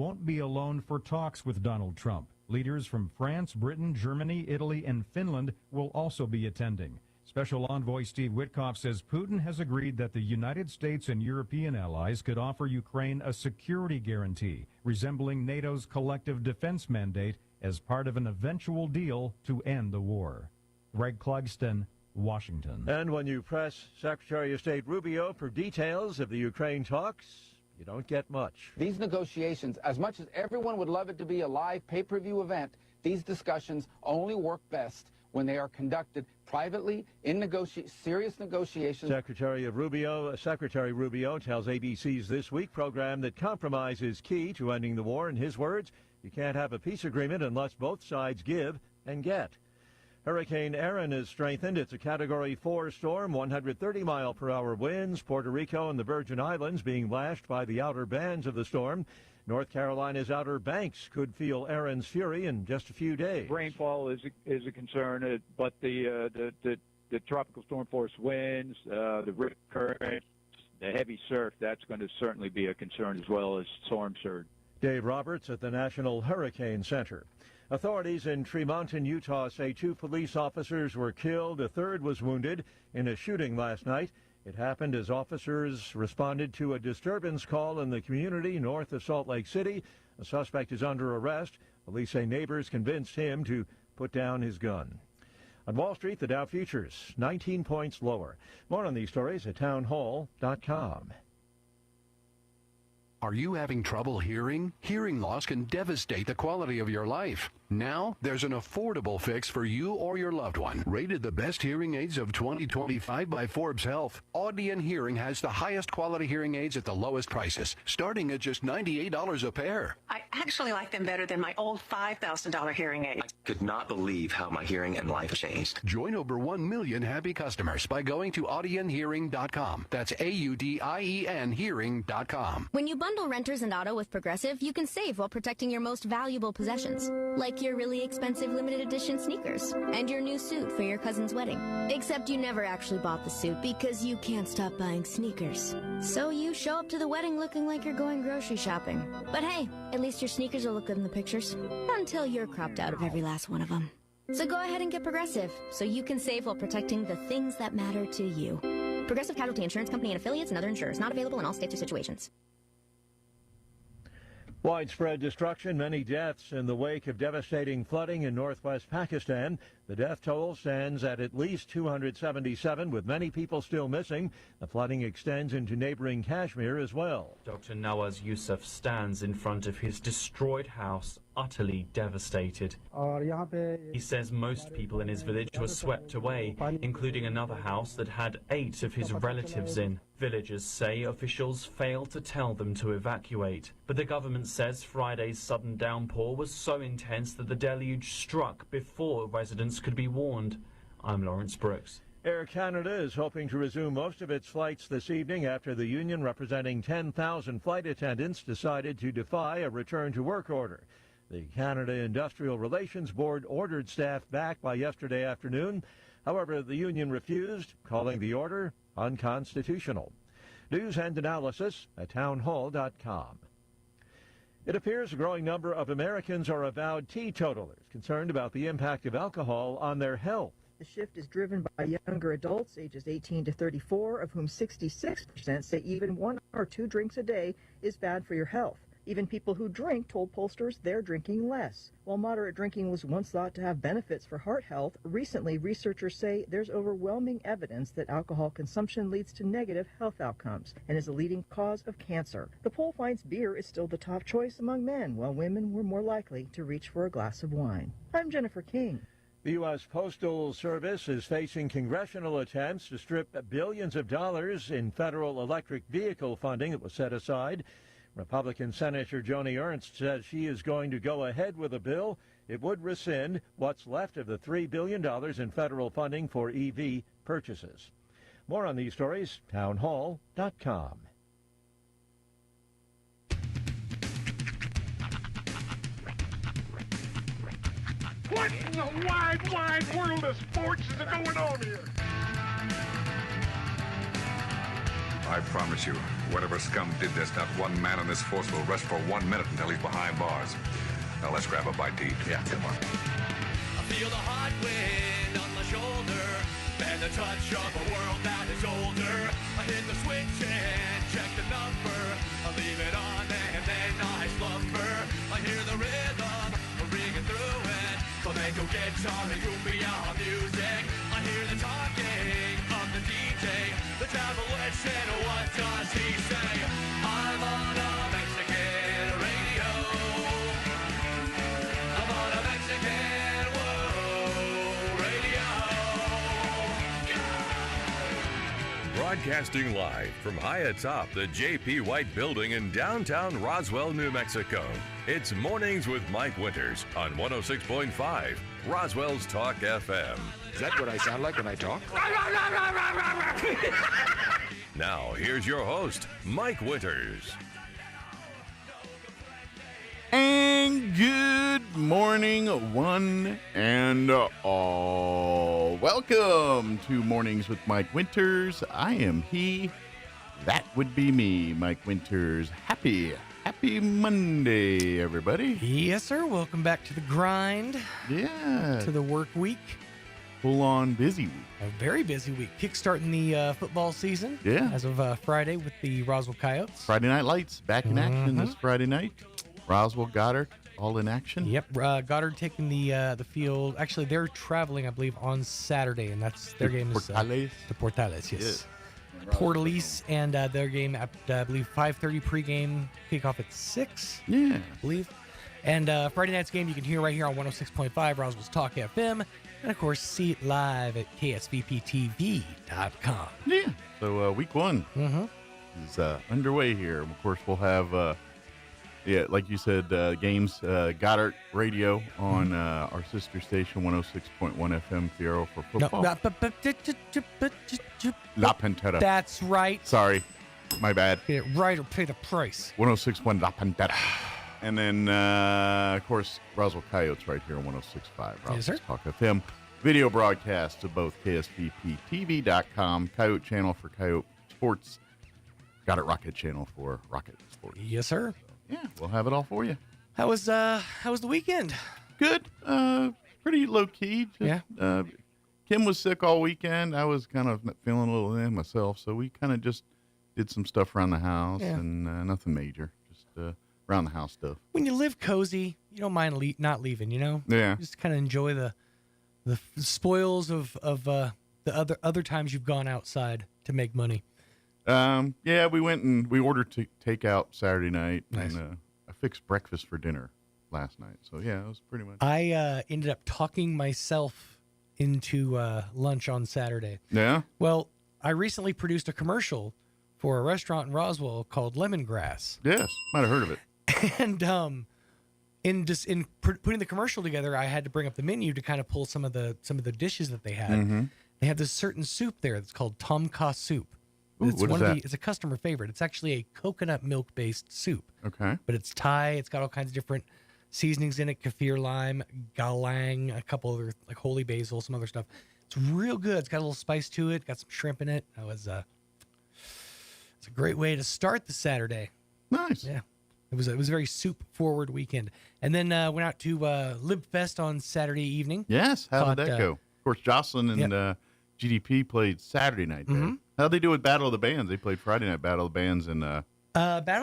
won't be alone for talks with Donald Trump. Leaders from France, Britain, Germany, Italy, and Finland will also be attending. Special Envoy Steve Witkoff says Putin has agreed that the United States and European allies could offer Ukraine a security guarantee, resembling NATO's collective defense mandate, as part of an eventual deal to end the war. Greg Clugston, Washington. And when you press Secretary of State Rubio for details of the Ukraine talks, you don't get much. These negotiations, as much as everyone would love it to be a live pay-per-view event, these discussions only work best when they are conducted privately in serious negotiations. Secretary Rubio tells ABC's This Week program that compromise is key to ending the war. In his words, you can't have a peace agreement unless both sides give and get. Hurricane Erin has strengthened. It's a Category 4 storm, 130-mile-per-hour winds. Puerto Rico and the Virgin Islands being lashed by the outer bands of the storm. North Carolina's Outer Banks could feel Erin's fury in just a few days. Rainfall is a concern, but the tropical storm force winds, the rip currents, the heavy surf, that's going to certainly be a concern, as well as storm surge. Dave Roberts at the National Hurricane Center. Authorities in Tremonton, Utah say 2 police officers were killed. A third was wounded in a shooting last night. It happened as officers responded to a disturbance call in the community north of Salt Lake City. A suspect is under arrest. Police say neighbors convinced him to put down his gun. On Wall Street, the Dow futures 19 points lower. More on these stories at townhall.com. Are you having trouble hearing? Hearing loss can devastate the quality of your life. Now, there's an affordable fix for you or your loved one. Rated the best hearing aids of 2025 by Forbes Health, Audion Hearing has the highest quality hearing aids at the lowest prices, starting at just $98 a pair. I actually like them better than my old $5,000 hearing aid. I could not believe how my hearing and life changed. Join over 1 million happy customers by going to audionhearing.com. That's AUDIEN hearing.com. When you bundle renters and auto with Progressive, you can save while protecting your most valuable possessions, like your really expensive limited edition sneakers and your new suit for your cousin's wedding. Except you never actually bought the suit because you can't stop buying sneakers. So you show up to the wedding looking like you're going grocery shopping. But hey, at least your sneakers will look good in the pictures, until you're cropped out of every last one of them. So go ahead and get Progressive, so you can save while protecting the things that matter to you. Progressive Casualty Insurance Company and affiliates and other insurers. Not available in all states or situations. Widespread destruction, many deaths in the wake of devastating flooding in northwest Pakistan. The death toll stands at least 277, with many people still missing. The flooding extends into neighboring Kashmir as well. Dr. Nawaz Yusuf stands in front of his destroyed house, utterly devastated. He says most people in his village were swept away, including another house that had 8 of his relatives in. Villagers say officials failed to tell them to evacuate, but the government says Friday's sudden downpour was so intense that the deluge struck before residents could be warned. I'm Lawrence Brooks. Air Canada is hoping to resume most of its flights this evening after the union representing 10,000 flight attendants decided to defy a return-to-work order. The Canada Industrial Relations Board ordered staff back by yesterday afternoon. However, the union refused, calling the order unconstitutional. News and analysis at townhall.com. It appears a growing number of Americans are avowed teetotalers, concerned about the impact of alcohol on their health. The shift is driven by younger adults ages 18 to 34, of whom 66% say even 1 or 2 drinks a day is bad for your health. Even people who drink told pollsters they're drinking less. While moderate drinking was once thought to have benefits for heart health, recently researchers say there's overwhelming evidence that alcohol consumption leads to negative health outcomes and is a leading cause of cancer. The poll finds beer is still the top choice among men, while women were more likely to reach for a glass of wine. I'm Jennifer King. The U.S. Postal Service is facing congressional attempts to strip billions of dollars in federal electric vehicle funding that was set aside. Republican Senator Joni Ernst says she is going to go ahead with a bill. It would rescind what's left of the $3 billion in federal funding for EV purchases. More on these stories, townhall.com. What in the wide world of sports is going on here? I promise you, whatever scum did this, not one man in this force will rest for 1 minute until he's behind bars. Now let's grab a bite to eat. Yeah, come on. I feel the hot wind on my shoulder and the touch of a world that is older. I hit the switch and check the number. I leave it on and then I slumber. I hear the rhythm ringing through it. Flamenco guitar and cumbia music. I hear the talking of the DJ. The demolition, what does he say? I'm on a Mexican radio. I'm on a Mexican radio. Broadcasting live from high atop the J.P. White Building in downtown Roswell, New Mexico. It's Mornings with Mike Winters on 106.5 Roswell's Talk FM. Is that what I sound like when I talk? Now, here's your host, Mike Winters. And good morning, one and all. Welcome to Mornings with Mike Winters. I am he. That would be me, Mike Winters. Happy Monday, everybody. Yes, sir. Welcome back to the grind. Yeah. To the work week. Full-on busy week. A very busy week. Kickstarting the football season. Yeah. As of Friday with the Roswell Coyotes. Friday Night Lights back in action this Friday night. Roswell, Goddard, all in action. Yep. Goddard taking the field. Actually, they're traveling, I believe, on Saturday, and that's their game is Portales. To Portales, yes. Yes. Portales, and their game at, I believe, 5:30 pregame, kickoff at 6. Yeah. I believe. And Friday night's game you can hear right here on 106.5 Roswell's Talk FM. And, of course, see it live at ksvptv.com. Yeah. So week one is underway here. Of course, we'll have, like you said, games, Goddard Radio on our sister station, 106.1 FM Fierro for football. La Pantera. That's right. Sorry. My bad. Get it right or pay the price. 106.1 La Pantera. And then, of course, Roswell Coyotes right here on 106.5 Roswell Talk FM. Video broadcasts of both ksvptv.com, Coyote Channel for Coyote Sports, Goddard Rocket Channel for Rocket Sports. Yes, sir. So, yeah, we'll have it all for you. How was the weekend? Good. Pretty low key. Just, Kim was sick all weekend. I was kind of feeling a little in myself, so we kind of just did some stuff around the house and nothing major. Just around the house stuff. When you live cozy, you don't mind not leaving, you know? Yeah. Just kind of enjoy the spoils of the other times you've gone outside to make money. Yeah, we went and we ordered takeout Saturday night. Nice. And I fixed breakfast for dinner last night. So, yeah, it was pretty much. I ended up talking myself into lunch on Saturday. Yeah? Well, I recently produced a commercial for a restaurant in Roswell called Lemongrass. Yes, might have heard of it. And in putting the commercial together, I had to bring up the menu to kind of pull some of the dishes that they had. Mm-hmm. They have this certain soup there that's called Tom Kha soup. Ooh, it's what is that? It's a customer favorite. It's actually a coconut milk based soup. Okay. But it's Thai. It's got all kinds of different seasonings in it: kaffir lime, galang, a couple other like holy basil, some other stuff. It's real good. It's got a little spice to it. Got some shrimp in it. It's a great way to start the Saturday. Nice. Yeah. It was a very soup-forward weekend. And then went out to LibFest on Saturday evening. Yes, how did that go? Of course, Jocelyn and GDP played Saturday night there. Mm-hmm. How'd they do with Battle of the Bands? They played Friday night Battle of the Bands in Battle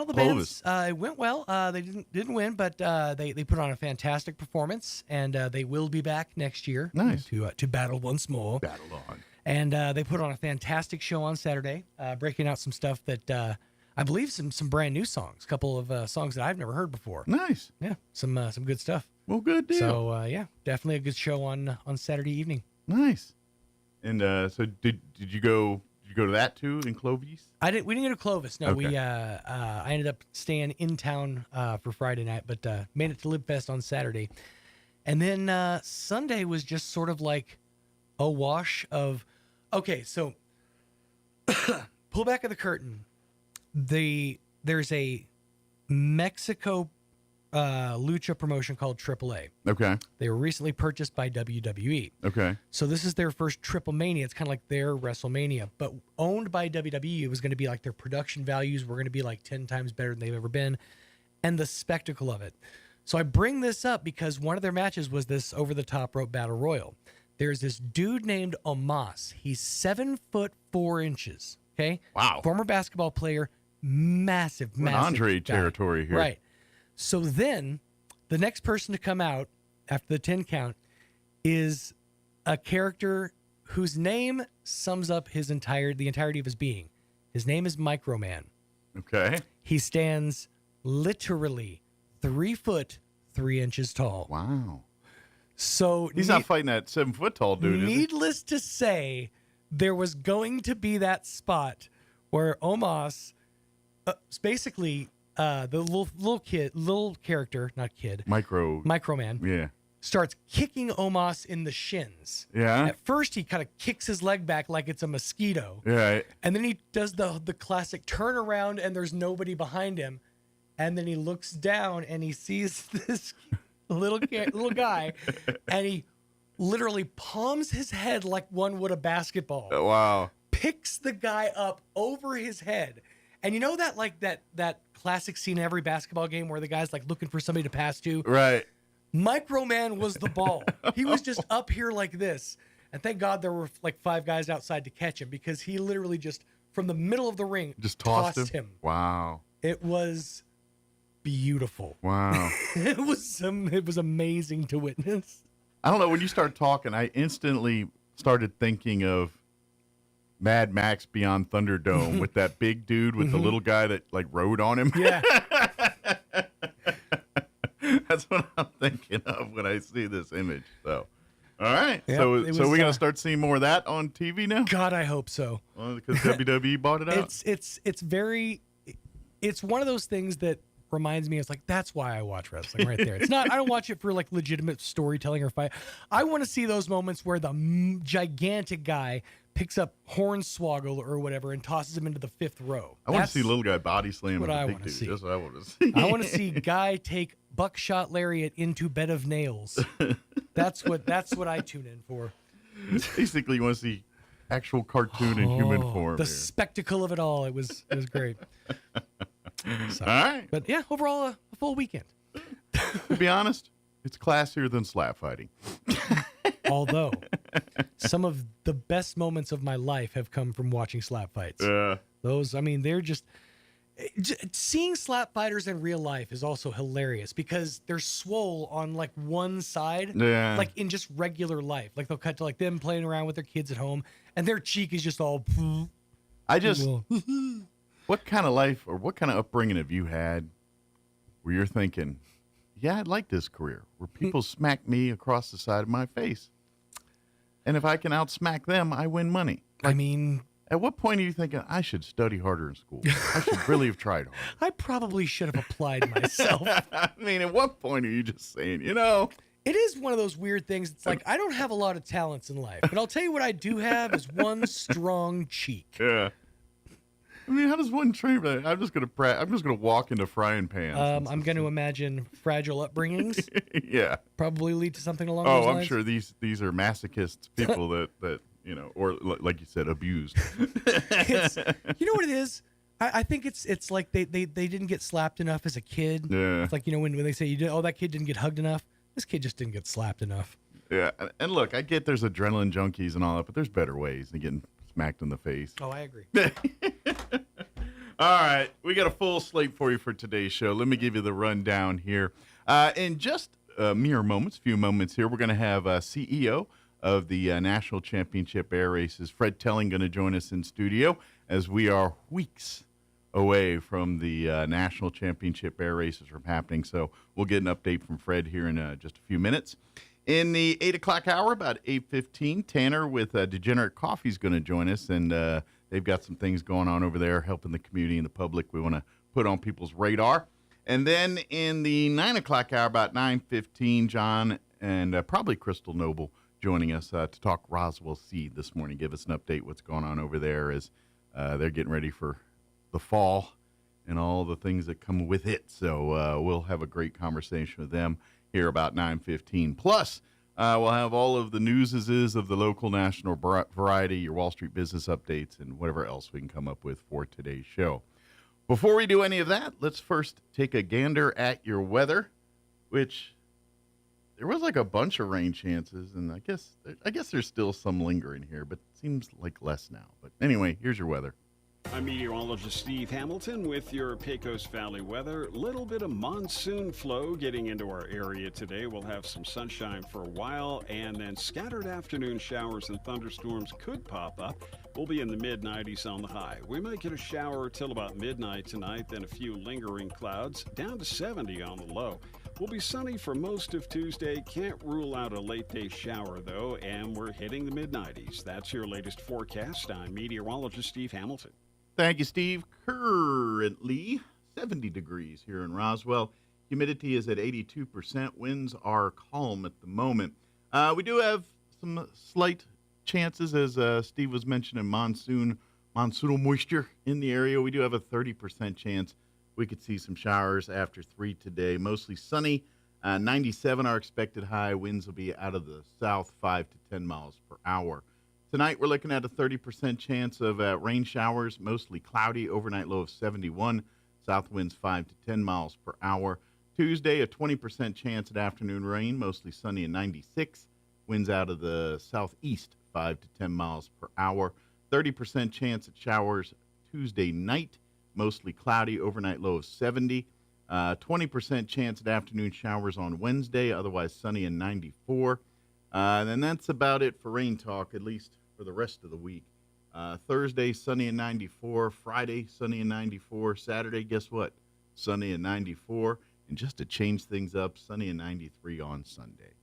of the Clovis. Bands. It went well. They didn't win, but they put on a fantastic performance, and they will be back next year. Nice. To battle once more. Battle on. And they put on a fantastic show on Saturday, breaking out some stuff that I believe some brand new songs, a couple of songs that I've never heard before. Nice. Yeah, some good stuff. Well, good deal. So yeah, definitely a good show on Saturday evening. Nice. And so did you go to that too in Clovis? We didn't go to Clovis. No, Okay. I ended up staying in town for Friday night, but made it to LibFest on Saturday. And then Sunday was just sort of like a wash of, okay, so pull back of the curtain. There's a Mexico lucha promotion called AAA. Okay. They were recently purchased by WWE. Okay. So this is their first Triple Mania. It's kind of like their WrestleMania, but owned by WWE. It was going to be like their production values were going to be like 10 times better than they've ever been, and the spectacle of it. So I bring this up because one of their matches was this over-the-top rope battle royal. There's this dude named Omos. He's 7'4". Okay. Wow. Former basketball player, massive. Andre guy. territory here. Right. So then the next person to come out after the 10 count is a character whose name sums up the entirety of his being. His name is Microman. Okay. He stands literally 3 foot 3 inches tall. Wow. So he's not fighting that 7 foot tall dude. Needless to say, there was going to be that spot where Omos basically the little character, not kid, Microman, yeah, starts kicking Omos in the shins. Yeah. At first, he kind of kicks his leg back like it's a mosquito. Right. And then he does the classic turn around, and there's nobody behind him. And then he looks down and he sees this little guy, and he literally palms his head like one would a basketball. Oh, wow. Picks the guy up over his head. And you know that classic scene in every basketball game where the guy's like looking for somebody to pass to? Right. Microman was the ball. He was just up here like this. And thank God there were like 5 guys outside to catch him, because he literally just, from the middle of the ring, just tossed him. Wow. It was beautiful. Wow. It was amazing to witness. I don't know, when you start talking, I instantly started thinking of Mad Max Beyond Thunderdome with that big dude with the little guy that like rode on him. Yeah. That's what I'm thinking of when I see this image. So, all right. Yep, so we're going to start seeing more of that on TV now? God, I hope so. Well, because WWE bought it out? It's one of those things that reminds me, it's like, that's why I watch wrestling right there. It's not, I don't watch it for like legitimate storytelling or fight. I want to see those moments where the gigantic guy picks up Hornswoggle or whatever and tosses him into the 5th row. I want to see little guy body slam what a I big want dude. to see. That's what I want to see. I want to see guy take buckshot lariat into bed of nails. That's what I tune in for. Basically, you want to see actual cartoon in human form. The spectacle of it all. It was great. So, all right. But yeah, overall a full weekend. To be honest, it's classier than slap fighting. Although some of the best moments of my life have come from watching slap fights. Those, I mean, they're just seeing slap fighters in real life is also hilarious because they're swole on like one side, like in just regular life. Like they'll cut to like them playing around with their kids at home, and their cheek is just all. What kind of life or what kind of upbringing have you had where you're thinking, yeah, I'd like this career where people smack me across the side of my face, and if I can outsmack them, I win money? I mean, at what point are you thinking I should study harder in school? I should really have tried harder. I probably should have applied myself. I mean, at what point are you just saying, you know? It is one of those weird things. It's like, I don't have a lot of talents in life, but I'll tell you what I do have is one strong cheek. Yeah. I mean, how does one train? I'm just gonna walk into frying pans. I'm going to imagine fragile upbringings. Yeah. Probably lead to something along those lines. I'm sure these are masochists, people that you know, or like you said, abused. You know what it is? I think it's like they didn't get slapped enough as a kid. Yeah. It's like, you know, when they say that kid didn't get hugged enough. This kid just didn't get slapped enough. Yeah, and look, I get there's adrenaline junkies and all that, but there's better ways than getting smacked in the face. Oh, I agree. All right, we got a full slate for you for today's show. Let me give you the rundown here. In just few moments here, we're going to have CEO of the National Championship Air Races, Fred Telling, going to join us in studio as we are weeks away from the National Championship Air Races from happening. So we'll get an update from Fred here in just a few minutes. In the 8 o'clock hour, about 8:15, Tanner with Degenerate Coffee is going to join us, and they've got some things going on over there helping the community and the public we want to put on people's radar. And then in the 9 o'clock hour, about 9:15, John and probably Crystal Noble joining us to talk Roswell Seed this morning, give us an update what's going on over there as they're getting ready for the fall and all the things that come with it. So we'll have a great conversation with them here about 9:15. Plus, we'll have all of the newses of the local, national variety, your Wall Street business updates, and whatever else we can come up with for today's show. Before we do any of that, let's first take a gander at your weather, which there was like a bunch of rain chances, and I guess there's still some lingering here, but it seems like less now. But anyway, here's your weather. I'm meteorologist Steve Hamilton with your Pecos Valley weather. Little bit of monsoon flow getting into our area today. We'll have some sunshine for a while, and then scattered afternoon showers and thunderstorms could pop up. We'll be in the mid-90s on the high. We might get a shower till about midnight tonight, then a few lingering clouds, down to 70 on the low. We'll be sunny for most of Tuesday. Can't rule out a late-day shower, though, and we're hitting the mid-90s. That's your latest forecast. I'm meteorologist Steve Hamilton. Thank you, Steve. Currently 70 degrees here in Roswell. Humidity is at 82%. Winds are calm at the moment. We do have some slight chances, as Steve was mentioning, monsoonal moisture in the area. We do have a 30% chance we could see some showers after 3 today. Mostly sunny. 97 our expected high. Winds will be out of the south, 5 to 10 miles per hour. Tonight, we're looking at a 30% chance of rain showers, mostly cloudy, overnight low of 71, south winds 5 to 10 miles per hour. Tuesday, a 20% chance at afternoon rain, mostly sunny and 96, winds out of the southeast 5 to 10 miles per hour. 30% chance at showers Tuesday night, mostly cloudy, overnight low of 70. 20% chance at afternoon showers on Wednesday, otherwise sunny and 94. And that's about it for rain talk, at least for the rest of the week. Thursday, sunny and 94. Friday, sunny and 94. Saturday, guess what? Sunny and 94. And just to change things up, sunny and 93 on Sunday.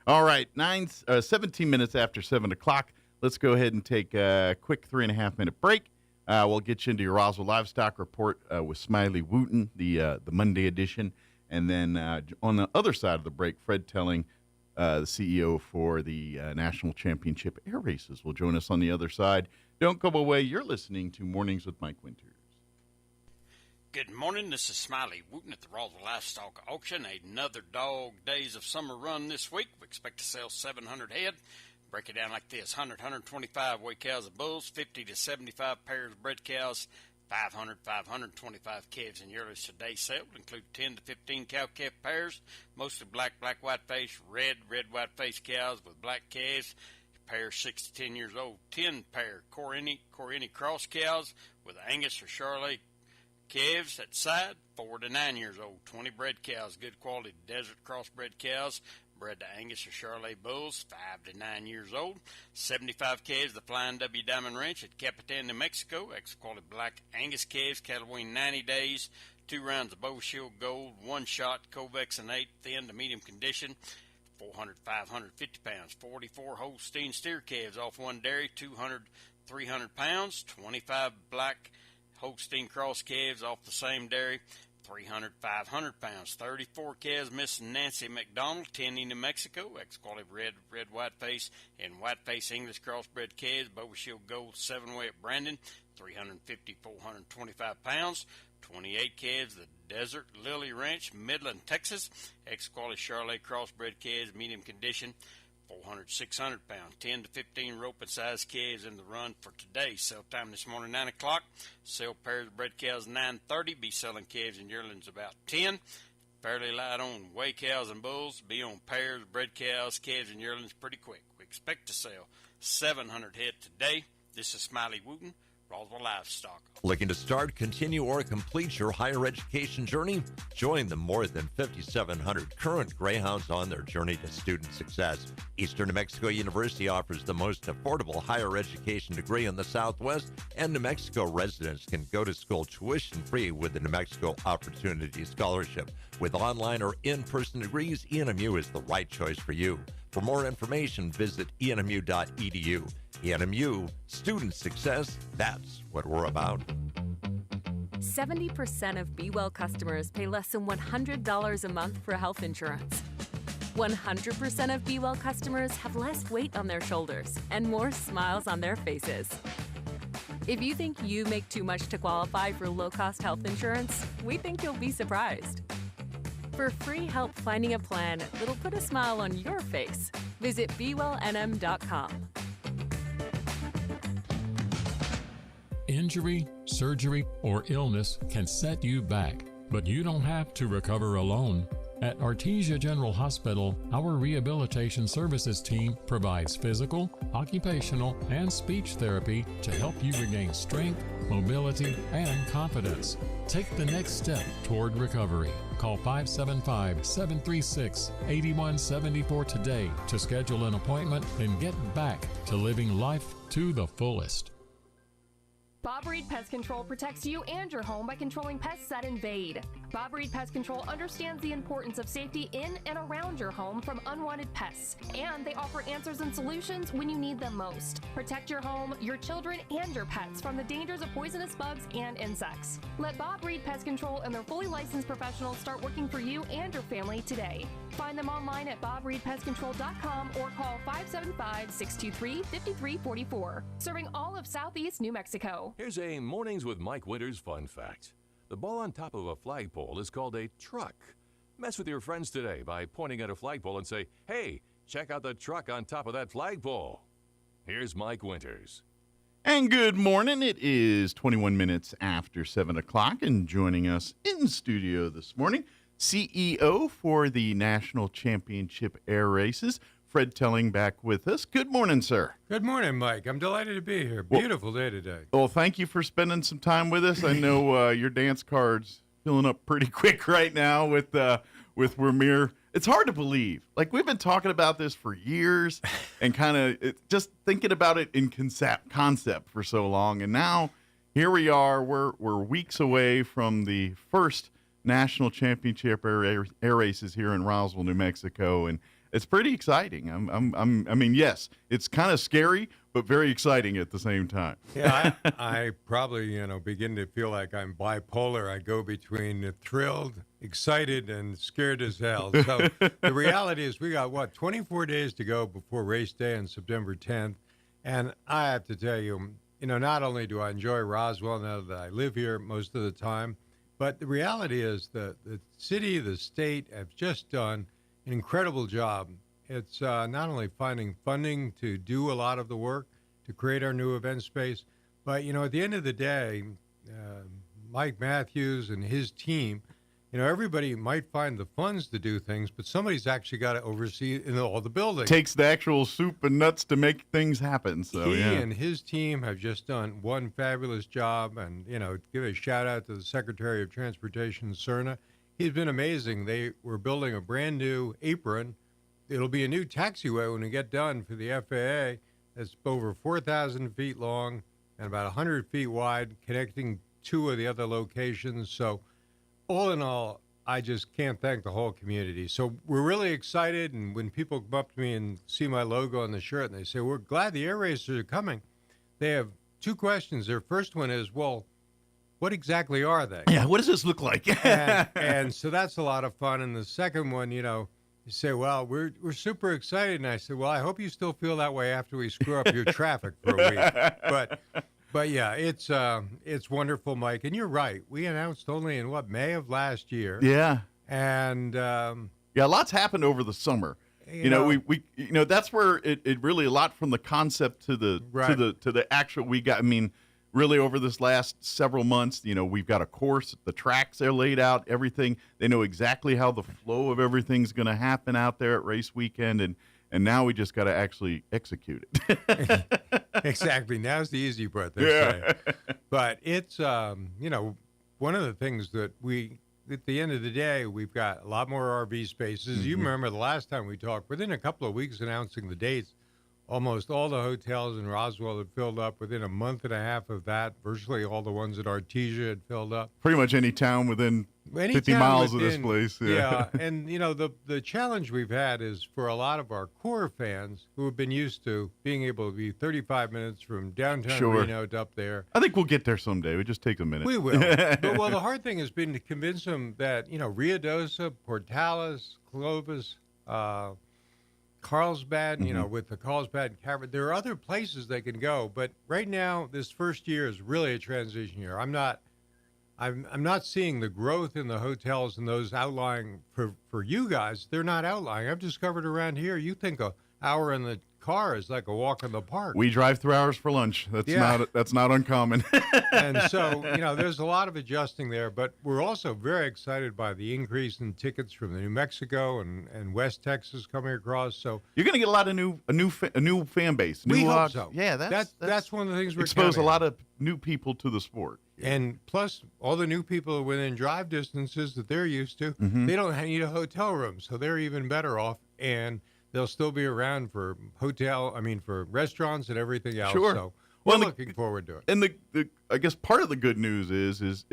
All right, 17 minutes after 7 o'clock. Let's go ahead and take a quick 3.5-minute break. We'll get you into your Roswell Livestock Report with Smiley Wooten, the Monday edition. And then on the other side of the break, Fred Telling, the CEO for the National Championship Air Races, will join us on the other side. Don't go away. You're listening to Mornings with Mike Winters. Good morning. This is Smiley Wooten at the Roswell Livestock Auction. Another Dog Days of Summer run this week. We expect to sell 700 head. Break it down like this: 100, 125 weight cows and bulls, 50 to 75 pairs of bred cows, 500, 525 calves and yearlings today sold, include 10 to 15 cow-calf pairs, mostly black, white-face, red, white-face cows with black calves, pairs 6 to 10 years old, 10 pair Corrini cross cows with Angus or Charolais calves at side, 4 to 9 years old, 20 bred cows, good quality desert crossbred cows, bred to Angus or Charolais bulls, 5 to 9 years old. 75 calves, the Flying W Diamond Ranch at Capitan, New Mexico. Quality black Angus calves, cattle weigh 90 days. 2 rounds of Bow Shield Gold, 1 shot, Covex and 8, thin to medium condition. 400, 550 pounds. 44 Holstein steer calves off one dairy, 200, 300 pounds. 25 black Holstein cross calves off the same dairy, 300, 500 pounds. 34 calves, Miss Nancy McDonald, 10 in New Mexico. Quality red, white-face, and white-face English crossbred calves. Bow Shield Gold 7-way at Brandon, 350, 425 pounds. 28 calves, the Desert Lily Ranch, Midland, Texas. Quality Charolais crossbred calves, medium condition, 400, 600 pounds. 10 to 15 rope and size calves in the run for today. Sell time this morning, 9 o'clock. Sell pairs of bred cows 9:30. Be selling calves and yearlings about 10. Fairly light on weigh cows and bulls. Be on pairs, bred cows, calves and yearlings pretty quick. We expect to sell 700 head today. This is Smiley Wooten, Roswell Livestock. Looking to start, continue, or complete your higher education journey? Join the more than 5,700 current Greyhounds on their journey to student success. Eastern New Mexico University offers the most affordable higher education degree in the Southwest, and New Mexico residents can go to school tuition-free with the New Mexico Opportunity Scholarship. With online or in-person degrees, ENMU is the right choice for you. For more information, visit enmu.edu. ENMU, student success, that's what we're about. 70% of Be Well customers pay less than $100 a month for health insurance. 100% of Be Well customers have less weight on their shoulders and more smiles on their faces. If you think you make too much to qualify for low-cost health insurance, we think you'll be surprised. For free help finding a plan that'll put a smile on your face, visit BeWellNM.com. Injury, surgery, or illness can set you back, but you don't have to recover alone. At Artesia General Hospital, our rehabilitation services team provides physical, occupational, and speech therapy to help you regain strength, mobility, and confidence. Take the next step toward recovery. Call 575-736-8174 today to schedule an appointment and get back to living life to the fullest. Bob Reed Pest Control protects you and your home by controlling pests that invade. Bob Reed Pest Control understands the importance of safety in and around your home from unwanted pests, and they offer answers and solutions when you need them most. Protect your home, your children, and your pets from the dangers of poisonous bugs and insects. Let Bob Reed Pest Control and their fully licensed professionals start working for you and your family today. Find them online at BobReedPestControl.com or call 575-623-5344. Serving all of Southeast New Mexico. Here's a Mornings with Mike Winters fun fact. The ball on top of a flagpole is called a truck. Mess with your friends today by pointing at a flagpole and say, "Hey, check out the truck on top of that flagpole." Here's Mike Winters. And good morning. It is 21 minutes after 7 o'clock, and joining us in studio this morning, CEO for the National Championship Air Races, Fred Telling, back with us. Good morning, sir. Good morning, Mike. I'm delighted to be here. Beautiful day today. Well, thank you for spending some time with us. I know your dance card's filling up pretty quick right now with Ramir. It's hard to believe. Like, we've been talking about this for years and kind of just thinking about it in concept for so long. And now here we are. We're weeks away from the first National Championship air races here in Roswell, New Mexico, and it's pretty exciting. I mean, yes, it's kind of scary, but very exciting at the same time. Yeah, I probably, begin to feel like I'm bipolar. I go between thrilled, excited, and scared as hell. So the reality is we got, 24 days to go before race day on September 10th. And I have to tell you, not only do I enjoy Roswell now that I live here most of the time, but the reality is that the city, the state have just done an incredible job. It's not only finding funding to do a lot of the work to create our new event space, but, at the end of the day, Mike Matthews and his team, everybody might find the funds to do things, but somebody's actually got to oversee all the buildings. Takes the actual soup and nuts to make things happen. So he and his team have just done one fabulous job, and give a shout out to the Secretary of Transportation, Cerna. He's been amazing. They were building a brand new apron. It'll be a new taxiway when we get done for the FAA. It's over 4,000 feet long and about 100 feet wide, connecting two of the other locations. So all in all, I just can't thank the whole community. So we're really excited, and when people come up to me and see my logo on the shirt and they say, "We're glad the air racers are coming," they have two questions. Their first one is, well, what exactly are they? Yeah, what does this look like? and so that's a lot of fun. And the second one, you say, "Well, we're super excited." And I said, "Well, I hope you still feel that way after we screw up your traffic for a week." But yeah, it's wonderful, Mike. And you're right. We announced only in May of last year. Yeah. And lots happened over the summer. We that's where it really a lot from the concept to the actual we got. I mean, really over this last several months, we've got a course, the tracks are laid out, everything. They know exactly how the flow of everything's going to happen out there at race weekend, and now we just got to actually execute it. Exactly. Now's the easy part, they say. But it's, one of the things that at the end of the day, we've got a lot more RV spaces. Mm-hmm. You remember the last time we talked, within a couple of weeks announcing the dates, almost all the hotels in Roswell had filled up. Within a month and a half of that, virtually all the ones at Artesia had filled up. Pretty much any town within 50 miles of this place. Yeah. And, the challenge we've had is for a lot of our core fans who have been used to being able to be 35 minutes from downtown Reno to up there. I think we'll get there someday. We just take a minute. We will. But, the hard thing has been to convince them that, Ruidoso, Portales, Clovis, Carlsbad, with the Carlsbad and Cabot. There are other places they can go, but right now, this first year is really a transition year. I'm not seeing the growth in the hotels and those outlying for you guys. They're not outlying. I've discovered around here, you think an hour in the car is like a walk in the park. We drive 3 hours for lunch. That's not uncommon. And so, there's a lot of adjusting there, but we're also very excited by the increase in tickets from the New Mexico and West Texas coming across. So you're going to get a lot of a new fan base. We hope so. Yeah, that's one of the things we're expose counting a lot of new people to the sport. And plus, all the new people within drive distances that they're used to, Mm-hmm. they don't need a hotel room, so they're even better off. And they'll still be around for for restaurants and everything else. Sure. So we're looking forward to it. And the I guess part of the good news is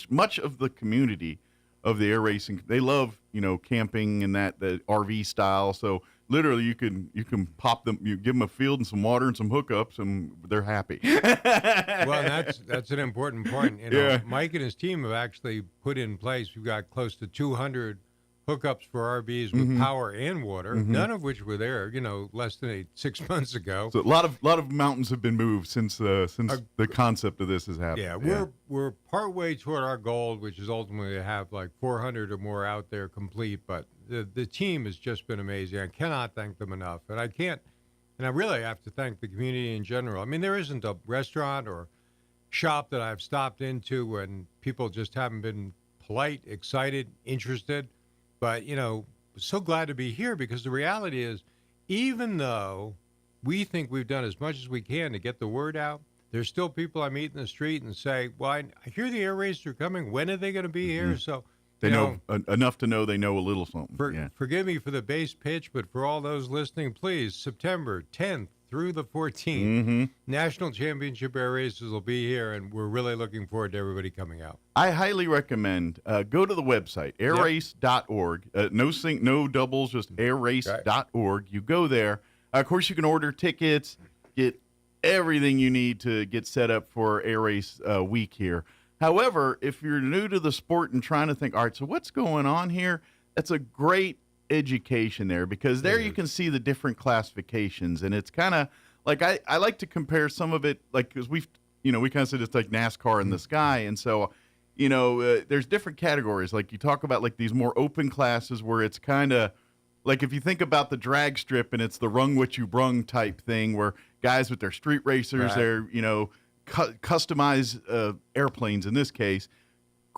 much of the community of the air racing, they love camping and the RV style. So literally, you can pop them, you give them a field and some water and some hookups, and they're happy. Well, that's an important point. Yeah. Mike and his team have actually put in place. We've got close to 200 hookups for RVs with power and water, none of which were there, less than 6 months ago. So a lot of mountains have been moved since the concept of this has happened. Yeah, we're partway toward our goal, which is ultimately to have like 400 or more out there complete. But the team has just been amazing. I cannot thank them enough, and I really have to thank the community in general. I mean, there isn't a restaurant or shop that I've stopped into and people just haven't been polite, excited, interested. But, so glad to be here because the reality is, even though we think we've done as much as we can to get the word out, there's still people I meet in the street and say, well, I hear the air racers are coming. When are they going to be here? So they know enough to know they know a little something. Forgive me for the base pitch, but for all those listening, please, September 10th through the 14th, National Championship Air Races will be here, and we're really looking forward to everybody coming out. I highly recommend go to the website, airrace.org. No doubles, just airrace.org. You go there. Of course, you can order tickets, get everything you need to get set up for Air Race week here. However, if you're new to the sport and trying to think, all right, so what's going on here? That's a great education there because there you can see the different classifications, and it's kind of like I like to compare some of it like because we kind of said it's like NASCAR in the sky, and so there's different categories. Like you talk about like these more open classes where it's kind of like if you think about the drag strip and it's the rung what you brung type thing where guys with their street racers, their customized airplanes in this case,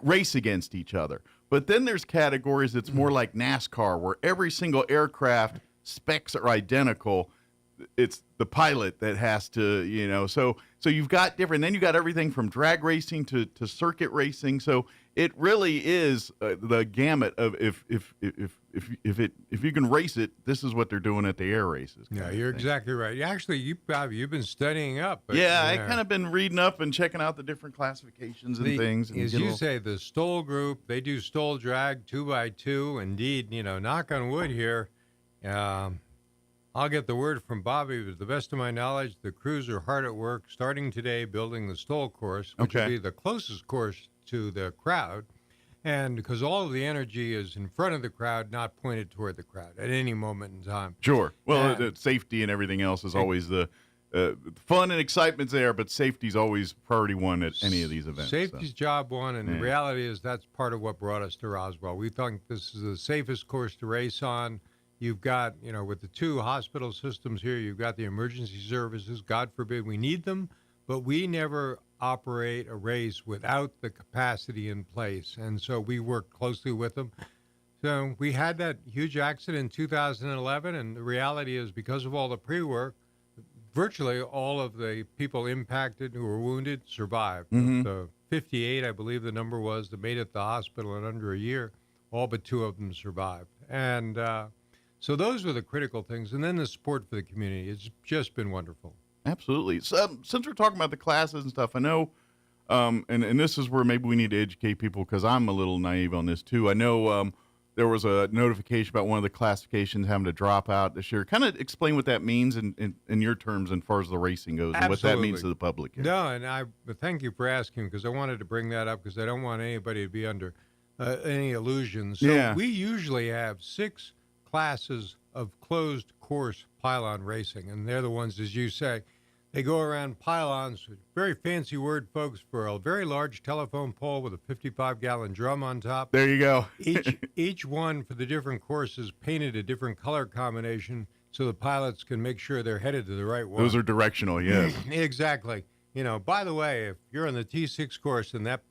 race against each other. But then there's categories that's more like NASCAR, where every single aircraft specs are identical. It's the pilot that has to, so you've got different. Then you got everything from drag racing to circuit racing. So it really is the gamut of if you can race it, this is what they're doing at the air races. Yeah, you're exactly right. Actually, you've been studying up. But, I kind of been reading up and checking out the different classifications and things. And as you say, the Stoll group, they do Stoll drag 2x2. Indeed, knock on wood here. I'll get the word from Bobby, but to the best of my knowledge, the crews are hard at work starting today building the Stoll course, which will be the closest course to the crowd. And because all of the energy is in front of the crowd, not pointed toward the crowd at any moment in time. Sure. Well, the safety and everything else is always the fun and excitement's there, but safety's always priority one at any of these events. Safety's job one, and the reality is that's part of what brought us to Roswell. We think this is the safest course to race on. You've got, with the two hospital systems here, you've got the emergency services. God forbid we need them, but we never operate a race without the capacity in place. And so we work closely with them. So we had that huge accident in 2011, and the reality is because of all the pre-work, virtually all of the people impacted who were wounded survived. The 58, I believe the number was, that made it to the hospital in under a year, all but 2 of them survived. And so those were the critical things. And then the support for the community. It's just been wonderful. Absolutely. So, since we're talking about the classes and stuff, I know, and this is where maybe we need to educate people because I'm a little naive on this too. I know there was a notification about one of the classifications having to drop out this year. Kind of explain what that means in your terms as far as the racing goes and what that means to the public. No, and but thank you for asking because I wanted to bring that up because I don't want anybody to be under any illusions. So we usually have 6 classes of closed course pylon racing, and they're the ones, as you say, they go around pylons, very fancy word, folks, for a very large telephone pole with a 55-gallon drum on top. There you go. each one for the different courses painted a different color combination so the pilots can make sure they're headed to the right one. Those are directional, yes. Exactly. You know, by the way, if you're on the T6 course and that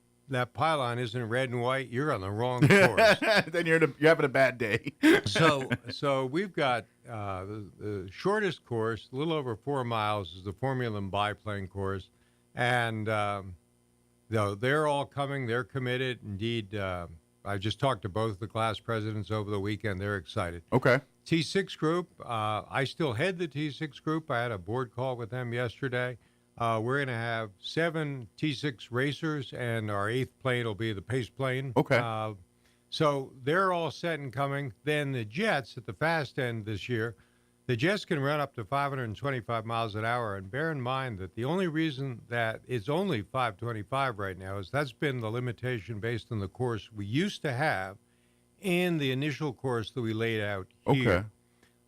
pylon isn't red and white, you're on the wrong course. Then you're having a bad day. So we've got the shortest course, a little over 4 miles, is the Formula and biplane course. And they're all coming. They're committed. Indeed, I just talked to both the class presidents over the weekend. They're excited. Okay. T6 group, I still head the T6 group. I had a board call with them yesterday. We're going to have 7 T6 racers, and our 8th plane will be the pace plane. Okay. So they're all set and coming. Then the jets at the fast end this year, the jets can run up to 525 miles an hour. And bear in mind that the only reason that it's only 525 right now is that's been the limitation based on the course we used to have and the initial course that we laid out here.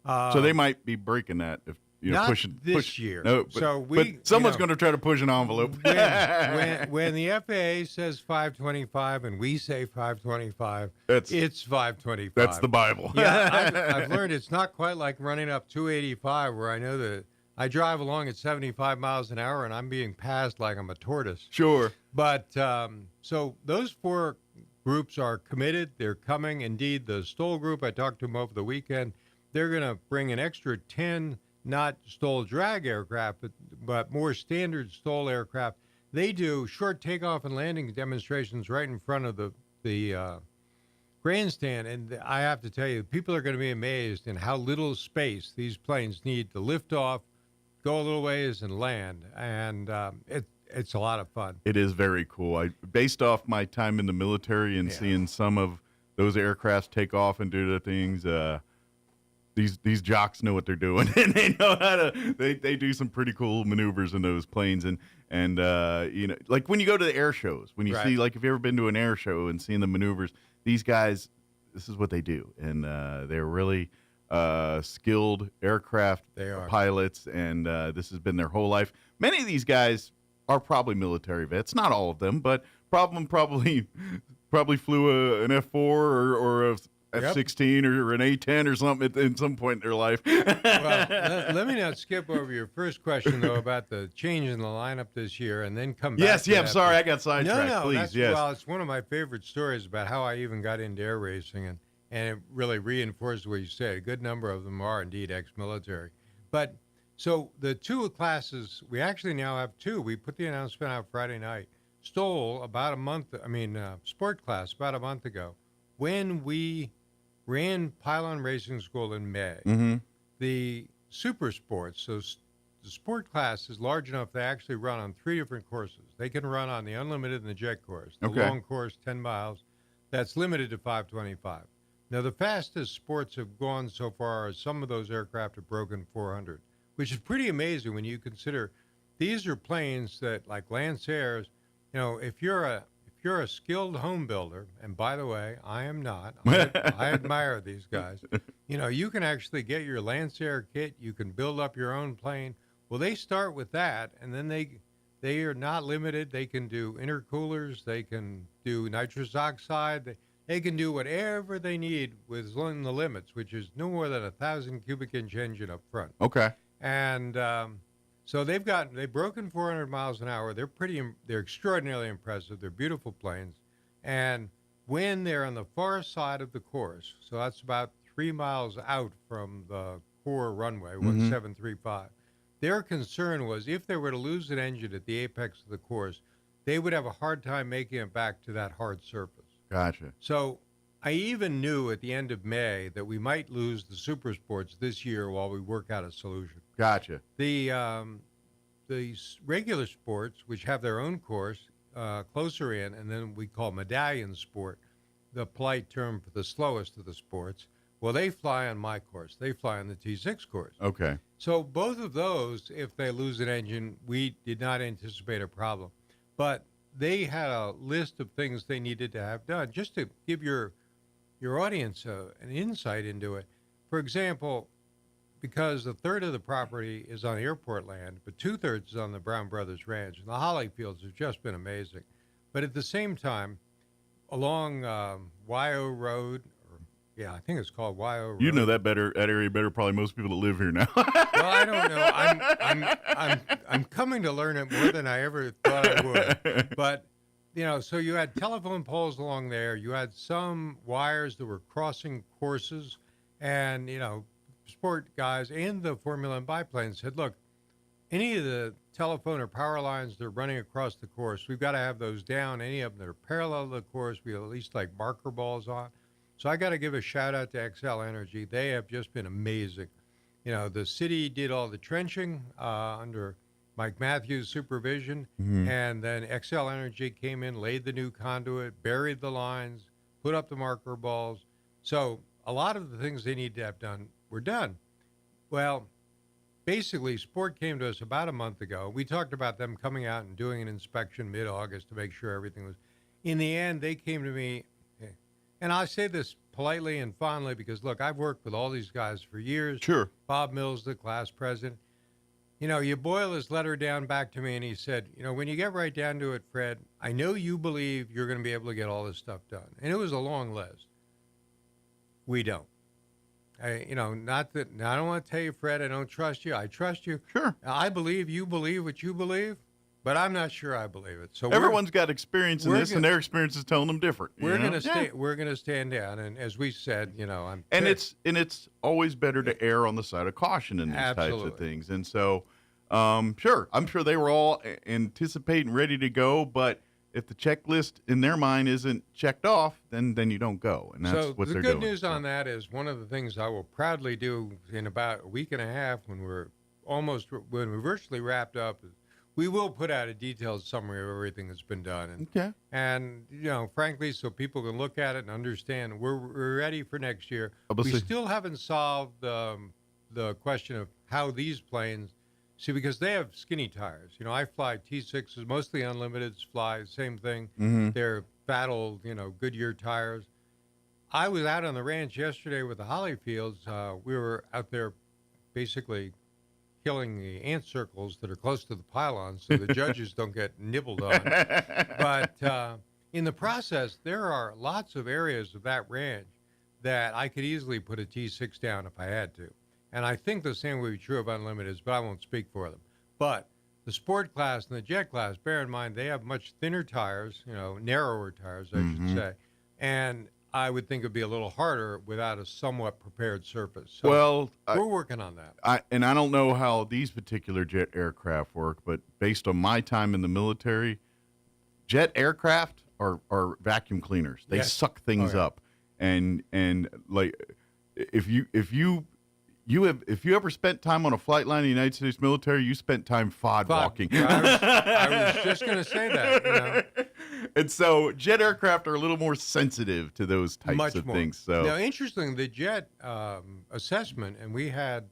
Okay. So they might be breaking that if not pushing this year. No, but, but someone's going to try to push an envelope. when the FAA says 525 and we say 525, it's 525. That's the Bible. Yeah, I've learned it's not quite like running up 285 where I know that I drive along at 75 miles an hour and I'm being passed like I'm a tortoise. Sure. But so those 4 groups are committed. They're coming. Indeed, the Stoll group, I talked to them over the weekend. They're going to bring an extra 10 not Stoll drag aircraft, but more standard Stoll aircraft. They do short takeoff and landing demonstrations right in front of the grandstand. And I have to tell you, people are going to be amazed in how little space these planes need to lift off, go a little ways, and land. And it's a lot of fun. It is very cool. Based off my time in the military and seeing some of those aircrafts take off and do the things, these jocks know what they're doing, and they know how to. They do some pretty cool maneuvers in those planes, and you know, like when you go to the air shows, when you see, like, if you've ever been to an air show and seen the maneuvers, these guys, this is what they do, and they're really skilled aircraft pilots, and this has been their whole life. Many of these guys are probably military vets, not all of them, but probably flew an F-4 or a F-16 or an A-10 or something at some point in their life. Well, let me not skip over your first question, though, about the change in the lineup this year, and then come back to I'm sorry, I got sidetracked. No, please, well, it's one of my favorite stories about how I even got into air racing, and it really reinforces what you said. A good number of them are indeed ex-military. But so the 2 classes, we actually now have 2. We put the announcement out Friday night. Stoll sport class about a month ago, when we ran Pylon Racing School in May. Mm-hmm. The super sports, so the sport class is large enough they actually run on 3 different courses. They can run on the unlimited and the jet course. The long course, 10 miles, that's limited to 525. Now, the fastest sports have gone so far as some of those aircraft have broken 400, which is pretty amazing when you consider these are planes that, like Lancers, you know, if you're a skilled home builder, and by the way, I am not. I admire these guys. You know, you can actually get your Lancer kit. You can build up your own plane. Well, they start with that, and then they are not limited. They can do intercoolers. They can do nitrous oxide. They can do whatever they need within the limits, which is no more than 1,000 cubic inch engine up front. Okay. And so they've broken 400 miles an hour. They're extraordinarily impressive. They're beautiful planes. And when they're on the far side of the course, so that's about 3 miles out from the core runway, 1735, their concern was if they were to lose an engine at the apex of the course, they would have a hard time making it back to that hard surface. Gotcha. So I even knew at the end of May that we might lose the super sports this year while we work out a solution. Gotcha. The regular sports, which have their own course closer in, and then we call medallion sport, the polite term for the slowest of the sports, well, they fly on my course. They fly on the T6 course. Okay. So both of those, if they lose an engine, we did not anticipate a problem. But they had a list of things they needed to have done. Just to give your audience an insight into it, for example, because a third of the property is on airport land, but 2/3 is on the Brown Brothers Ranch, and the Hollyfields have just been amazing. But at the same time, along YO Road, I think it's called YO Road. You know that area better, probably most people that live here now. Well, I don't know. I'm coming to learn it more than I ever thought I would. But so you had telephone poles along there. You had some wires that were crossing courses, and sport guys and the Formula One biplanes said, look, any of the telephone or power lines that are running across the course, we've got to have those down. Any of them that are parallel to the course, we at least like marker balls on. So I got to give a shout out to XL Energy. They have just been amazing. The city did all the trenching under Mike Matthews' supervision, and then XL Energy came in, laid the new conduit, buried the lines, put up the marker balls. So a lot of the things they need to have done were done. Well, basically, Sport came to us about a month ago. We talked about them coming out and doing an inspection mid-August to make sure everything was. In the end, they came to me, and I say this politely and fondly because, look, I've worked with all these guys for years. Sure. Bob Mills, the class president. You boil his letter down back to me, and he said, when you get right down to it, Fred, I know you believe you're going to be able to get all this stuff done. And it was a long list. We don't. Not that I don't want to tell you, Fred, I don't trust you. I trust you. Sure. I believe you believe what you believe, but I'm not sure I believe it. So everyone's got experience in this, and their experience is telling them different. We're going to We're going to stand down, and as we said, I'm. And it's always better to err on the side of caution in these Absolutely. types of things. And so, sure, I'm sure they were all anticipating, ready to go, but if the checklist in their mind isn't checked off, then you don't go, and that's what they're doing. The good news on that is one of the things I will proudly do in about a week and a half when we're virtually wrapped up. We will put out a detailed summary of everything that's been done, and frankly, so people can look at it and understand we're ready for next year. We still haven't solved the question of how these planes. See, because they have skinny tires. I fly T6s, mostly unlimiteds fly, same thing. They're fat old, Goodyear tires. I was out on the ranch yesterday with the Hollyfields. We were out there basically killing the ant circles that are close to the pylons so the judges don't get nibbled on. But in the process, there are lots of areas of that ranch that I could easily put a T6 down if I had to. And I think the same would be true of unlimiteds, but I won't speak for them. But the sport class and the jet class, bear in mind, they have much thinner tires, narrower tires, I should say. And I would think it would be a little harder without a somewhat prepared surface. So we're working on that. I don't know how these particular jet aircraft work, but based on my time in the military, jet aircraft are vacuum cleaners. They suck things up. And like if you ever spent time on a flight line in the United States military, you spent time FOD walking. I was just going to say that. And so jet aircraft are a little more sensitive to those types of things. So now, interesting, the jet assessment, and we had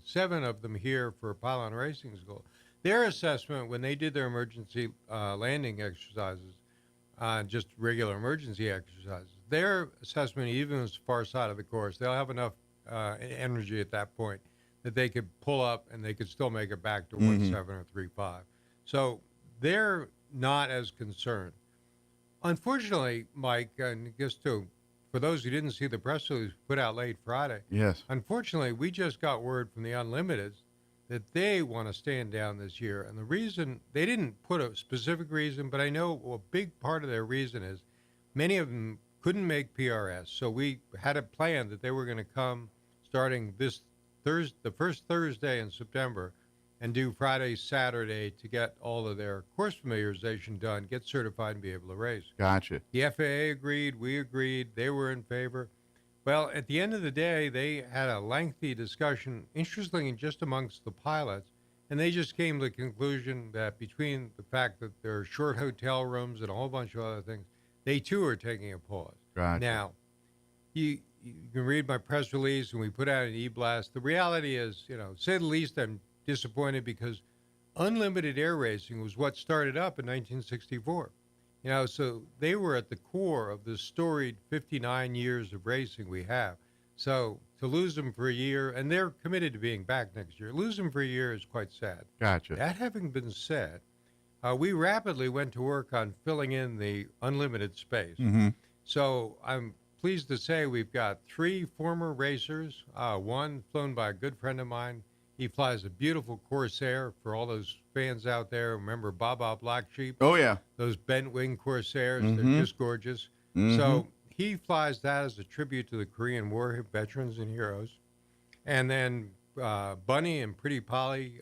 seven of them here for Pylon Racing School. Their assessment, when they did their emergency landing exercises, just regular emergency exercises, their assessment, even as far side of the course, they'll have enough energy at that point that they could pull up and they could still make it back to 1.7 or 3.5. So they're not as concerned. Unfortunately, Mike, and just for those who didn't see the press release put out late Friday, unfortunately, we just got word from the Unlimiteds that they want to stand down this year. And the reason, they didn't put a specific reason, but I know a big part of their reason is many of them couldn't make PRS. So we had a plan that they were going to come starting this Thursday, the first Thursday in September, and do Friday, Saturday to get all of their course familiarization done, get certified, and be able to race. Gotcha. The FAA agreed, we agreed, they were in favor. Well, at the end of the day, they had a lengthy discussion, interestingly, just amongst the pilots, and they just came to the conclusion that between the fact that there are short hotel rooms and a whole bunch of other things, they too are taking a pause. Gotcha. Now, you can read my press release, and we put out an e-blast. The reality is, say the least, I'm disappointed because unlimited air racing was what started up in 1964. So they were at the core of the storied 59 years of racing we have. So to lose them for a year, and they're committed to being back next year, lose them for a year is quite sad. Gotcha. That having been said, we rapidly went to work on filling in the unlimited space. Mm-hmm. So I'm pleased to say we've got 3 former racers, one flown by a good friend of mine. He flies a beautiful Corsair for all those fans out there. Remember Baba Black Sheep? Oh, yeah. Those bent wing Corsairs, Mm-hmm. they're just gorgeous. Mm-hmm. So he flies that as a tribute to the Korean War veterans and heroes. And then Bunny and Pretty Polly,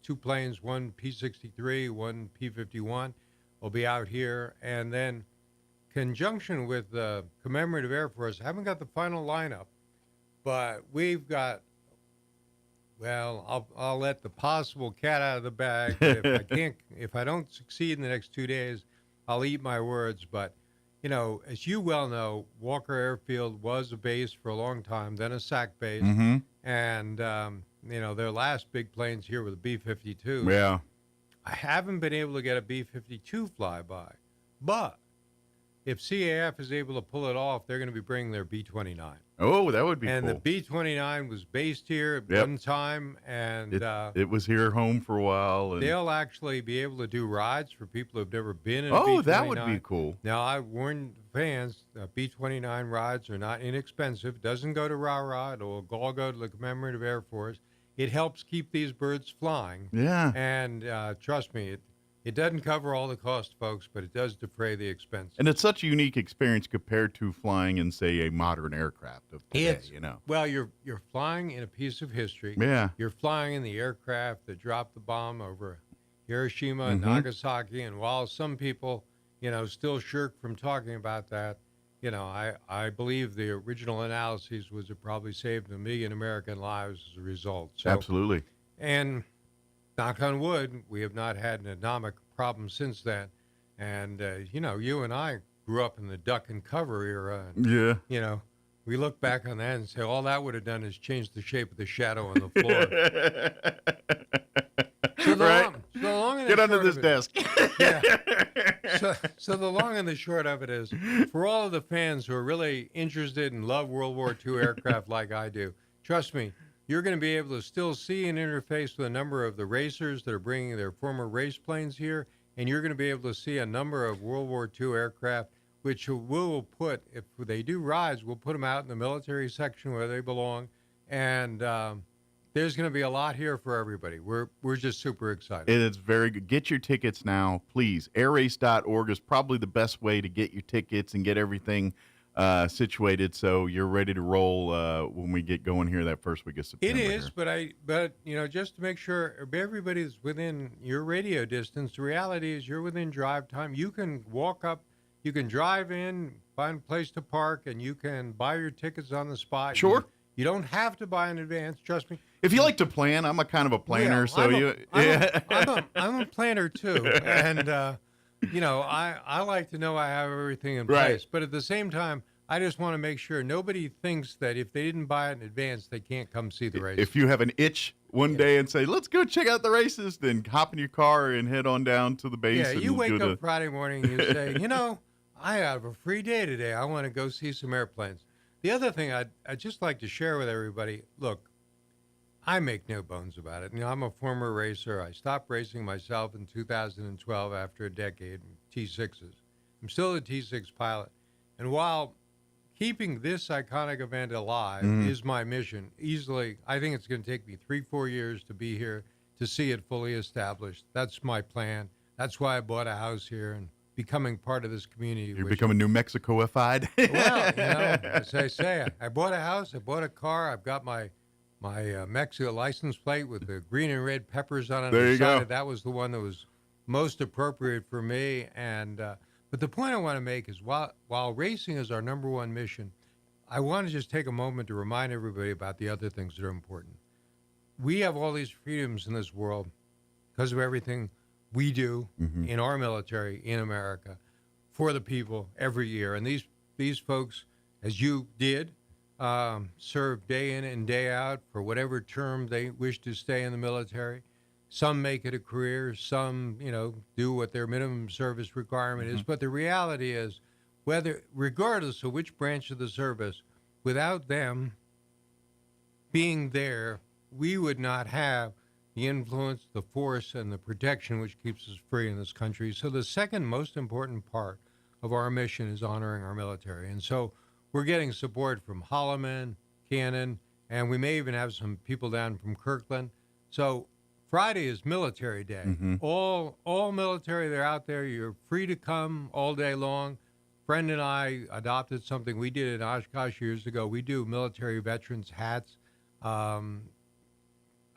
2 planes, one P-63, one P-51, will be out here. And then conjunction with the Commemorative Air Force, I haven't got the final lineup, but we've got, well, I'll let the possible cat out of the bag. If I don't succeed in the next 2 days, I'll eat my words. But, you know, as you well know, Walker Airfield was a base for a long time, then a SAC base. Mm-hmm. And, you know, their last big planes here were the B-52. Yeah. I haven't been able to get a B-52 flyby. But if CAF is able to pull it off, they're going to be bringing their B-29. Oh, that would be and cool. And the B-29 was based here at one time, and it was here home for a while. And they'll actually be able to do rides for people who've never been in a B-29. B-29. That would be cool. Now, I warned fans, B-29 rides are not inexpensive. It doesn't go to rah-rah. It'll all go to the Commemorative Air Force. It helps keep these birds flying. Yeah. And trust me, it doesn't cover all the cost, folks, but it does defray the expense. And it's such a unique experience compared to flying in, say, a modern aircraft of today, you know. Well, you're flying in a piece of history. Yeah. You're flying in the aircraft that dropped the bomb over Hiroshima and Nagasaki. And while some people, you know, still shirk from talking about that, you know, I believe the original analysis was it probably saved 1 million American lives as a result. So, absolutely. And knock on wood, we have not had an atomic problem since then. And, you know, you and I grew up in the duck and cover era. And, yeah. You know, we look back on that and say, all that would have done is change the shape of the shadow on the floor. Get under this desk. Yeah. So the long and the short of it is, for all of the fans who are really interested and love World War II aircraft like I do, trust me, you're going to be able to still see and interface with a number of the racers that are bringing their former race planes here, and you're going to be able to see a number of World War II aircraft, which we'll put, if they do rides, we'll put them out in the military section where they belong, and there's going to be a lot here for everybody. We're just super excited. It is very good. Get your tickets now, please. airrace.org is probably the best way to get your tickets and get everything situated so you're ready to roll when we get going here that first week of September. It is, but you know, just to make sure everybody's within your radio distance, the reality is you're within drive time. You can walk up, you can drive in, find a place to park, and you can buy your tickets on the spot. Sure. You don't have to buy in advance, trust me. If you like to plan, I'm a kind of a planner, I'm a planner too, and you know, I like to know I have everything in place. But at the same time, I just want to make sure nobody thinks that if they didn't buy it in advance, they can't come see the race. If you have an itch one day and say, let's go check out the races, then hop in your car and head on down to the base. Yeah, you wake up Friday morning and you say, you know, I have a free day today. I want to go see some airplanes. The other thing I'd just like to share with everybody, look, I make no bones about it. You know, I'm a former racer. I stopped racing myself in 2012 after a decade in T6s. I'm still a T6 pilot. And while keeping this iconic event alive is my mission, easily, I think it's going to take me 3-4 years to be here to see it fully established. That's my plan. That's why I bought a house here and becoming part of this community. You're becoming New Mexico-ified. Well, you know, as I say, I bought a house, I bought a car, I've got my Mexico license plate with the green and red peppers on it. There you go. That was the one that was most appropriate for me. And but the point I want to make is while racing is our number one mission, I want to just take a moment to remind everybody about the other things that are important. We have all these freedoms in this world because of everything we do in our military in America for the people every year. And these folks, as you did, serve day in and day out for whatever term they wish to stay in the military. Some make it a career, some, you know, do what their minimum service requirement is. But the reality is, regardless of which branch of the service, without them, being there, we would not have the influence, the force, and the protection which keeps us free in this country. So the second most important part of our mission is honoring our military. And so we're getting support from Holloman, Cannon, and we may even have some people down from Kirkland. So Friday is Military Day. Mm-hmm. All military, they're out there. You're free to come all day long. Friend and I adopted something we did in Oshkosh years ago. We do military veterans hats. I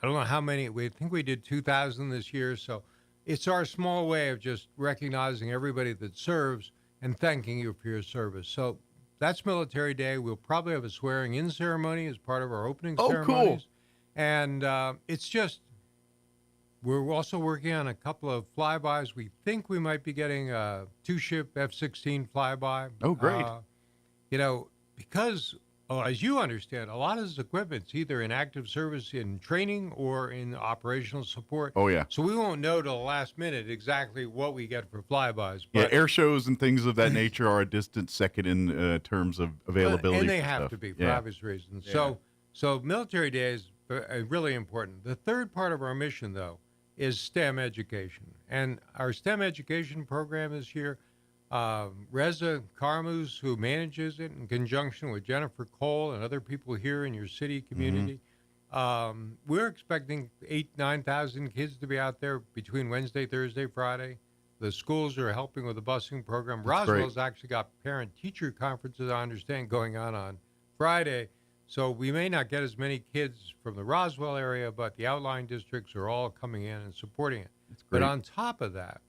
don't know how many. I think we did 2,000 this year. So it's our small way of just recognizing everybody that serves and thanking you for your service. So that's Military Day. We'll probably have a swearing-in ceremony as part of our opening ceremonies. Cool. And it's just, we're also working on a couple of flybys. We think we might be getting a 2-ship F-16 flyby. Oh, great. Because, as you understand, a lot of this equipment's either in active service in training or in operational support. Oh, yeah. So we won't know till the last minute exactly what we get for flybys. Yeah, But, air shows and things of that nature are a distant second in terms of availability. and they for have stuff. to be for Yeah. obvious reasons. Yeah. So Military Day is really important. The third part of our mission, though, is STEM education. And our STEM education program this year, Reza Karmuz, who manages it in conjunction with Jennifer Cole and other people here in your city community, we're expecting 9,000 kids to be out there between Wednesday, Thursday, Friday. The schools are helping with the busing program. That's great. Roswell's actually got parent-teacher conferences, I understand, going on Friday. So we may not get as many kids from the Roswell area, but the outlying districts are all coming in and supporting it. But on top of that,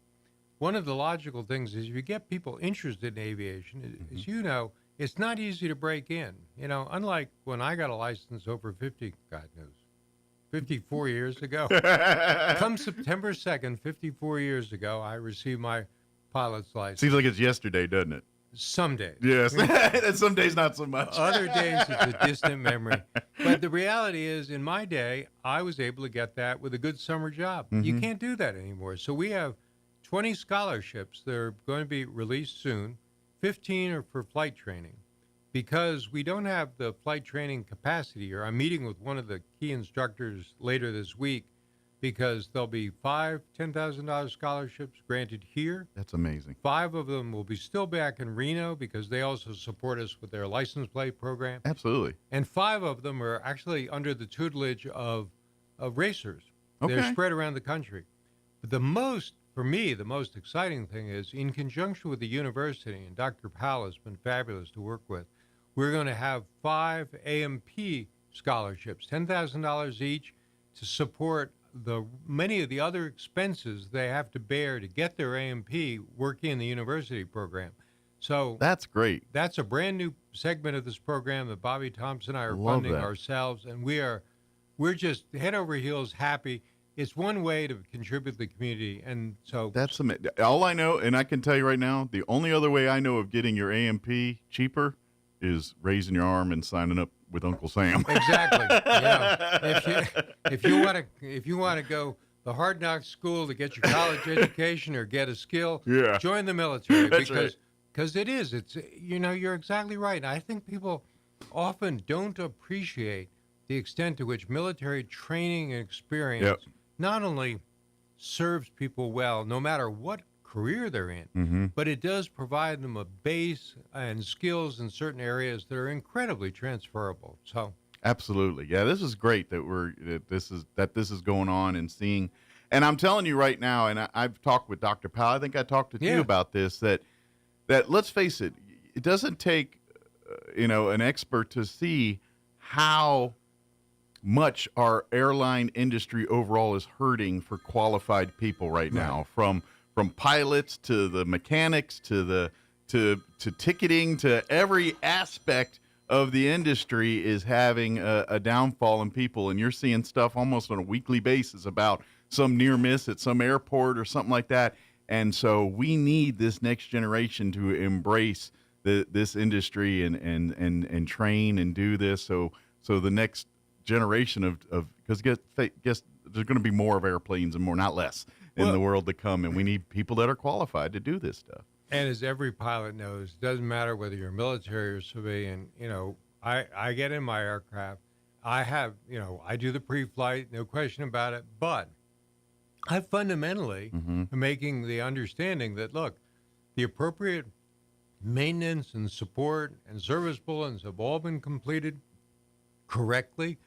one of the logical things is if you get people interested in aviation, as you know, it's not easy to break in. You know, unlike when I got a license over 54 years ago. Come September 2nd, 54 years ago, I received my pilot's license. Seems like it's yesterday, doesn't it? Some days. Yes. And some days not so much. Other days it's a distant memory. But the reality is, in my day, I was able to get that with a good summer job. You can't do that anymore. So we have 20 scholarships that are going to be released soon. 15 are for flight training. Because we don't have the flight training capacity here, I'm meeting with one of the key instructors later this week because there'll be 5 $10,000 scholarships granted here. That's amazing. 5 of them will be still back in Reno because they also support us with their license plate program. Absolutely. And 5 of them are actually under the tutelage of racers. Okay. They're spread around the country. But for me, the most exciting thing is in conjunction with the university, and Dr. Powell has been fabulous to work with, we're going to have 5 AMP scholarships, $10,000 each, to support many of the other expenses they have to bear to get their AMP working in the university program. So that's great. That's a brand new segment of this program that Bobby Thompson and I are Love funding that. ourselves, and we're just head over heels happy. It's one way to contribute to the community, and so that's amazing. All I know, and I can tell you right now, the only other way I know of getting your AMP cheaper is raising your arm and signing up with Uncle Sam. Exactly. If you want to go the hard knock school to get your college education or get a skill, join the military. That's because it's you're exactly right. And I think people often don't appreciate the extent to which military training and experience not only serves people well, no matter what career they're in, but it does provide them a base and skills in certain areas that are incredibly transferable. So absolutely, yeah, this is great that this is going on and seeing. And I'm telling you right now, and I've talked with Dr. Powell. I think I talked to you about this. That let's face it, it doesn't take an expert to see how much our airline industry overall is hurting for qualified people right now, from pilots to the mechanics to ticketing to every aspect of the industry is having a downfall in people. And you're seeing stuff almost on a weekly basis about some near miss at some airport or something like that. And so we need this next generation to embrace this industry and train and do this. So the next generation of because guess there's going to be more of airplanes and more, not less, in the world to come, and we need people that are qualified to do this stuff. And as every pilot knows, it doesn't matter whether you're military or civilian. I get in my aircraft. I have, I do the pre-flight, no question about it. But I fundamentally am making the understanding that, look, the appropriate maintenance and support and service bulletins have all been completed correctly.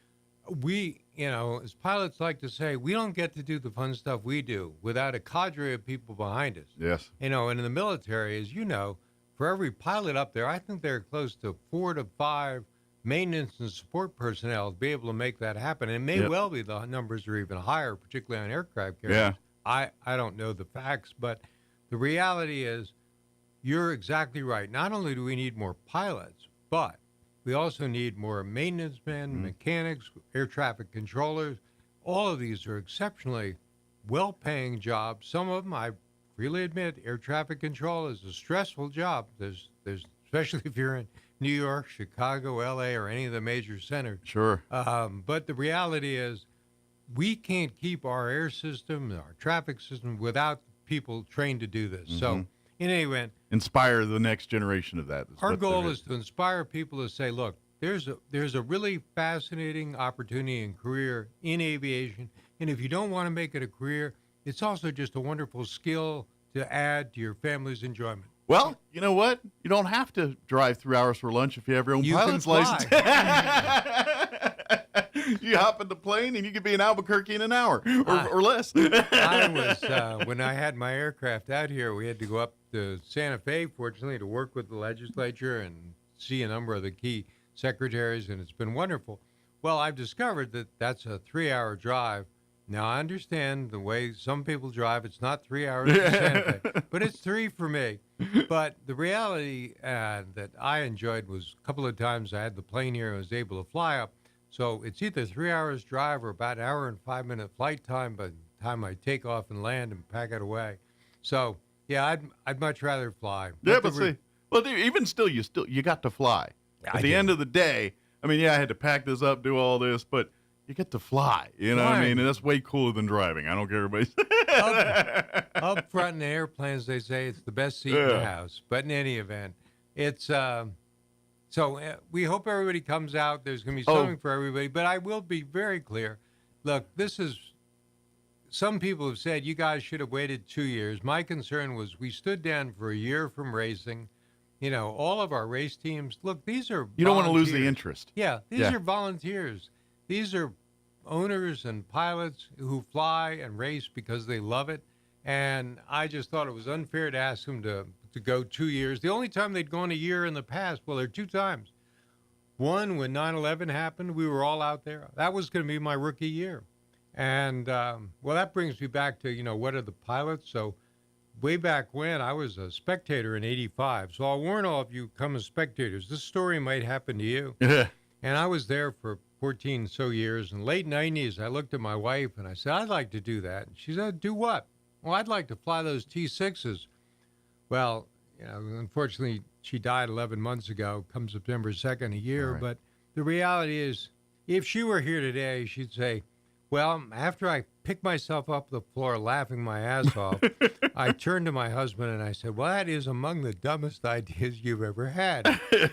We, as pilots like to say, we don't get to do the fun stuff we do without a cadre of people behind us. Yes. And in the military, as you know, for every pilot up there, I think there are close to 4 to 5 maintenance and support personnel to be able to make that happen. And it may well be the numbers are even higher, particularly on aircraft carriers. Yeah. I don't know the facts, but the reality is you're exactly right. Not only do we need more pilots, but we also need more maintenance men, mechanics, air traffic controllers. All of these are exceptionally well-paying jobs. Some of them, I freely admit, air traffic control is a stressful job. There's especially if you're in New York, Chicago, L.A., or any of the major centers. Sure. But the reality is we can't keep our air system, our traffic system, without people trained to do this. So in any event, inspire the next generation of that. Our goal is to inspire people to say, look, there's a really fascinating opportunity and career in aviation. And if you don't want to make it a career, it's also just a wonderful skill to add to your family's enjoyment. Well, you know what? You don't have to drive 3 hours for lunch if you have your own pilot's license. You hop in the plane and you could be in Albuquerque in an hour or less. I was, when I had my aircraft out here, we had to go up to Santa Fe, fortunately, to work with the legislature and see a number of the key secretaries, and it's been wonderful. Well, I've discovered that that's a 3-hour drive. Now, I understand the way some people drive. It's not 3 hours to Santa Fe, but it's 3 for me. But the reality that I enjoyed was a couple of times I had the plane here and was able to fly up. So it's either 3 hours drive or about an hour and 5-minute flight time by the time I take off and land and pack it away. So, yeah, I'd much rather fly. Yeah, but see, well, even still, you got to fly. At the end of the day, I mean, yeah, I had to pack this up, do all this, but you get to fly. You know what I mean? And that's way cooler than driving. I don't care what everybody says. Up front in the airplanes, they say it's the best seat in the house. But in any event, it's so we hope everybody comes out. There's going to be something for everybody. But I will be very clear. Look, some people have said you guys should have waited 2 years. My concern was we stood down for a year from racing. All of our race teams, look, these are You don't want to lose the interest. Yeah, these are volunteers. These are owners and pilots who fly and race because they love it. And I just thought it was unfair to ask them to go 2 years. The only time they'd gone a year in the past, well, there are 2 times. One, when 9/11 happened, we were all out there. That was going to be my rookie year. And, well, that brings me back to, what are the pilots? So way back when, I was a spectator in 85. So I'll warn all of you come as spectators. This story might happen to you. And I was there for 14 so years. In the late 90s, I looked at my wife and I said, I'd like to do that. She said, do what? Well, I'd like to fly those T6s. Well, unfortunately, she died 11 months ago, come September 2nd a year. Right. But the reality is, if she were here today, she'd say, well, after I picked myself up the floor laughing my ass off, I turned to my husband and I said, well, that is among the dumbest ideas you've ever had.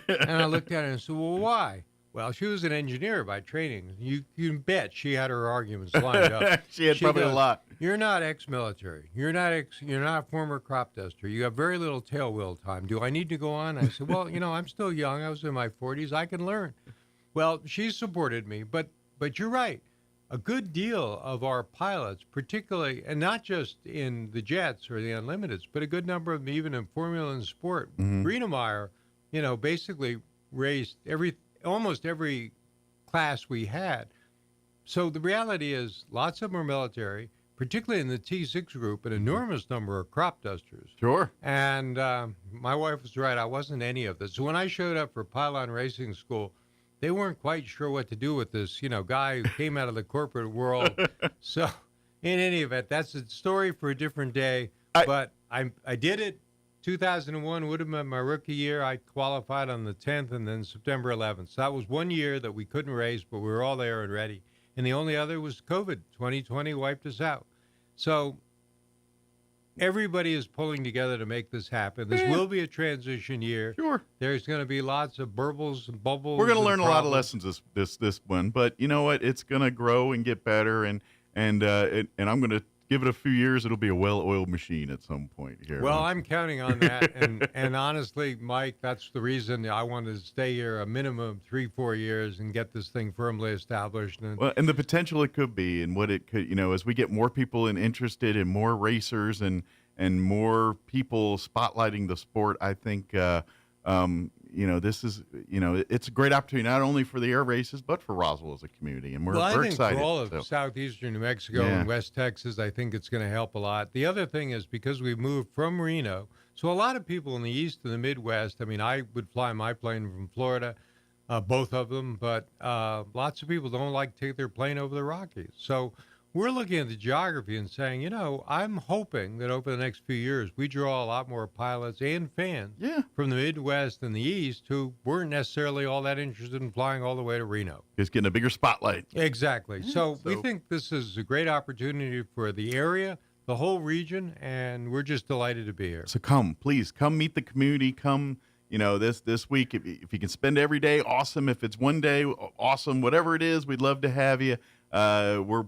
And I looked at her and said, well, why? Well, she was an engineer by training. You can bet she had her arguments lined up. She probably a lot. You're not ex-military. You're not a former crop duster. You have very little tail wheel time. Do I need to go on? I said, well, I'm still young. I was in my 40s. I can learn. Well, she supported me, but you're right. A good deal of our pilots, particularly, and not just in the jets or the unlimiteds, but a good number of them even in Formula and sport. Greenemeyer, basically raced almost every class we had. So the reality is lots of them are military, particularly in the T6 group, an enormous number of crop dusters. Sure. And my wife was right. I wasn't any of this. So when I showed up for pylon racing school, they weren't quite sure what to do with this, guy who came out of the corporate world. So in any event, that's a story for a different day. But I did it. 2001 would have been my rookie year. I qualified on the 10th and then September 11th. So that was 1 year that we couldn't race, but we were all there and ready. And the only other was COVID. 2020 wiped us out. So everybody is pulling together to make this happen. This will be a transition year. Sure. There's going to be lots of burbles and bubbles. We're going to learn problems. a lot of lessons this one, but you know what? It's going to grow and get better, and I'm going to give it a few years. It'll be a well-oiled machine at some point here. Well, I'm counting on that, and honestly, Mike, that's the reason I wanted to stay here a minimum 3-4 years and get this thing firmly established. And the potential it could be, and what it could, as we get more people interested and more racers and more people spotlighting the sport, I think this is it's a great opportunity not only for the air races but for Roswell as a community, and we're I think excited. For all of southeastern New Mexico and West Texas, I think it's going to help a lot. The other thing is because we moved from Reno, so a lot of people in the East and the Midwest. I mean, I would fly my plane from Florida, both of them, but lots of people don't like to take their plane over the Rockies. So we're looking at the geography and saying, I'm hoping that over the next few years we draw a lot more pilots and fans from the Midwest and the East who weren't necessarily all that interested in flying all the way to Reno. It's getting a bigger spotlight. Exactly. So we think this is a great opportunity for the area, the whole region, and we're just delighted to be here. So please come meet the community. Come, this week, if you can spend every day, awesome. If it's one day, awesome. Whatever it is, we'd love to have you. We're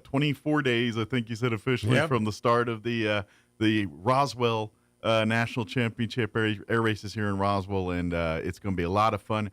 24 days, I think you said officially, from the start of the Roswell National Championship air races here in Roswell, and it's going to be a lot of fun.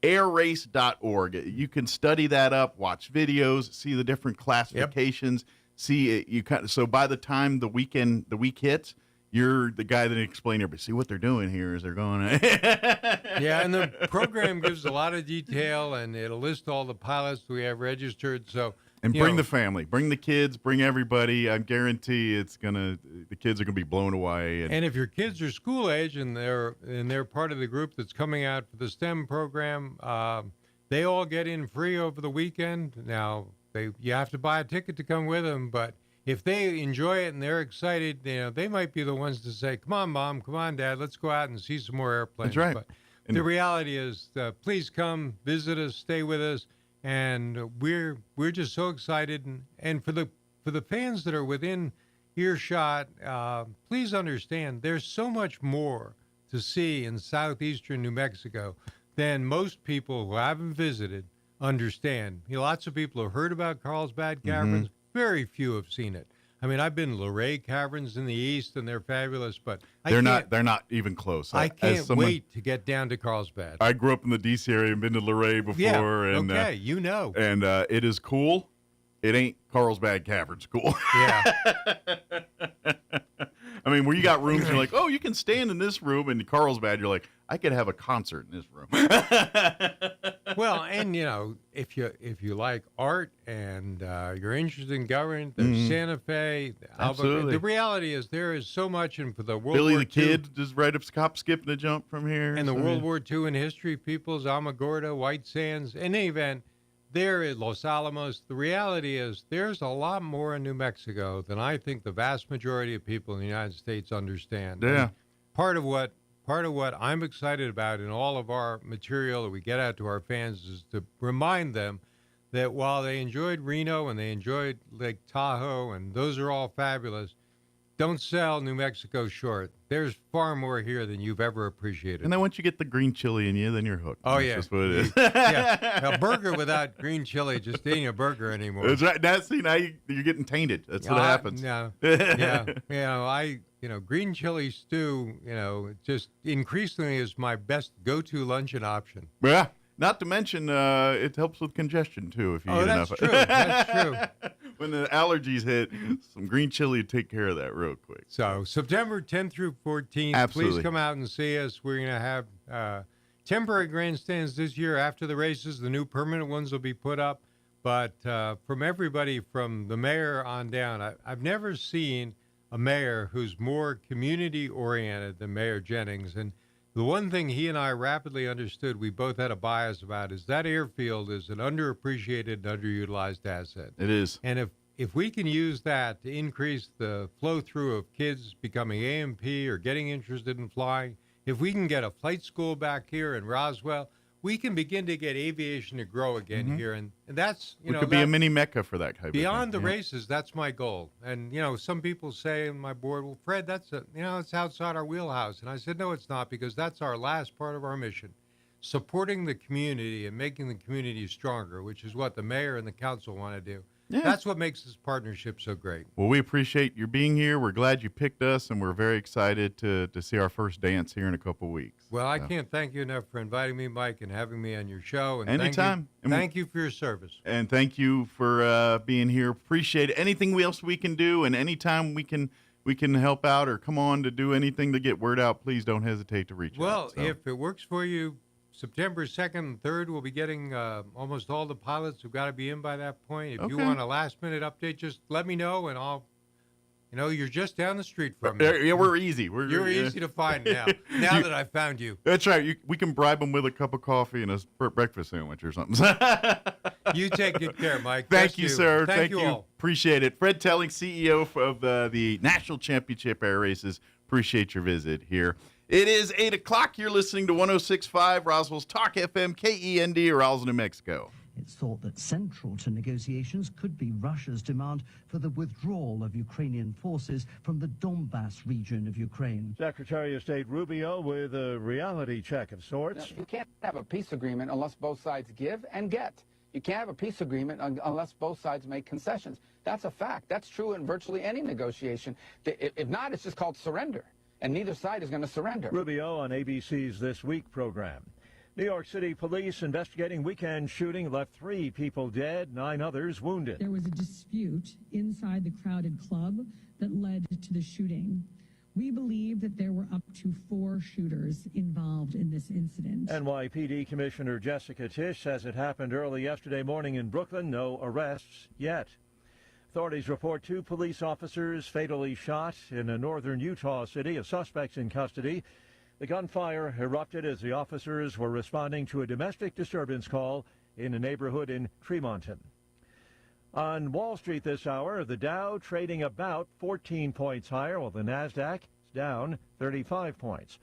Airrace.org. You can study that up, watch videos, see the different classifications. See it. So by the time the week hits, you're the guy that explain everybody. See what they're doing here is they're going. And the program gives a lot of detail, and it'll list all the pilots we have registered. So bring the family, bring the kids, bring everybody. I guarantee the kids are gonna be blown away. And if your kids are school age and they're part of the group that's coming out for the STEM program, they all get in free over the weekend. Now you have to buy a ticket to come with them, but if they enjoy it and they're excited, they might be the ones to say, "Come on, Mom, come on, Dad, let's go out and see some more airplanes." That's right. But the reality is, please come visit us, stay with us, and we're just so excited. And for the fans that are within earshot, please understand there's so much more to see in southeastern New Mexico than most people who haven't visited understand. Lots of people have heard about Carlsbad Caverns. Very few have seen it. I mean, I've been to Luray Caverns in the east, and they're fabulous, but they're not even close. I can't wait to get down to Carlsbad. I grew up in the D.C. area and been to Luray before. And and it is cool. It ain't Carlsbad Caverns cool. Yeah. I mean, where you got rooms, you're like, oh, you can stand in this room, and in Carlsbad, you're like, I could have a concert in this room. Well, and if you like art and you're interested in government, there's Santa Fe, Absolutely. The reality is there is so much, and for the World Billy War the II, Kid just right up, skipping a jump from here, and the World War II in history, peoples, Alamogordo, White Sands. In any event, there is Los Alamos. The reality is there's a lot more in New Mexico than I think the vast majority of people in the United States understand. Yeah. And part of what I'm excited about in all of our material that we get out to our fans is to remind them that while they enjoyed Reno and they enjoyed Lake Tahoe, and those are all fabulous, don't sell New Mexico short. There's far more here than you've ever appreciated. And then once you get the green chili in you, then you're hooked. Oh, That's just what it is. A burger without green chili just ain't a burger anymore. That's right. Now you're getting tainted. That's what happens. Green chili stew, just increasingly is my best go-to luncheon option. Yeah. Not to mention, it helps with congestion, too, if you eat enough. True. That's true. When the allergies hit, some green chili would take care of that real quick. So September 10th through 14th, Absolutely. Please come out and see us. We're going to have temporary grandstands this year. After the races, the new permanent ones will be put up. But from everybody from the mayor on down, I've never seen a mayor who's more community-oriented than Mayor Jennings. And the one thing he and I rapidly understood, we both had a bias about, is that airfield is an underappreciated and underutilized asset. It is. And if we can use that to increase the flow-through of kids becoming AMP or getting interested in flying, if we can get a flight school back here in Roswell, we can begin to get aviation to grow again here, and that's we could be a mini mecca for that type of beyond thing. the races. That's my goal. And some people say on my board, well, Fred, it's outside our wheelhouse. And I said, no, it's not, because that's our last part of our mission, supporting the community and making the community stronger, which is what the mayor and the council want to do. Yeah. That's what makes this partnership so great. Well, we appreciate your being here. We're glad you picked us, and we're very excited to see our first dance here in a couple of weeks. Well, I can't thank you enough for inviting me, Mike, and having me on your show. And anytime. Thank you for your service. And thank you for being here. Appreciate it. Anything else we can do, and anytime we can help out or come on to do anything to get word out, please don't hesitate to reach out. Well, if it works for you, September 2nd and 3rd, we'll be getting almost all the pilots who've got to be in by that point. If you want a last-minute update, just let me know, and I'll, you're just down the street from me. Yeah, we're easy. You're easy to find now, that I found you. That's right. We can bribe them with a cup of coffee and a breakfast sandwich or something. You take good care, Mike. Thank you, sir. Thank you all. Appreciate it. Fred Telling, CEO of the National Championship Air Races. Appreciate your visit here. It is 8 o'clock. You're listening to 106.5 Roswell's Talk FM, KEND, Roswell, New Mexico. It's thought that central to negotiations could be Russia's demand for the withdrawal of Ukrainian forces from the Donbass region of Ukraine. Secretary of State Rubio with a reality check of sorts. You can't have a peace agreement unless both sides give and get. You can't have a peace agreement unless both sides make concessions. That's a fact. That's true in virtually any negotiation. If not, it's just called surrender. And neither side is going to surrender. Rubio on ABC's This Week program. New York City police investigating weekend shooting left 3 people dead, 9 others wounded. There was a dispute inside the crowded club that led to the shooting. We believe that there were up to 4 shooters involved in this incident. NYPD Commissioner Jessica Tisch says it happened early yesterday morning in Brooklyn. No arrests yet. Authorities report 2 police officers fatally shot in a northern Utah city. A suspect's in custody. The gunfire erupted as the officers were responding to a domestic disturbance call in a neighborhood in Tremonton. On Wall Street this hour, the Dow trading about 14 points higher, while the NASDAQ is down 35 points.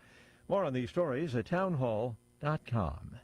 More on these stories at townhall.com.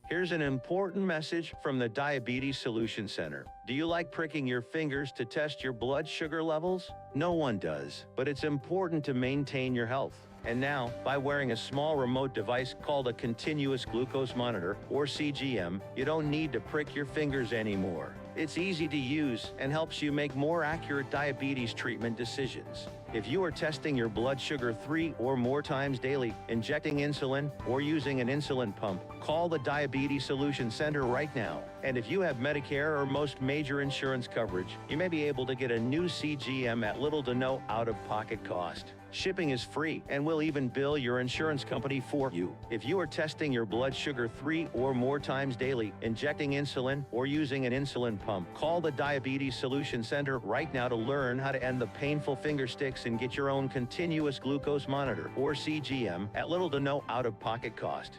Here's an important message from the Diabetes Solution Center. Do you like pricking your fingers to test your blood sugar levels? No one does, but it's important to maintain your health. And now, by wearing a small remote device called a continuous glucose monitor, or CGM, you don't need to prick your fingers anymore. It's easy to use and helps you make more accurate diabetes treatment decisions. If you are testing your blood sugar 3 or more times daily, injecting insulin, or using an insulin pump, call the Diabetes Solution Center right now. And if you have Medicare or most major insurance coverage, you may be able to get a new CGM at little to no out-of-pocket cost. Shipping is free, and we'll even bill your insurance company for you. If you are testing your blood sugar 3 or more times daily, injecting insulin, or using an insulin pump, call the Diabetes Solution Center right now to learn how to end the painful finger sticks and get your own continuous glucose monitor, or CGM, at little to no out-of-pocket cost.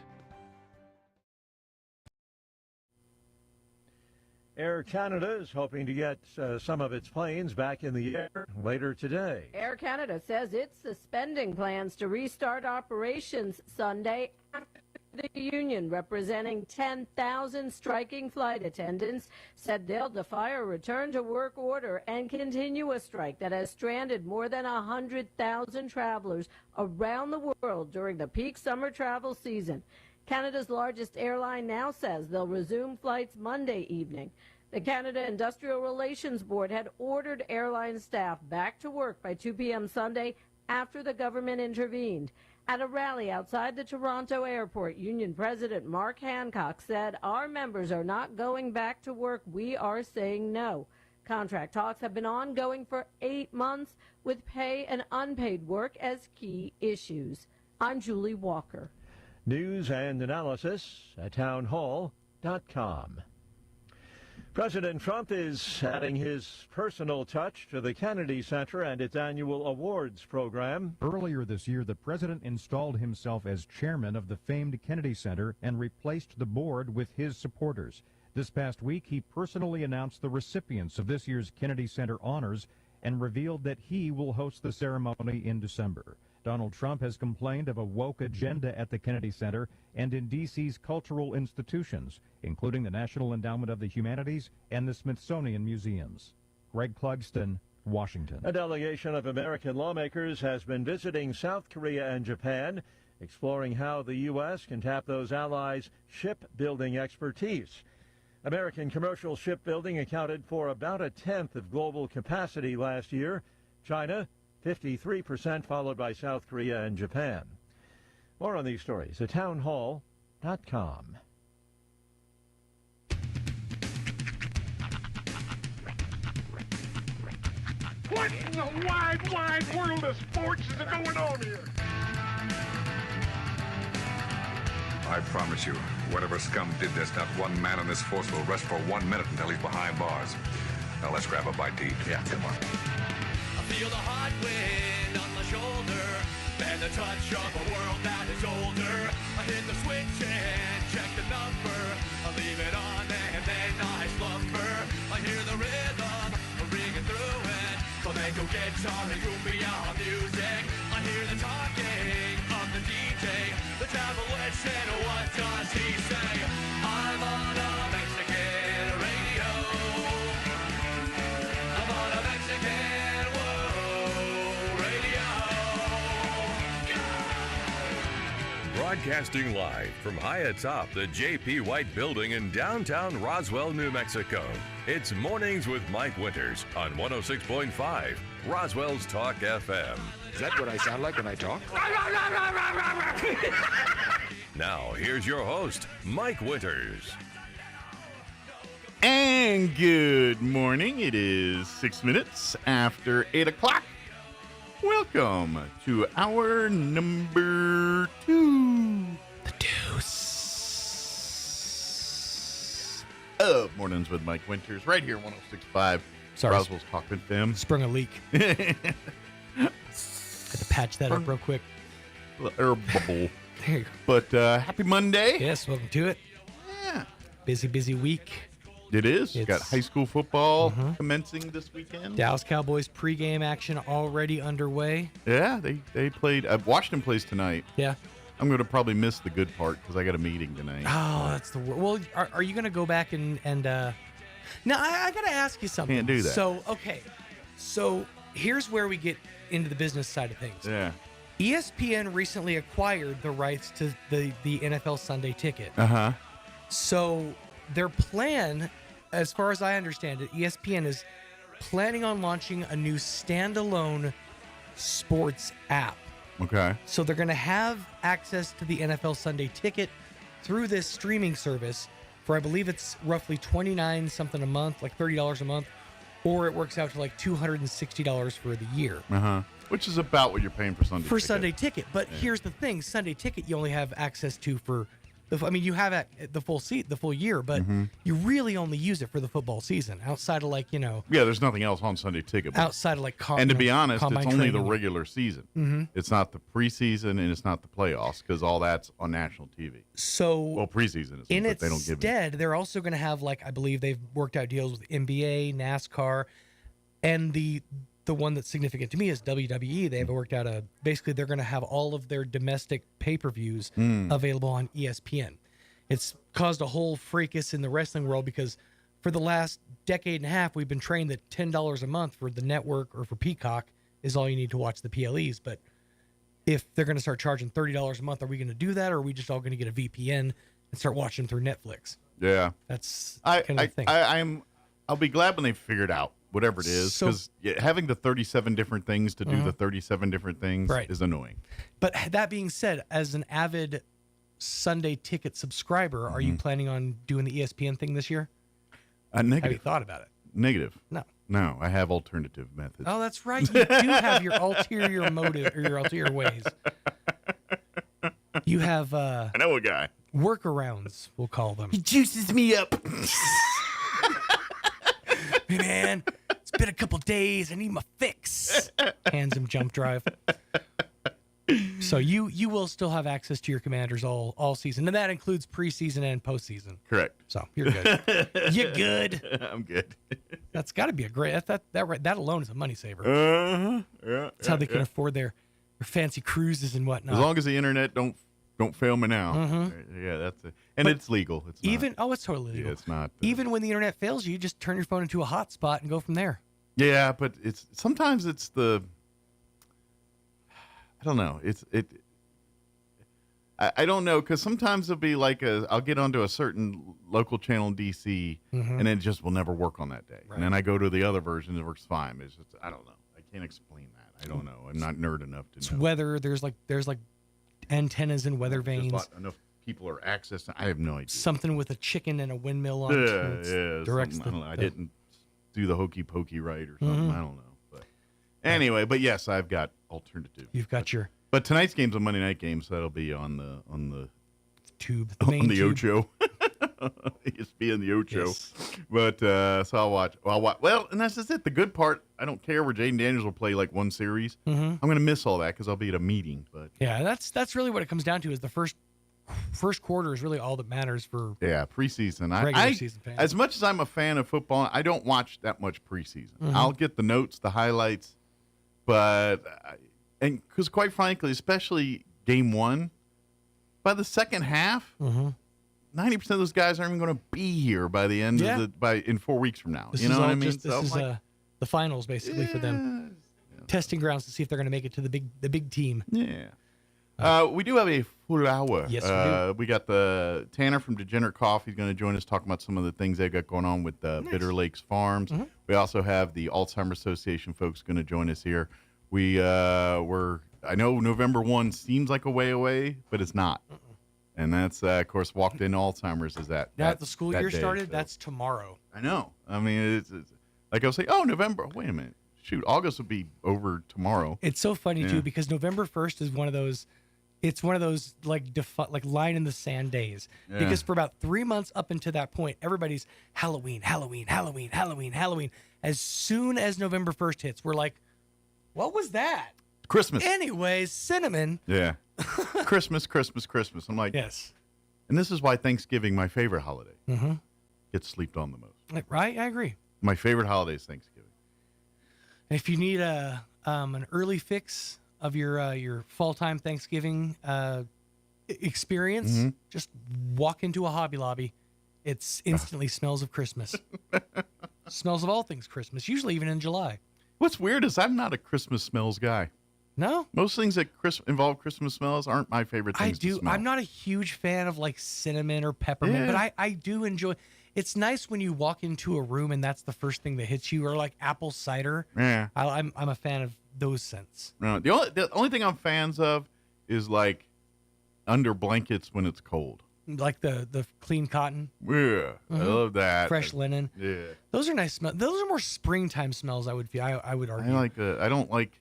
Air Canada is hoping to get some of its planes back in the air later today. Air Canada says it's suspending plans to restart operations Sunday after the union, representing 10,000 striking flight attendants, said they'll defy a return-to-work order and continue a strike that has stranded more than 100,000 travelers around the world during the peak summer travel season. Canada's largest airline now says they'll resume flights Monday evening. The Canada Industrial Relations Board had ordered airline staff back to work by 2 p.m. Sunday after the government intervened. At a rally outside the Toronto airport, Union President Mark Hancock said, "Our members are not going back to work. We are saying no." Contract talks have been ongoing for 8 months, with pay and unpaid work as key issues. I'm Julie Walker. News and analysis at townhall.com. President Trump is adding his personal touch to the Kennedy Center and its annual awards program. Earlier this year, the president installed himself as chairman of the famed Kennedy Center and replaced the board with his supporters. This past week, he personally announced the recipients of this year's Kennedy Center honors and revealed that he will host the ceremony in December. Donald Trump has complained of a woke agenda at the Kennedy Center and in D.C.'s cultural institutions, including the National Endowment of the Humanities and the Smithsonian Museums. Greg Clugston, Washington. A delegation of American lawmakers has been visiting South Korea and Japan, exploring how the U.S. can tap those allies' shipbuilding expertise. American commercial shipbuilding accounted for about a tenth of global capacity last year. China, 53%, followed by South Korea and Japan. More on these stories at townhall.com. What in the wide, wide world of sports is going on here? I promise you, whatever scum did this, not one man in this force will rest for 1 minute until he's behind bars. Now let's grab a bite to eat. Yeah, come on. I feel the hot wind on my shoulder and the touch of a world that is older. I hit the switch and check the number. I leave it on and then I slumber. I hear the rhythm ringing through it. Flamenco guitar and cumbia music. I hear the talking of the DJ. The travel and what does he say? I'm on a Mexican radio. I'm on a Mexican radio. Broadcasting live from high atop the J.P. White Building in downtown Roswell, New Mexico. It's Mornings with Mike Winters on 106.5 Roswell's Talk FM. Is that what I sound like when I talk? Now, here's your host, Mike Winters. And good morning. It is 6 minutes after 8 o'clock. Welcome to hour number 2. The deuce. Of Mornings with Mike Winters, right here, 106.5. Sorry. Roswell's Talk FM. Sprung a leak. Had to patch that up real quick. Air bubble. There you go. But happy Monday. Yes, welcome to it. Yeah. Busy week. It is. Got high school football commencing this weekend. Dallas Cowboys pregame action already underway. Yeah, they played. Washington plays tonight. Yeah. I'm going to probably miss the good part because I got a meeting tonight. Oh, that's the worst. Well, are you going to go back and now I got to ask you something. Can't do that. So, okay. So here's where we get into the business side of things. Yeah. ESPN recently acquired the rights to the NFL Sunday Ticket. Uh-huh. So their plan, as far as I understand it, ESPN is planning on launching a new standalone sports app. Okay. So they're going to have access to the NFL Sunday Ticket through this streaming service for, I believe it's roughly $29 something a month, like $30 a month, or it works out to like $260 for the year. Uh-huh. Which is about what you're paying for Sunday Ticket. Sunday Ticket. But here's the thing, Sunday Ticket you only have access to for you have the full year, but you really only use it for the football season. Outside of Yeah, there's nothing else on Sunday Ticket. Outside of and to be honest, it's only the training. regular season. It's not the preseason and it's not the playoffs because all that's on national TV. So preseason is, but they don't give it. Instead, they're also going to have I believe they've worked out deals with NBA, NASCAR, and the one that's significant to me is WWE. They have worked out basically they're going to have all of their domestic pay-per-views available on ESPN. It's caused a whole fracas in the wrestling world because for the last decade and a half, we've been trained that $10 a month for the network or for Peacock is all you need to watch the PLEs. But if they're going to start charging $30 a month, are we going to do that, or are we just all going to get a VPN and start watching through Netflix? Yeah, that's kind of the thing. I'll be glad when they figure it out. Whatever it is, because having the 37 different things to do the 37 different things is annoying. But that being said, as an avid Sunday Ticket subscriber, are you planning on doing the ESPN thing this year? Negative. Have you thought about it? Negative. No, I have alternative methods. Oh, that's right. You do have your ulterior motive or your ulterior ways. You have I know a guy. Workarounds, we'll call them. He juices me up. Hey man, it's been a couple days. I need my fix. Hands him jump drive. So you will still have access to your Commanders all season, and that includes preseason and postseason. Correct. So you're good. You good? I'm good. That's got to be a great. That alone is a money saver. Yeah. That's how they can afford their fancy cruises and whatnot. As long as the internet don't fail me now. Mm-hmm. Yeah, that's it. And it's legal. It's it's totally legal. Yeah, it's not. Even when the internet fails you, just turn your phone into a hotspot and go from there. Yeah, but sometimes it's I don't know. I don't know, because sometimes it'll be like I'll get onto a certain local channel in DC, and it just will never work on that day. Right. And then I go to the other version, it works fine. It's just, I don't know. I can't explain that. I don't know. I'm not nerd enough to know. It's weather. There's like antennas and weather vanes. Enough people are accessing. I have no idea. Something with a chicken and a windmill on it. Yeah. I didn't do the hokey pokey right or something. I don't know. But anyway, but yes, I've got alternative. You've got your. But tonight's game's a Monday night game, so that'll be on the tube, on the tube. Ocho. ESPN and the Ocho. Yes. But so I'll watch. Well, and that's just it. The good part, I don't care where Jaden Daniels will play like one series. I'm going to miss all that because I'll be at a meeting. But yeah, that's really what it comes down to. Is the first quarter is really all that matters for preseason. Regular season fans. As much as I'm a fan of football, I don't watch that much preseason. I'll get the notes, the highlights, but. And because, quite frankly, especially game one, by the second half, 90% of those guys aren't even going to be here by the end of in 4 weeks from now. You know what I mean? This is the finals basically for them, testing grounds to see if they're going to make it to the big team. Yeah. We do have a full hour. Yes, we do. We got the Tanner from Degenerate Coffee is going to join us, talking about some of the things they got going on with Bitter Lakes Farms. We also have the Alzheimer's Association folks going to join us here. I know November 1 seems like a way away, but it's not. And that's, of course, walked in Alzheimer's is that. Now that the school year day, started, so. that's tomorrow. I know. I mean, it's like I was saying, November. Wait a minute. Shoot, August will be over tomorrow. It's so funny, too, because November 1st is one of those, like line in the sand days. Yeah. Because for about 3 months up until that point, everybody's Halloween. As soon as November 1st hits, we're like, what was that? Christmas. Anyways, cinnamon. Yeah. Christmas. I'm like, yes. And this is why Thanksgiving, my favorite holiday, gets slept on the most. Right? I agree. My favorite holiday is Thanksgiving. If you need an early fix of your fall-time Thanksgiving experience, just walk into a Hobby Lobby. It instantly smells of Christmas. Smells of all things Christmas, usually even in July. What's weird is I'm not a Christmas smells guy. No? Most things that involve Christmas smells aren't my favorite things to smell. I'm not a huge fan of like cinnamon or peppermint, but I do enjoy. It's nice when you walk into a room and that's the first thing that hits you, or like apple cider. Yeah. I'm a fan of those scents. No, the only thing I'm fans of is like under blankets when it's cold. Like the clean cotton. Yeah, I love that. Fresh linen. Yeah, those are nice smells. Those are more springtime smells. I would argue. I don't like.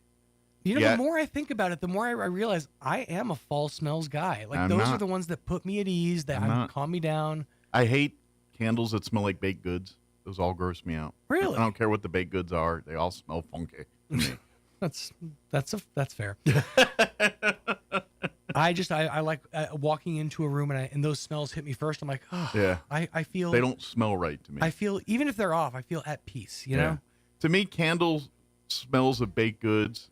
You know, the more I think about it, the more I realize I am a fall smells guy. Like those are the ones that put me at ease, that calm me down. I hate candles that smell like baked goods. Those all gross me out. Really? I don't care what the baked goods are. They all smell funky. That's fair. I like walking into a room and those smells hit me first. I'm like, oh, yeah. I feel they don't smell right to me. I feel, even if they're off, I feel at peace. You know. To me, candles smells of baked goods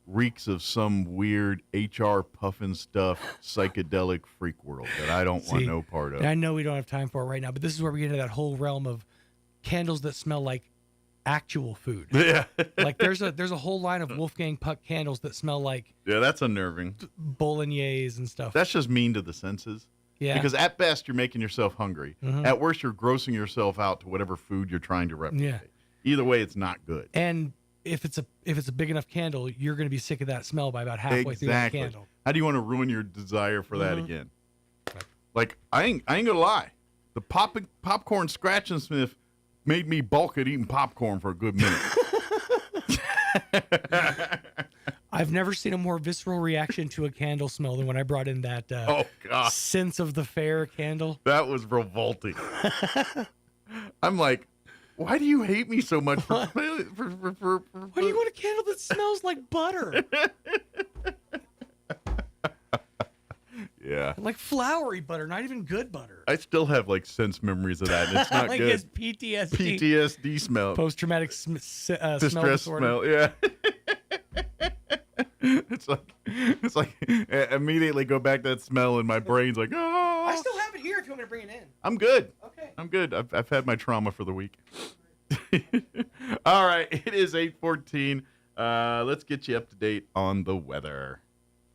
reeks of some weird HR puffin stuff, psychedelic freak world that I don't want no part of. And I know we don't have time for it right now, but this is where we get into that whole realm of candles that smell like actual food. Yeah. Like there's a whole line of Wolfgang Puck candles that smell like that's unnerving. Bolognese and stuff. That's just mean to the senses. Yeah. Because at best you're making yourself hungry. At worst you're grossing yourself out to whatever food you're trying to replicate. Yeah. Either way it's not good. And if it's a big enough candle, you're going to be sick of that smell by about halfway through that candle. How do you want to ruin your desire for that again? Like I ain't gonna lie, the popcorn scratch and sniff made me balk at eating popcorn for a good minute. I've never seen a more visceral reaction to a candle smell than when I brought in that Sense of the Fair candle. That was revolting. I'm like, why do you hate me so much for Why do you want a candle that smells like butter? Yeah. Like flowery butter, not even good butter. I still have like sense memories of that, and it's not like good. His PTSD. PTSD smell. Post-traumatic smell Distress disorder. smell, yeah. It's like immediately go back to that smell, and my brain's like, oh. I still have it here if you want me to bring it in. I'm good. Okay. I'm good. I've had my trauma for the week. All right, it is 8:14. Let's get you up to date on the weather.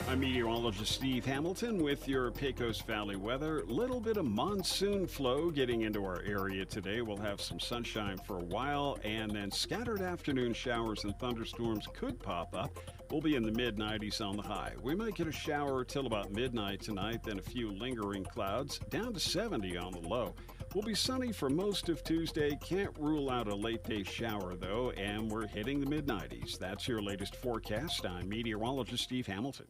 I'm meteorologist Steve Hamilton with your Pecos Valley weather. Little bit of monsoon flow getting into our area today. We'll have some sunshine for a while, and then scattered afternoon showers and thunderstorms could pop up. We'll be in the mid-90s on the high. We might get a shower till about midnight tonight, then a few lingering clouds, down to 70 on the low. We'll be sunny for most of Tuesday. Can't rule out a late-day shower, though, and we're hitting the mid-90s. That's your latest forecast. I'm meteorologist Steve Hamilton.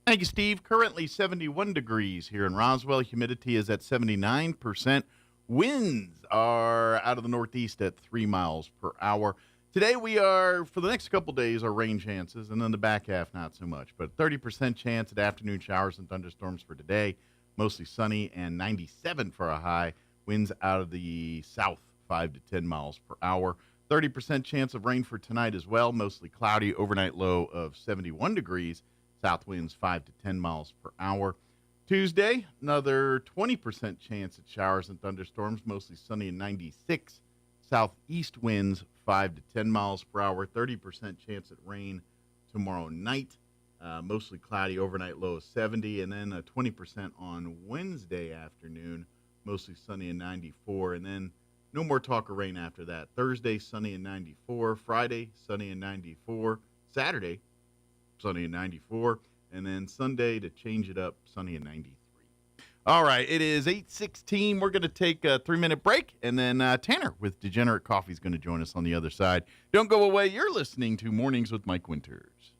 Thank you, Steve. Currently 71 degrees here in Roswell. Humidity is at 79%. Winds are out of the northeast at 3 miles per hour. Today we are, for the next couple days, our rain chances, and then the back half, not so much. But 30% chance at afternoon showers and thunderstorms for today. Mostly sunny and 97 for a high. Winds out of the south, 5 to 10 miles per hour. 30% chance of rain for tonight as well. Mostly cloudy, overnight low of 71 degrees. South winds 5 to 10 miles per hour. Tuesday, another 20% chance at showers and thunderstorms, mostly sunny and 96. Southeast winds 5 to 10 miles per hour. 30% chance at rain tomorrow night. Mostly cloudy, overnight low of 70. And then 20% on Wednesday afternoon, mostly sunny and 94. And then no more talk of rain after that. Thursday, sunny and 94. Friday, sunny and 94. Saturday, sunny and 94, and then Sunday to change it up, sunny and 93. All right, it is 8:16. We're going to take a 3-minute break, and then Tanner with Degenerate Coffee is going to join us on the other side. Don't go away. You're listening to Mornings with Mike Winters.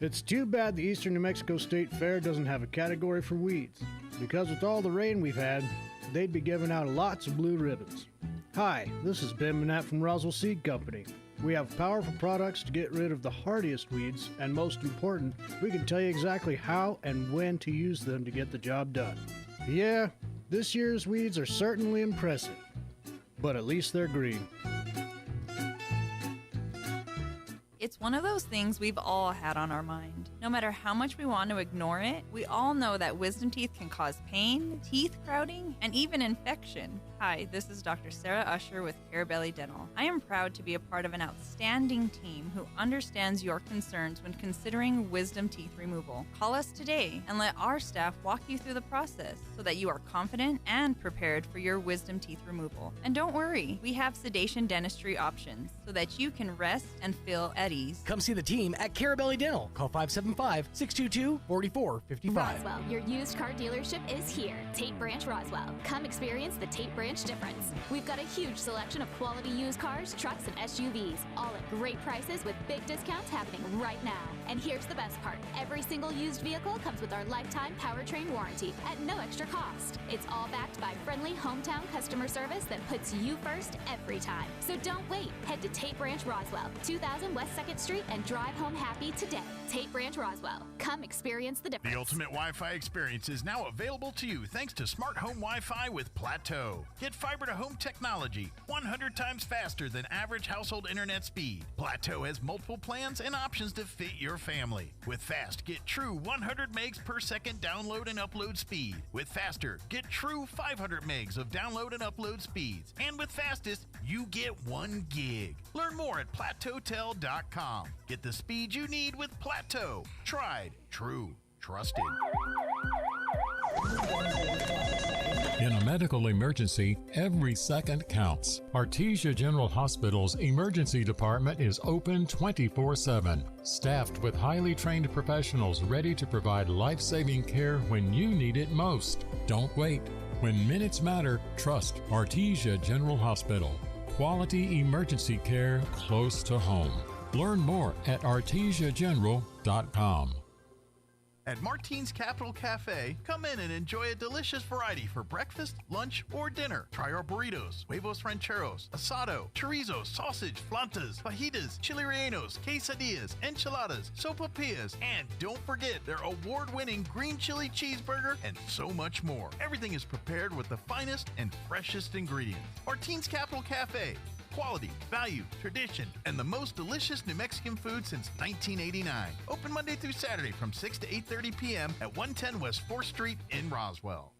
It's too bad the Eastern New Mexico State Fair doesn't have a category for weeds, because with all the rain we've had, they'd be giving out lots of blue ribbons. Hi, this is Ben Manette from Roswell Seed Company. We have powerful products to get rid of the hardiest weeds, and most important, we can tell you exactly how and when to use them to get the job done. Yeah, this year's weeds are certainly impressive, but at least they're green. It's one of those things we've all had on our mind. No matter how much we want to ignore it, we all know that wisdom teeth can cause pain, teeth crowding, and even infection. Hi, this is Dr. Sarah Usher with Carabelli Dental. I am proud to be a part of an outstanding team who understands your concerns when considering wisdom teeth removal. Call us today and let our staff walk you through the process so that you are confident and prepared for your wisdom teeth removal. And don't worry, we have sedation dentistry options so that you can rest and feel at ease. Come see the team at Carabelli Dental. Call 575-622-4455. Roswell, your used car dealership is here. Tate Branch Roswell. Come experience the Tate Branch difference. We've got a huge selection of quality used cars, trucks, and SUVs, all at great prices with big discounts happening right now. And here's the best part. Every single used vehicle comes with our lifetime powertrain warranty at no extra cost. It's all backed by friendly hometown customer service that puts you first every time. So don't wait. Head to Tate Branch Roswell, 2000 West 2nd Street, and drive home happy today. Tate Branch Roswell. Come experience the difference. The ultimate Wi-Fi experience is now available to you thanks to Smart Home Wi-Fi with Plateau. Get fiber-to-home technology 100 times faster than average household internet speed. Plateau has multiple plans and options to fit your family. With Fast, get true 100 megs per second download and upload speed. With Faster, get true 500 megs of download and upload speeds. And with Fastest, you get 1 gig. Learn more at plateautel.com. Get the speed you need with Plateau. Tried, true, trusted. In a medical emergency, every second counts. Artesia General Hospital's emergency department is open 24/7, staffed with highly trained professionals ready to provide life-saving care when you need it most. Don't wait. When minutes matter, trust Artesia General Hospital. Quality emergency care close to home. Learn more at artesiageneral.com. At Martine's Capital Cafe, come in and enjoy a delicious variety for breakfast, lunch, or dinner. Try our burritos, huevos rancheros, asado, chorizo, sausage, flantas, fajitas, chili rellenos, quesadillas, enchiladas, sopapillas, and don't forget their award-winning green chili cheeseburger and so much more. Everything is prepared with the finest and freshest ingredients. Martine's Capital Cafe, Quality, value, tradition, and the most delicious New Mexican food since 1989. Open Monday through Saturday from 6 to 8:30 p.m. at 110 West 4th Street in Roswell.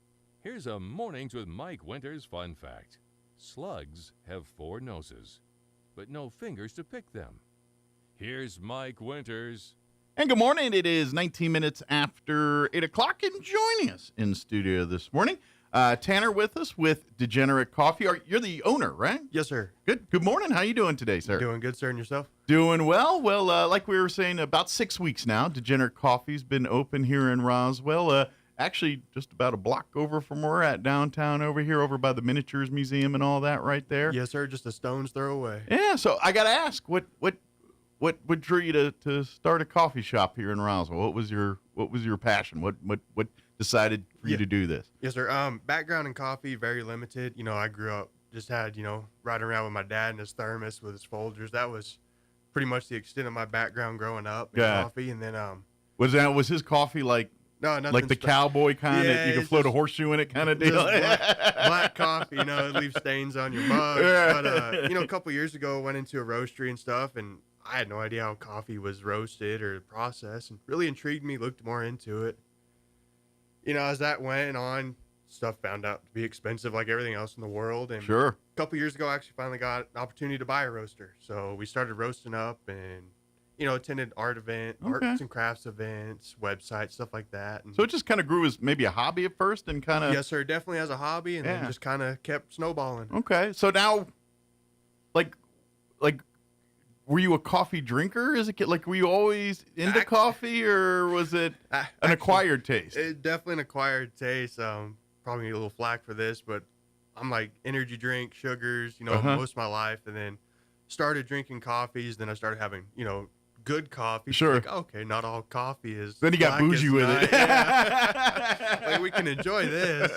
Here's a Mornings with Mike Winters fun fact. Slugs have 4 noses, but no fingers to pick them. Here's Mike Winters. And good morning. It is 19 minutes after 8 o'clock, and joining us in studio this morning, Tanner with us with Degenerate Coffee. You're the owner, right? Yes, sir. Good morning. How you doing today, sir? Doing good, sir. And yourself? Doing well. Well, like we were saying, about 6 weeks now, Degenerate Coffee's been open here in Roswell. Actually, just about a block over from where we're at, downtown over here, over by the Miniatures Museum and all that right there. Yes, sir. Just a stone's throw away. Yeah, so I got to ask, what drew you to start a coffee shop here in Roswell? What was your passion? What decided for you to do this? Yes, sir. Background in coffee, very limited. I grew up, just had, riding around with my dad in his thermos with his Folgers. That was pretty much the extent of my background growing up in coffee. And then was his coffee like the cowboy kind that you could float a horseshoe in it kind of deal? Black coffee, it leaves stains on your mug. But a couple years ago, I went into a roastery and stuff, and I had no idea how coffee was roasted or processed, and really intrigued me, looked more into it. As that went on, stuff found out to be expensive like everything else in the world. And sure. A couple years ago, I actually finally got an opportunity to buy a roaster. So we started roasting up and, attended arts and crafts events, websites, stuff like that. And so it just kind of grew as maybe a hobby at first and kind of... Yes, sir. Definitely as a hobby, and then just kind of kept snowballing. Okay. So now, like, were you a coffee drinker as a kid? Like, were you always into coffee, or was it an acquired taste? It's definitely an acquired taste. Probably need a little flack for this, but I'm like energy drink, sugars, most of my life, and then started drinking coffees. Then I started having, good coffee. Sure. Like, okay, not all coffee is. Then you got bougie with it. Yeah. Like, we can enjoy this.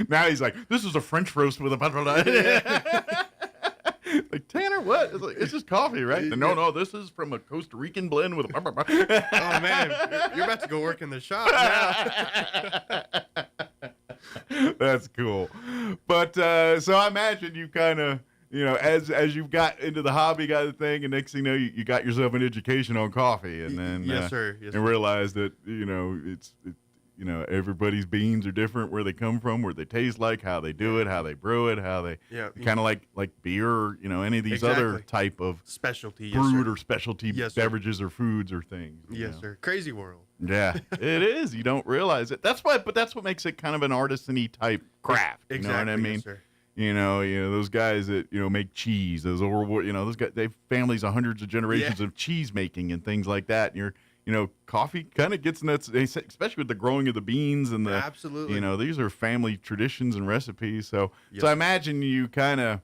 Now he's like, this is a French roast with a butter. Like, Tanner, what? It's just coffee, right? No, this is from a Costa Rican blend with a... Oh, man, you're about to go work in the shop now. That's cool. But, so I imagine you kind of, as you've got into the hobby kind of thing, and next thing you know, you got yourself an education on coffee, and then... Yes, sir. And realized that, it's everybody's beans are different, where they come from, where they taste like, how they do it, how they brew it, how they kind of like beer, or, any of these other type of specialty brewed or specialty beverages or foods or things. Yes, sir. Crazy world. Yeah, it is. You don't realize it. That's what makes it kind of an artisan-y type craft. You know what I mean? Yes, sir. Those guys that, make cheese, those those guys, they have families of hundreds of generations of cheese making and things like that. And coffee kind of gets in that, especially with the growing of the beans and the, absolutely. These are family traditions and recipes. So I imagine you kind of,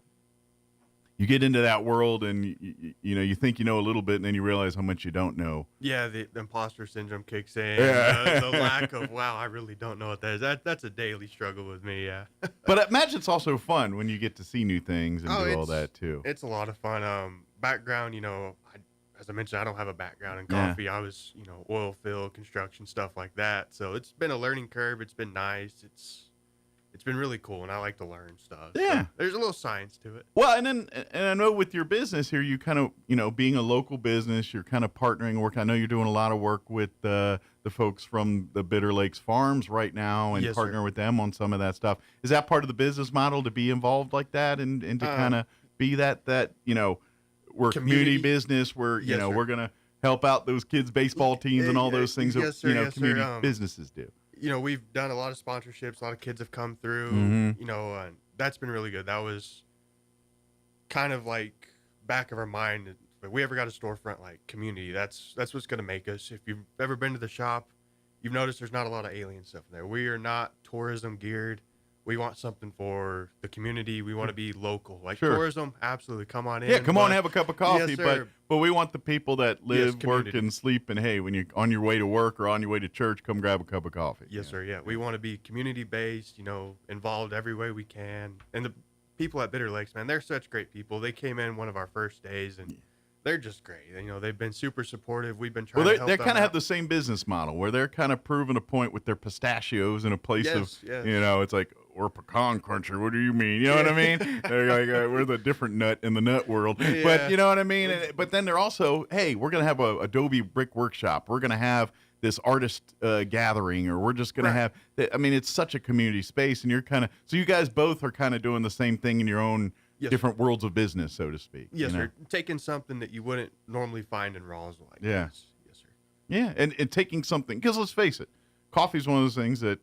you get into that world and you think you know a little bit, and then you realize how much you don't know. Yeah, the imposter syndrome kicks in. Yeah. The lack of, wow, I really don't know what that is. That's a daily struggle with me. Yeah. But I imagine it's also fun when you get to see new things and do all that too. It's a lot of fun. Background, as I mentioned, I don't have a background in coffee. I was, oil field, construction, stuff like that. So it's been a learning curve. It's been nice. It's been really cool, and I like to learn stuff. Yeah. So there's a little science to it. Well, and I know with your business here, you kind of, being a local business, you're kind of partnering work. I know you're doing a lot of work with the folks from the Bitter Lakes Farms right now, and partnering with them on some of that stuff. Is that part of the business model to be involved like that and to kind of be that we're community business where, we're going to help out those kids' baseball teams and all those things that, community businesses do? We've done a lot of sponsorships. A lot of kids have come through, and that's been really good. That was kind of like back of our mind. If we ever got a storefront, like community, that's what's going to make us. If you've ever been to the shop, you've noticed there's not a lot of alien stuff in there. We are not tourism geared. We want something for the community. We want to be local. Like tourism, absolutely. Come on in. Yeah, come on, have a cup of coffee. But we want the people that live, work, and sleep. And hey, when you're on your way to work or on your way to church, come grab a cup of coffee. Yes, sir. Yeah, we want to be community based. Involved every way we can. And the people at Bitter Lakes, man, they're such great people. They came in one of our first days and. They're just great. They've been super supportive. We've been trying to help them. They kind of have the same business model where they're kind of proving a point with their pistachios in a place of, it's like, we're pecan country. What do you mean? You know what I mean? They're like, we're the different nut in the nut world. Yeah. But you know what I mean? But then they're also, hey, we're going to have a Adobe brick workshop. We're going to have this artist gathering, or we're just going to have, I mean, it's such a community space, and you're kind of, so you guys both are kind of doing the same thing in your own different worlds of business, so to speak. Yes, you know? sir. Taking something that you wouldn't normally find in Roswell. Yes, sir. Yeah, and taking something, because let's face it, coffee's one of those things that,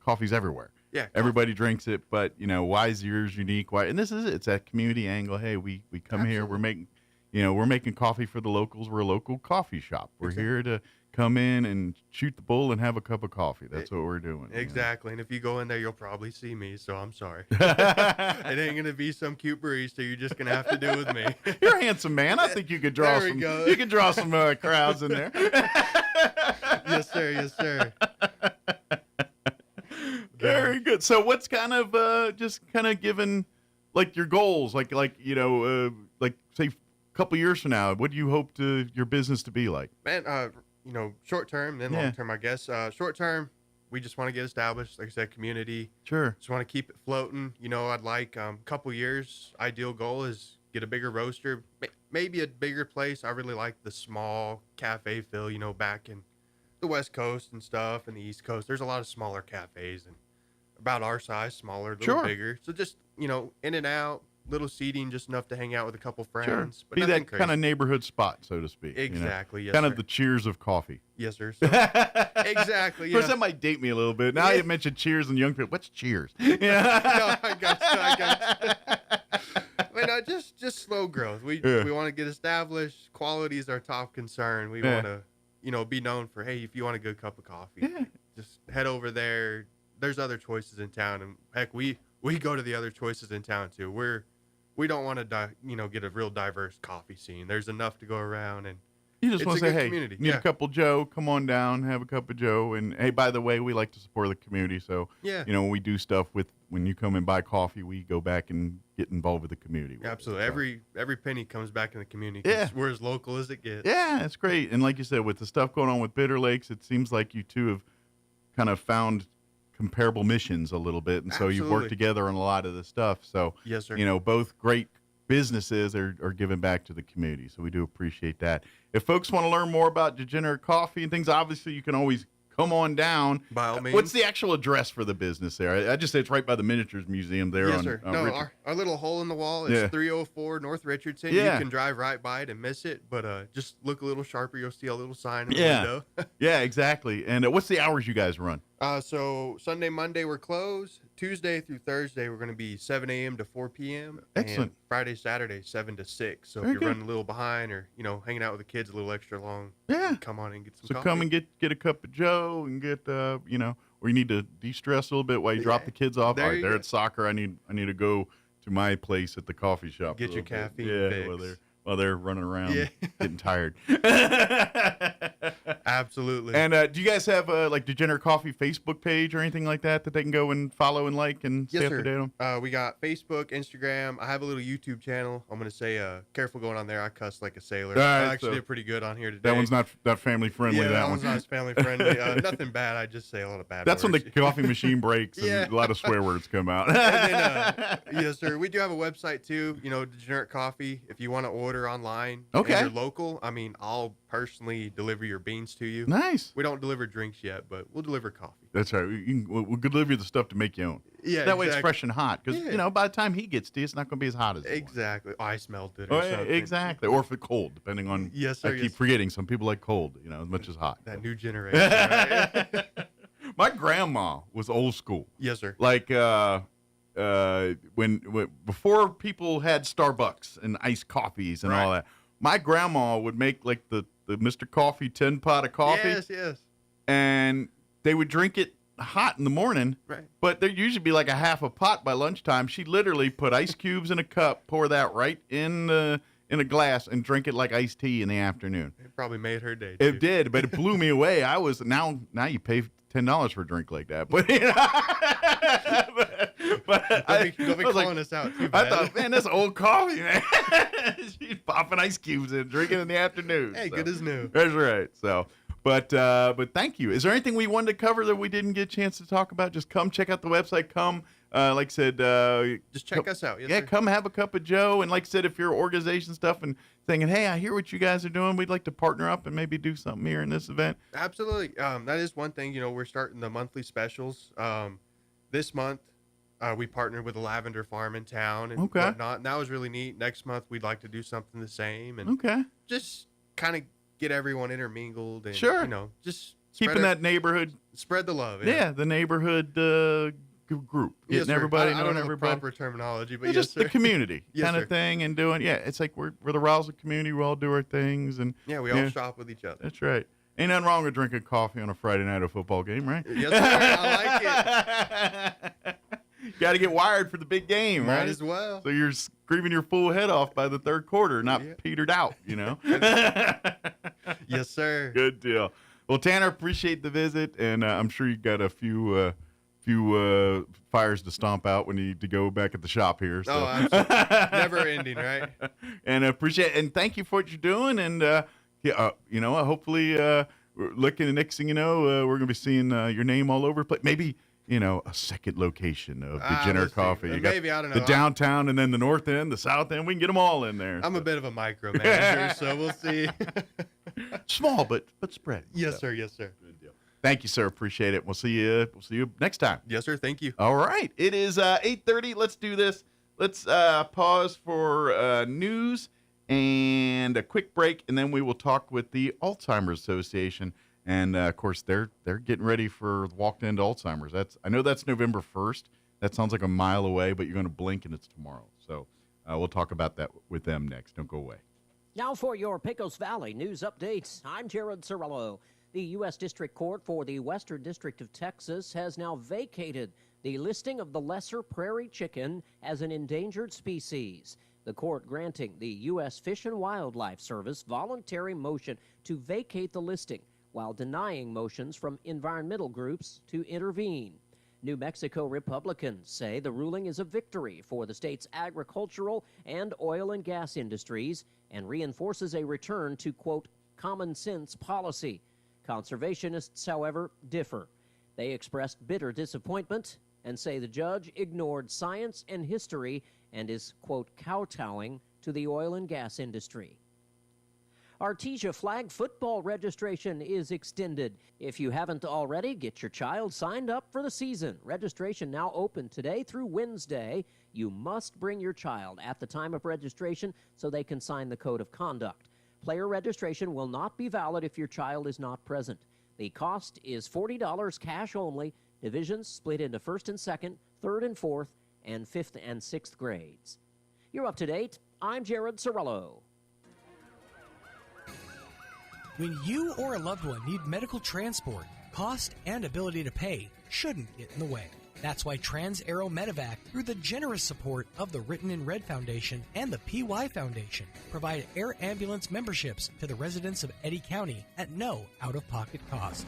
coffee's everywhere. Yeah. Everybody drinks it, but, why is yours unique? Why? And this is it. It's that community angle. Hey, we come here, we're making coffee for the locals. We're a local coffee shop. We're here to come in and shoot the bull and have a cup of coffee. That's what we're doing. Exactly. And if you go in there, you'll probably see me, so I'm sorry. It ain't going to be some cute barista. You're just going to have to do with me. You're a handsome man. I think you could draw you could draw some crowds in there. Yes, sir. Yes, sir. Very good. So what's kind of just kind of given like your goals, like say a couple years from now, what do you hope your business to be like? Man, short term, then long term, I guess. Short term, we just want to get established. Like I said, community. Sure. Just want to keep it floating. I'd like a couple years. Ideal goal is get a bigger roaster, maybe a bigger place. I really like the small cafe feel, back in the West Coast and stuff, and the East Coast. There's a lot of smaller cafes and about our size, smaller, a little bigger. So just, in and out, little seating, just enough to hang out with a couple friends. Sure. But be that crazy. Kind of neighborhood spot, so to speak. Exactly. Yes, kind sir. of the Cheers of coffee. Yes, sir. So, exactly. Of course, that might date me a little bit. Now you mentioned Cheers and young people. What's Cheers? No, I got you. But no, just slow growth. We want to get established. Quality is our top concern. We want to, be known for, hey, if you want a good cup of coffee, just head over there. There's other choices in town, and heck, we go to the other choices in town too. We don't want to get a real diverse coffee scene. There's enough to go around, and you just want to say, hey, community. Need a cup of Joe? Come on down, have a cup of Joe. And hey, by the way, we like to support the community. So when we do stuff when you come and buy coffee, we go back and get involved with the community. Absolutely. Every penny comes back in the community. Yeah. We're as local as it gets. Yeah, it's great. And like you said, with the stuff going on with Bitter Lakes, it seems like you two have kind of found comparable missions a little bit. And so you've worked together on a lot of this stuff. So, yes, sir. Both great businesses are giving back to the community. So we do appreciate that. If folks want to learn more about Degenerate Coffee and things, obviously you can always come on down. By all means. What's the actual address for the business there? I just say it's right by the Miniatures Museum there. Yes, sir. No, our little hole in the wall is 304 North Richardson. You can drive right by it and miss it, but just look a little sharper. You'll see a little sign in the window. Yeah, exactly. And what's the hours you guys run? So Sunday, Monday, we're closed. Tuesday through Thursday, we're going to be 7 a.m. to 4 p.m. Excellent. And Friday, Saturday, 7 to 6. So if you're running a little behind or, hanging out with the kids a little extra long, come on and get some coffee. So come and get a cup of Joe and get, or you need to de-stress a little bit while you drop the kids off. All right, they're at soccer. I need to go to my place at the coffee shop. Get your caffeine fix. While they're running around getting tired. Absolutely. And do you guys have Degenerate Coffee Facebook page or anything like that they can go and follow and like and stay up to date on? We got Facebook, Instagram. I have a little YouTube channel. I'm going to say careful going on there. I cuss like a sailor. I actually did pretty good on here today. That one's not family friendly. Yeah, that one's not family friendly. Nothing bad. I just say a lot of bad That's words. When the coffee machine breaks and a lot of swear words come out. And then, yes, sir. We do have a website too, Degenerate Coffee. If you want to order online and you're local, I'll personally deliver your beans to you. Nice. We don't deliver drinks yet, but we'll deliver coffee. That's right. We'll deliver you the stuff to make you own. Yeah, that way it's fresh and hot. Because by the time he gets to you, it's not going to be as hot as exactly. I smelled it. Exactly. Or if it's cold, depending on. Yes, sir. I keep forgetting. Some people like cold, as much as hot. That new generation. Right? My grandma was old school. Yes, sir. Like when before people had Starbucks and iced coffees and all that, my grandma would make like the Mr. Coffee tin pot of coffee. Yes. And they would drink it hot in the morning. Right. But there'd usually be like a half a pot by lunchtime. She'd literally put ice cubes in a cup, pour that right in a glass, and drink it like iced tea in the afternoon. It probably made her day. It did, but it blew me away. I was now you pay $10 for a drink like that, but don't be calling us out too bad. I thought, man, that's old coffee, man. She's popping ice cubes and drinking in the afternoon. Hey, good as new. That's right. So, But thank you. Is there anything we wanted to cover that we didn't get a chance to talk about? Just come check out the website. Come, like I said, just check us out. Yes, yeah, sir. come have a cup of Joe. And like I said, if you're organization stuff and thinking, hey, I hear what you guys are doing, we'd like to partner up and maybe do something here in this event. Absolutely. That is one thing. We're starting the monthly specials. This month, we partnered with a lavender farm in town and whatnot. And that was really neat. Next month, we'd like to do something the same. And just kind of get everyone intermingled and just keeping that neighborhood, spread the love. Yeah, the neighborhood group, getting everybody, I don't know everybody. the proper terminology, but just the community yes, kind sir. of thing, and doing. Yeah, it's like we're the Roswell community. We all do our things, and we all shop with each other. That's right. Ain't nothing wrong with drinking coffee on a Friday night at a football game, right? Yes, sir. I like it. Got to get wired for the big game, Might right? as well. So you're screaming your full head off by the third quarter, not petered out, Yes, sir. Good deal. Well, Tanner, appreciate the visit, and I'm sure you got a few fires to stomp out when you need to go back at the shop here. So. Oh, absolutely. Never ending, right? And appreciate and thank you for what you're doing. And hopefully, looking next thing you know, we're gonna be seeing your name all over the place. Maybe. A second location of Degenerate Coffee. You maybe, got I don't know. The downtown and then the north end, the south end. We can get them all in there. I'm a bit of a micromanager, so we'll see. Small, but spread. Yes, sir. Yes, sir. Good deal. Thank you, sir. Appreciate it. We'll see you next time. Yes, sir. Thank you. All right. It is 8:30. Let's do this. Let's pause for news and a quick break, and then we will talk with the Alzheimer's Association. And of course, they're getting ready for Walk Into Alzheimer's. I know that's November 1st. That sounds like a mile away, but you're going to blink and it's tomorrow. So we'll talk about that with them next. Don't go away. Now for your Pecos Valley news updates. I'm Jared Cirillo. The U.S. District Court for the Western District of Texas has now vacated the listing of the lesser prairie chicken as an endangered species. The court granting the U.S. Fish and Wildlife Service voluntary motion to vacate the listing, while denying motions from environmental groups to intervene. New Mexico Republicans say the ruling is a victory for the state's agricultural and oil and gas industries and reinforces a return to, quote, common sense policy. Conservationists, however, differ. They expressed bitter disappointment and say the judge ignored science and history and is, quote, kowtowing to the oil and gas industry. Artesia flag football registration is extended. If you haven't already, get your child signed up for the season. Registration now open today through Wednesday. You must bring your child at the time of registration so they can sign the code of conduct. Player registration will not be valid if your child is not present. The cost is $40 cash only. Divisions split into first and second, third and fourth, and fifth and sixth grades. You're up to date. I'm Jared Cirillo. When you or a loved one need medical transport, cost and ability to pay shouldn't get in the way. That's why Trans-Aero Medevac, through the generous support of the Written in Red Foundation and the PY Foundation, provide air ambulance memberships to the residents of Eddy County at no out-of-pocket cost.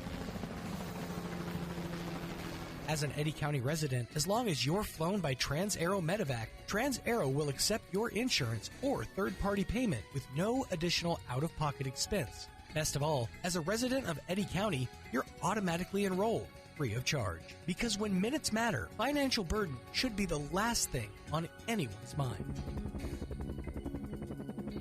As an Eddy County resident, as long as you're flown by Trans-Aero Medevac, Trans-Aero will accept your insurance or third-party payment with no additional out-of-pocket expense. Best of all, as a resident of Eddy County, you're automatically enrolled, free of charge. Because when minutes matter, financial burden should be the last thing on anyone's mind.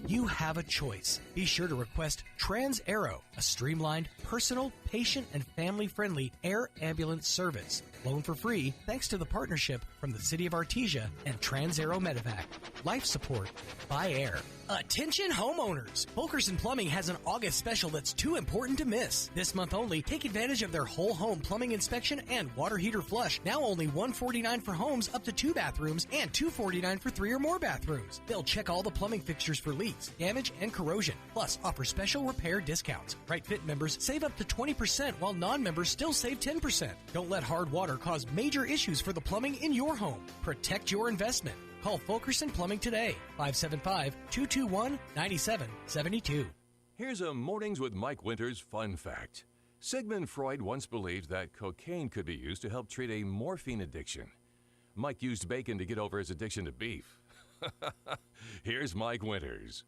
You have a choice. Be sure to request Trans-Aero, a streamlined, personal, patient, and family-friendly air ambulance service. Flown for free thanks to the partnership from the City of Artesia and Trans-Aero Medevac. Life support by air. Attention homeowners! Fulkerson Plumbing has an August special that's too important to miss. This month only, take advantage of their whole home plumbing inspection and water heater flush. Now only $149 for homes up to 2 bathrooms and $249 for 3 or more bathrooms. They'll check all the plumbing fixtures for leaks, damage, and corrosion. Plus, offer special repair discounts. Right Fit members save up to 20% while non-members still save 10%. Don't let hard water cause major issues for the plumbing in your home. Protect your investment. Call Fulkerson Plumbing today, 575-221-9772. Here's a Mornings with Mike Winters fun fact. Sigmund Freud once believed that cocaine could be used to help treat a morphine addiction. Mike used bacon to get over his addiction to beef. Here's Mike Winters.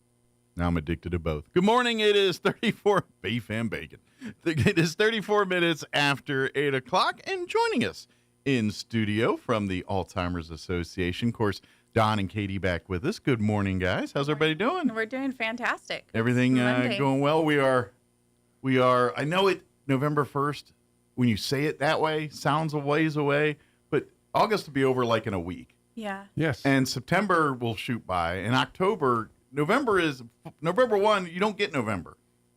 Now I'm addicted to both. Good morning. It is 34 beef and bacon. It is 34 minutes after 8 o'clock, and joining us in studio from the Alzheimer's Association, of course, Don and Katie back with us. Good morning, guys. How's everybody doing? We're doing fantastic. Everything going well? We are. I know it. November 1st. When you say it that way, sounds a ways away, but August will be over like in a week. Yeah. Yes. And September will shoot by, and November 1. You don't get November.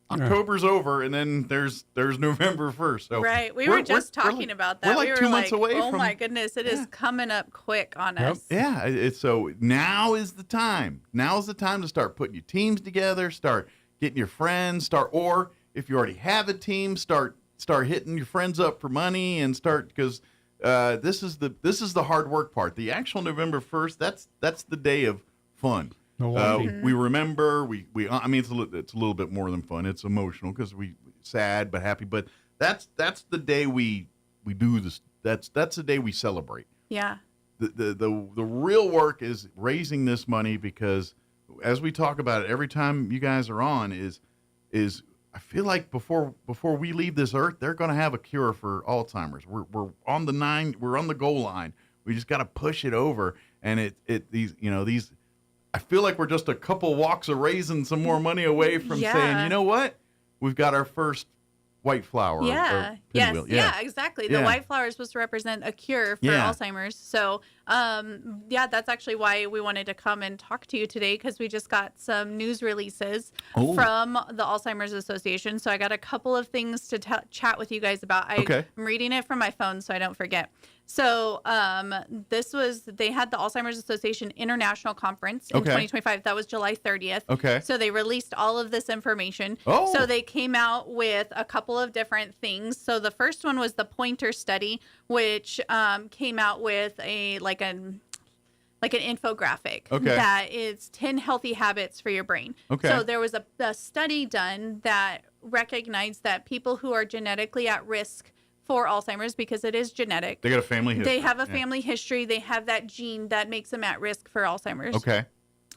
October's over, and then there's November 1st. So right. We were just talking about that. We're like 2 months away oh from. My goodness, it is coming up quick on us. Yeah. It's so now is the time. Now is the time to start putting your teams together. Start getting your friends. Or if you already have a team, start hitting your friends up for money and because this is the hard work part. The actual November 1st. That's the day of fun. We remember. I mean, it's a little bit more than fun. It's emotional because we sad but happy. But that's the day we do this. That's the day we celebrate. Yeah. The real work is raising this money because, as we talk about it every time you guys are on, is I feel like before we leave this earth, they're going to have a cure for Alzheimer's. We're on the goal line. We just got to push it over. And these. I feel like we're just a couple walks of raising some more money away from saying, you know what, we've got our first white flower. Yeah. Yeah, exactly. The white flower is supposed to represent a cure for Alzheimer's. So, that's actually why we wanted to come and talk to you today, because we just got some news releases from the Alzheimer's Association. So I got a couple of things to chat with you guys about. I'm reading it from my phone so I don't forget. So they had the Alzheimer's Association International Conference in 2025. That was July 30th. Okay. So they released all of this information. Oh. So they came out with a couple of different things. So the first one was the Pointer study, which came out with an infographic that is 10 healthy habits for your brain. Okay. So there was a study done that recognized that people who are genetically at risk for Alzheimer's, because it is genetic. They got a family history. They have a family history. They have that gene that makes them at risk for Alzheimer's. Okay.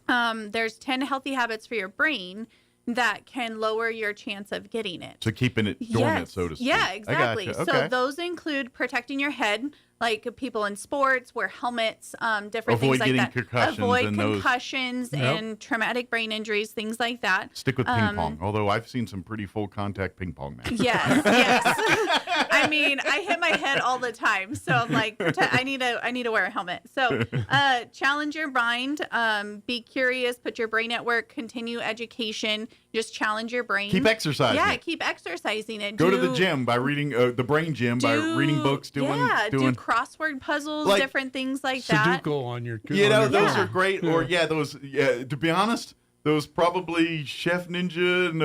There's 10 healthy habits for your brain that can lower your chance of getting it. So keeping it dormant, so to speak. Yeah, exactly. I gotcha. So those include protecting your head, like people in sports, wear helmets, different things like that. Avoid concussions and traumatic brain injuries, things like that. Stick with ping pong, although I've seen some pretty full contact ping pong matches. Yes. I mean, I hit my head all the time, so I'm like, I need to wear a helmet. So, challenge your mind, be curious, put your brain at work, continue education, just challenge your brain. Keep exercising. Yeah, keep exercising it. Go to the gym by reading the brain gym by reading books, do crossword puzzles, different things like that. Sudoku on your those are great. Or to be honest, those probably Chef Ninja and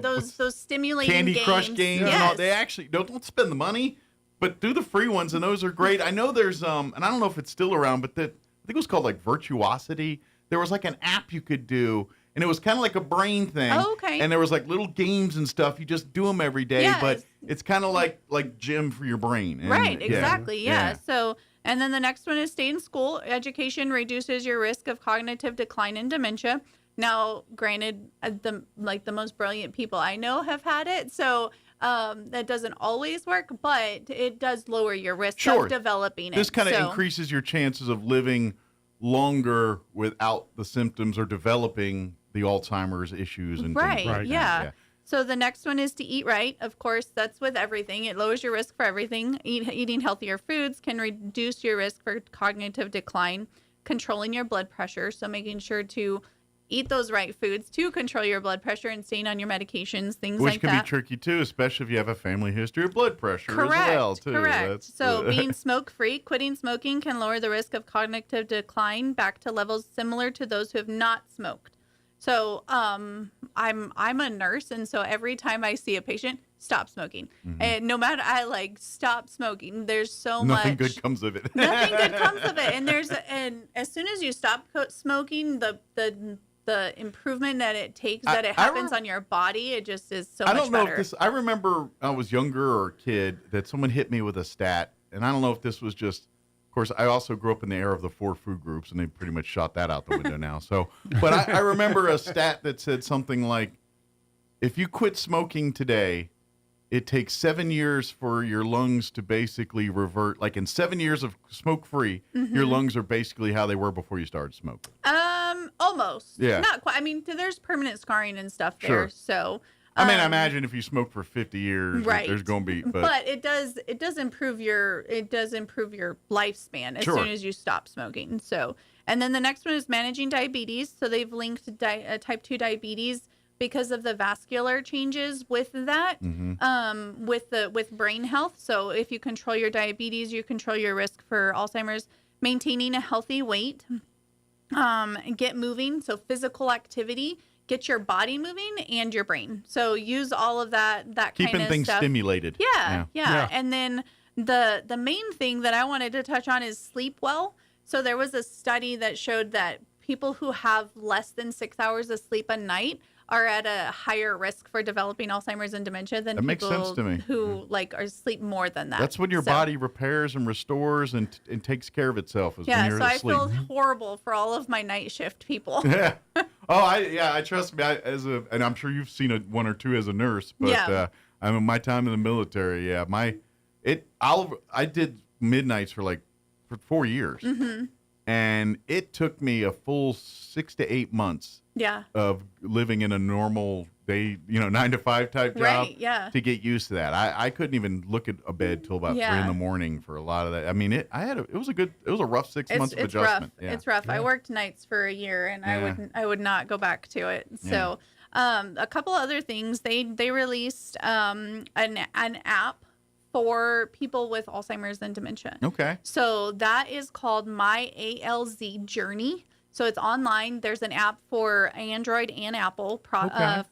those stimulating Candy games. Crush games. Yes. And all, they actually don't spend the money, but do the free ones, and those are great. I know there's and I don't know if it's still around, but I think it was called like Virtuosity. There was like an app you could do, and it was kind of like a brain thing. Oh, okay. And there was like little games and stuff. You just do them every day, but it's kind of like gym for your brain. And, right, exactly, yeah. So, and then the next one is stay in school. Education reduces your risk of cognitive decline and dementia. Now, granted, the most brilliant people I know have had it, so that doesn't always work, but it does lower your risk of developing it. This kind of increases your chances of living longer without the symptoms or developing the Alzheimer's issues and things like that. Yeah. So the next one is to eat right. Of course, that's with everything. It lowers your risk for everything. Eating healthier foods can reduce your risk for cognitive decline. Controlling your blood pressure, so making sure to eat those right foods to control your blood pressure and staying on your medications, things like that. Which can be tricky, too, especially if you have a family history of blood pressure as well, too. Correct. So being smoke-free, quitting smoking can lower the risk of cognitive decline back to levels similar to those who have not smoked. So I'm a nurse, and so every time I see a patient, stop smoking. Mm-hmm. And no matter, stop smoking. There's nothing good comes of it. Nothing good comes of it. And as soon as you stop smoking, the improvement that it takes, that it happens on your body, it just is so much better. I don't know if I remember I was younger or a kid that someone hit me with a stat, and I don't know if this was just course, I also grew up in the era of the 4 food groups, and they pretty much shot that out the window now. So, but I remember a stat that said something like, if you quit smoking today, it takes 7 years for your lungs to basically revert. Like in 7 years of smoke-free, your lungs are basically how they were before you started smoking. Almost. Yeah. Not quite. I mean, there's permanent scarring and stuff there. Sure. So. I mean, I imagine if you smoke for 50 years, right. there's going to be. But it does improve your lifespan as soon as you stop smoking. So, and then the next one is managing diabetes. So they've linked type 2 diabetes because of the vascular changes with that, with brain health. So if you control your diabetes, you control your risk for Alzheimer's. Maintaining a healthy weight, get moving. So physical activity. Get your body moving and your brain. So use all of that kind of stuff. Keeping things stimulated. Yeah. And then the main thing that I wanted to touch on is sleep well. So there was a study that showed that people who have less than 6 hours of sleep a night are at a higher risk for developing Alzheimer's and dementia than people who are sleep more than that. That's when your body repairs and restores and takes care of itself. When you're I asleep. feel horrible for all of my night shift people. Yeah. I trust me. And I'm sure you've seen one or two as a nurse. But I mean, my time in the military. Yeah, I did midnights for 4 years, and it took me a full 6 to 8 months. Yeah. Of living in a normal day, 9 to 5 type job, to get used to that. I couldn't even look at a bed till about 3 in the morning for a lot of that. I mean, it was a rough 6 months of adjustment. Rough. Yeah. It's rough. I worked nights for a year, and I would not go back to it. So, a couple other things. They released an app for people with Alzheimer's and dementia. Okay. So that is called My ALZ Journey. So it's online. There's an app for Android and Apple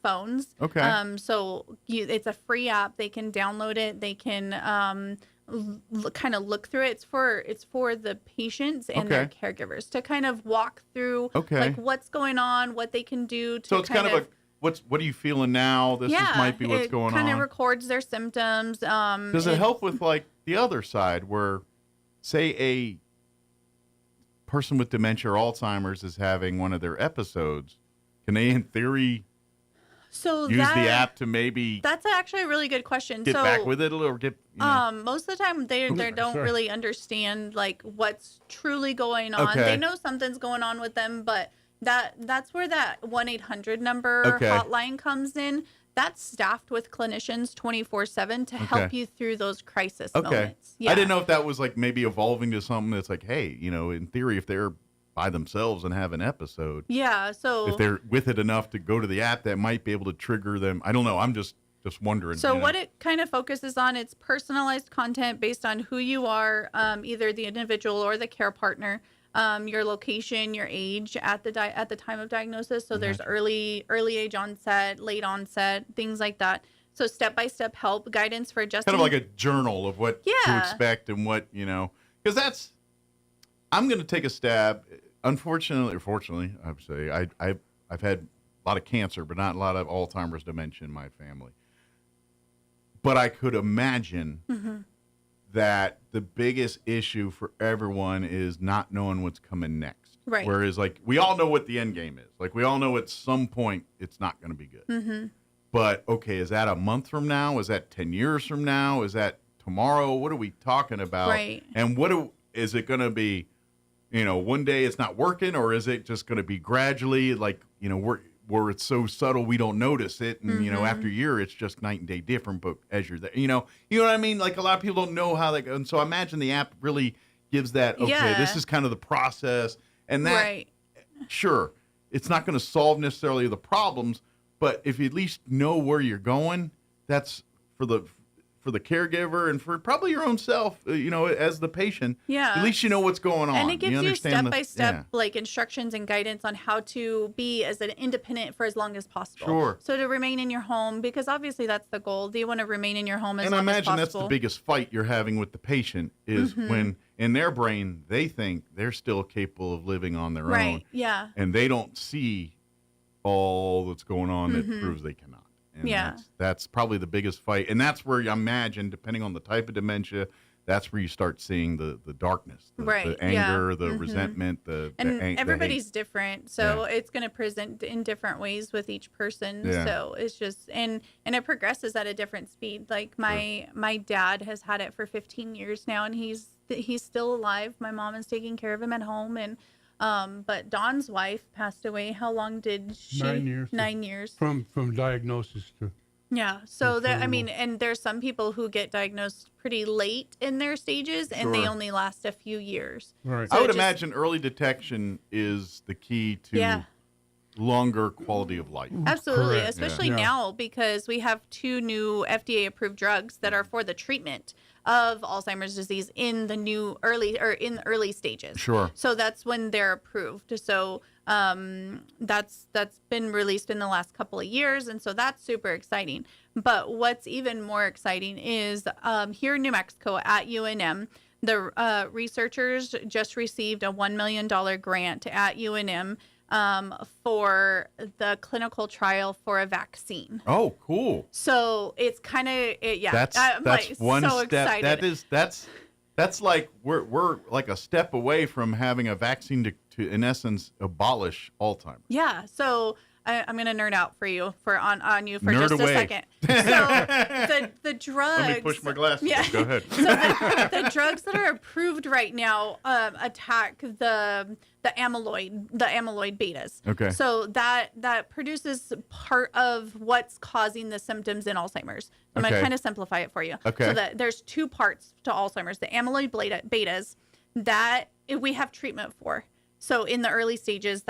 phones. Okay. So it's a free app. They can download it. They can kind of look through it. It's for the patients and their caregivers to kind of walk through what's going on, what they can do to. So it's kind of what are you feeling now? This might be what's going on. It kind of records their symptoms. Does it help with the other side where, say, a person with dementia or Alzheimer's is having one of their episodes? Can they, in theory, use the app to maybe? That's actually a really good question. Get back with it or get. Most of the time they don't really understand what's truly going on. Okay. They know something's going on with them, but that's where that 1-800 number hotline comes in. That's staffed with clinicians 24/7 to help you through those crisis moments. Yeah. I didn't know if that was maybe evolving to something that's hey, in theory, if they're by themselves and have an episode. Yeah. So if they're with it enough to go to the app, that might be able to trigger them. I don't know. I'm just wondering. So what it kind of focuses on, it's personalized content based on who you are, either the individual or the care partner. Your location, your age at the time of diagnosis. So there's early age onset, late onset, things like that. So step-by-step help, guidance for adjusting. Kind of like a journal of what to expect and what, because I'm going to take a stab. Unfortunately, or fortunately, I would say, I've had a lot of cancer, but not a lot of Alzheimer's, dementia in my family. But I could imagine that the biggest issue for everyone is not knowing what's coming next. Right. Whereas, we all know what the end game is. We all know at some point it's not going to be good. But, is that a month from now? Is that 10 years from now? Is that tomorrow? What are we talking about? Right. And is it going to be, one day it's not working, or is it just going to be gradually, where it's so subtle we don't notice it, and after a year it's just night and day different. But as you're there, you know what I mean. A lot of people don't know how they go, and so I imagine the app really gives that. Okay, this is kind of the process, and that sure, it's not going to solve necessarily the problems, but if you at least know where you're going, that's for the caregiver and for probably your own self, as the patient. Yeah. At least you know what's going on. And it gives you step-by-step instructions and guidance on how to be as an independent for as long as possible. Sure. So to remain in your home, because obviously that's the goal. Do you want to remain in your home as long as possible? And I imagine that's the biggest fight you're having with the patient is when in their brain they think they're still capable of living on their own. Right, yeah. And they don't see all that's going on that proves they cannot. And that's probably the biggest fight. And that's where I imagine, depending on the type of dementia, that's where you start seeing the darkness, the anger, yeah. the resentment, everybody's different, so it's going to present in different ways with each person. Yeah. So it's just and it progresses at a different speed. Like my dad has had it for 15 years now, and he's still alive. My mom is taking care of him at home, and but Dawn's wife passed away. How long did she? 9 years. 9 years. From diagnosis to. Yeah. So there, I mean, and there's some people who get diagnosed pretty late in their stages, and they only last a few years. Right. So I would imagine early detection is the key to longer quality of life. Absolutely, especially now, because we have 2 new FDA-approved drugs that are for the treatment of Alzheimer's disease in the early stages. Sure. So that's when they're approved. So that's been released in the last couple of years, and so that's super exciting. But what's even more exciting is here in New Mexico at UNM, the researchers just received a $1 million grant at UNM for the clinical trial for a vaccine. Oh, cool. So it's kind of That's like one so step. excited. That's like we're like a step away from having a vaccine to in essence abolish Alzheimer's. Yeah. So I'm going to nerd out for you on you for Nerd just away. a second. So the drugs. Let me push my glasses. Yeah. Go ahead. So the drugs that are approved right now attack the amyloid betas. Okay. So that produces part of what's causing the symptoms in Alzheimer's. I'm going to kind of simplify it for you. Okay. So that there's 2 parts to Alzheimer's: the amyloid betas that we have treatment for. So in the early stages,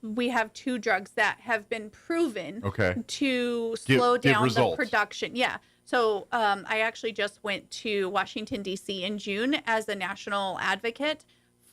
we have 2 drugs that have been proven to slow down the production. Yeah. So I actually just went to Washington, D.C. in June as a national advocate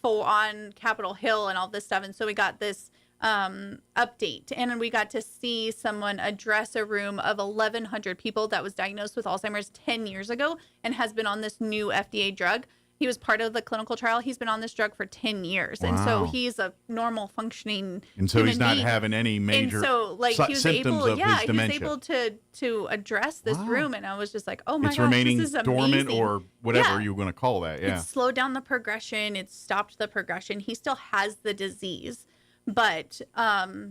on Capitol Hill and all this stuff. And so we got this update, and we got to see someone address a room of 1,100 people that was diagnosed with Alzheimer's 10 years ago and has been on this new FDA drug. He was part of the clinical trial. He's been on this drug for 10 years. Wow. And so he's a normal functioning And so he's not being. having any major and so, like, he was symptoms able, of his dementia. he was able to address this room. And I was just like, oh my it's gosh, remaining this is amazing. dormant or whatever you're going to call that. Yeah. It's slowed down the progression. It's stopped the progression. He still has the disease. But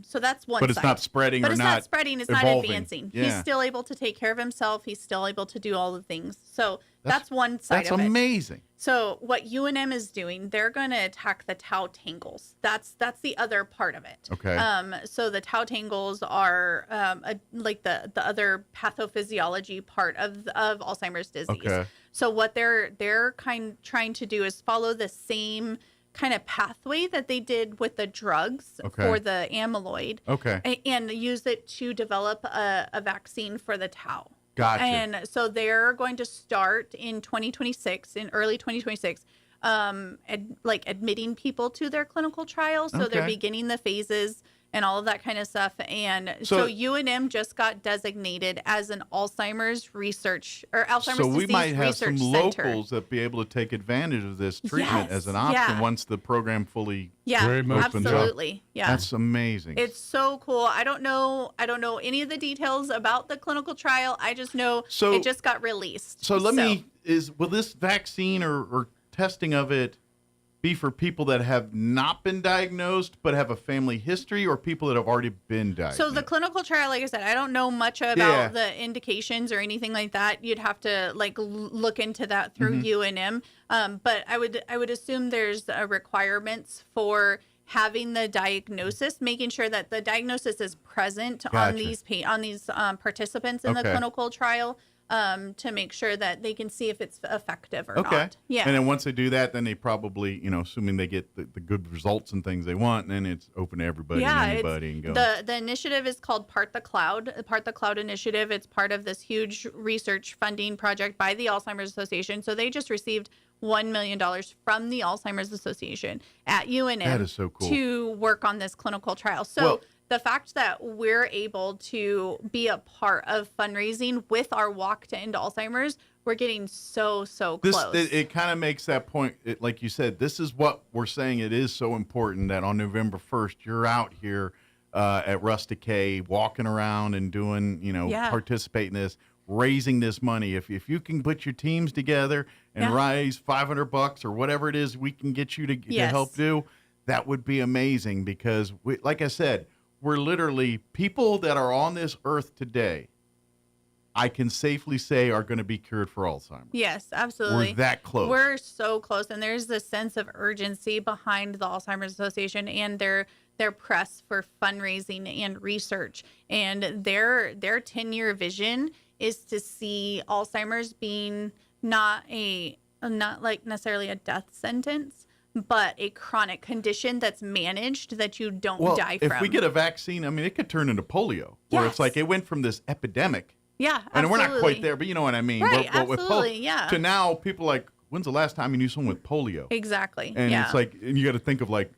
so that's one But it's side. not spreading but or it's not spreading. It's evolving. not advancing. Yeah. He's still able to take care of himself. He's still able to do all the things. So that's one side That's of it. amazing. So what UNM is doing, they're going to attack the tau tangles. That's the other part of it. Okay. So the tau tangles are like the other pathophysiology part of Alzheimer's disease. Okay. So what they're trying to do is follow the same kind of pathway that they did with the drugs for the amyloid. Okay. And use it to develop a vaccine for the tau. Gotcha. And so they're going to start in 2026, in early 2026, admitting people to their clinical trial. So they're beginning the phases and all of that kind of stuff. And so UNM just got designated as an Alzheimer's research or Alzheimer's so we disease might have some research center. locals that be able to take advantage of this treatment as an option once the program fully opens absolutely. up. Yeah. That's amazing. It's so cool. I don't know any of the details about the clinical trial. I just know it just got released. So will this vaccine or testing of it be for people that have not been diagnosed but have a family history, or people that have already been diagnosed? So the clinical trial, like I said, I don't know much about the indications or anything like that. You'd have to look into that through UNM. But I would assume there's requirements for having the diagnosis, making sure that the diagnosis is present on these participants in the clinical trial. To make sure that they can see if it's effective or not. Yeah. And then once they do that, then they probably, assuming they get the good results and things they want, then it's open to everybody and anybody and go. The initiative is called Part the Cloud Initiative. It's part of this huge research funding project by the Alzheimer's Association. So they just received $1 million from the Alzheimer's Association at UNM that is so cool. to work on this clinical trial. So the fact that we're able to be a part of fundraising with our walk to end Alzheimer's, we're getting so close. It kind of makes that point, like you said, this is what we're saying. It is so important that on November 1st, you're out here at Rustic Cay walking around and doing, participating in this. raising this money. If you can put your teams together and raise $500 or whatever it is we can get you to help do, that would be amazing, because like I said, we're literally people that are on this earth today, I can safely say, are going to be cured for Alzheimer's. Yes, absolutely. We're that close. We're so close, and there's this sense of urgency behind the Alzheimer's Association and their press for fundraising and research. And their 10-year vision is to see Alzheimer's being not like necessarily a death sentence, but a chronic condition that's managed, that you don't die from. If we get a vaccine, I mean, it could turn into polio, where it's like it went from this epidemic. Yeah, absolutely. And we're not quite there, but you know what I mean. Right, with absolutely, to now, people like, when's the last time you knew someone with polio? Exactly. And it's like, and you got to think of like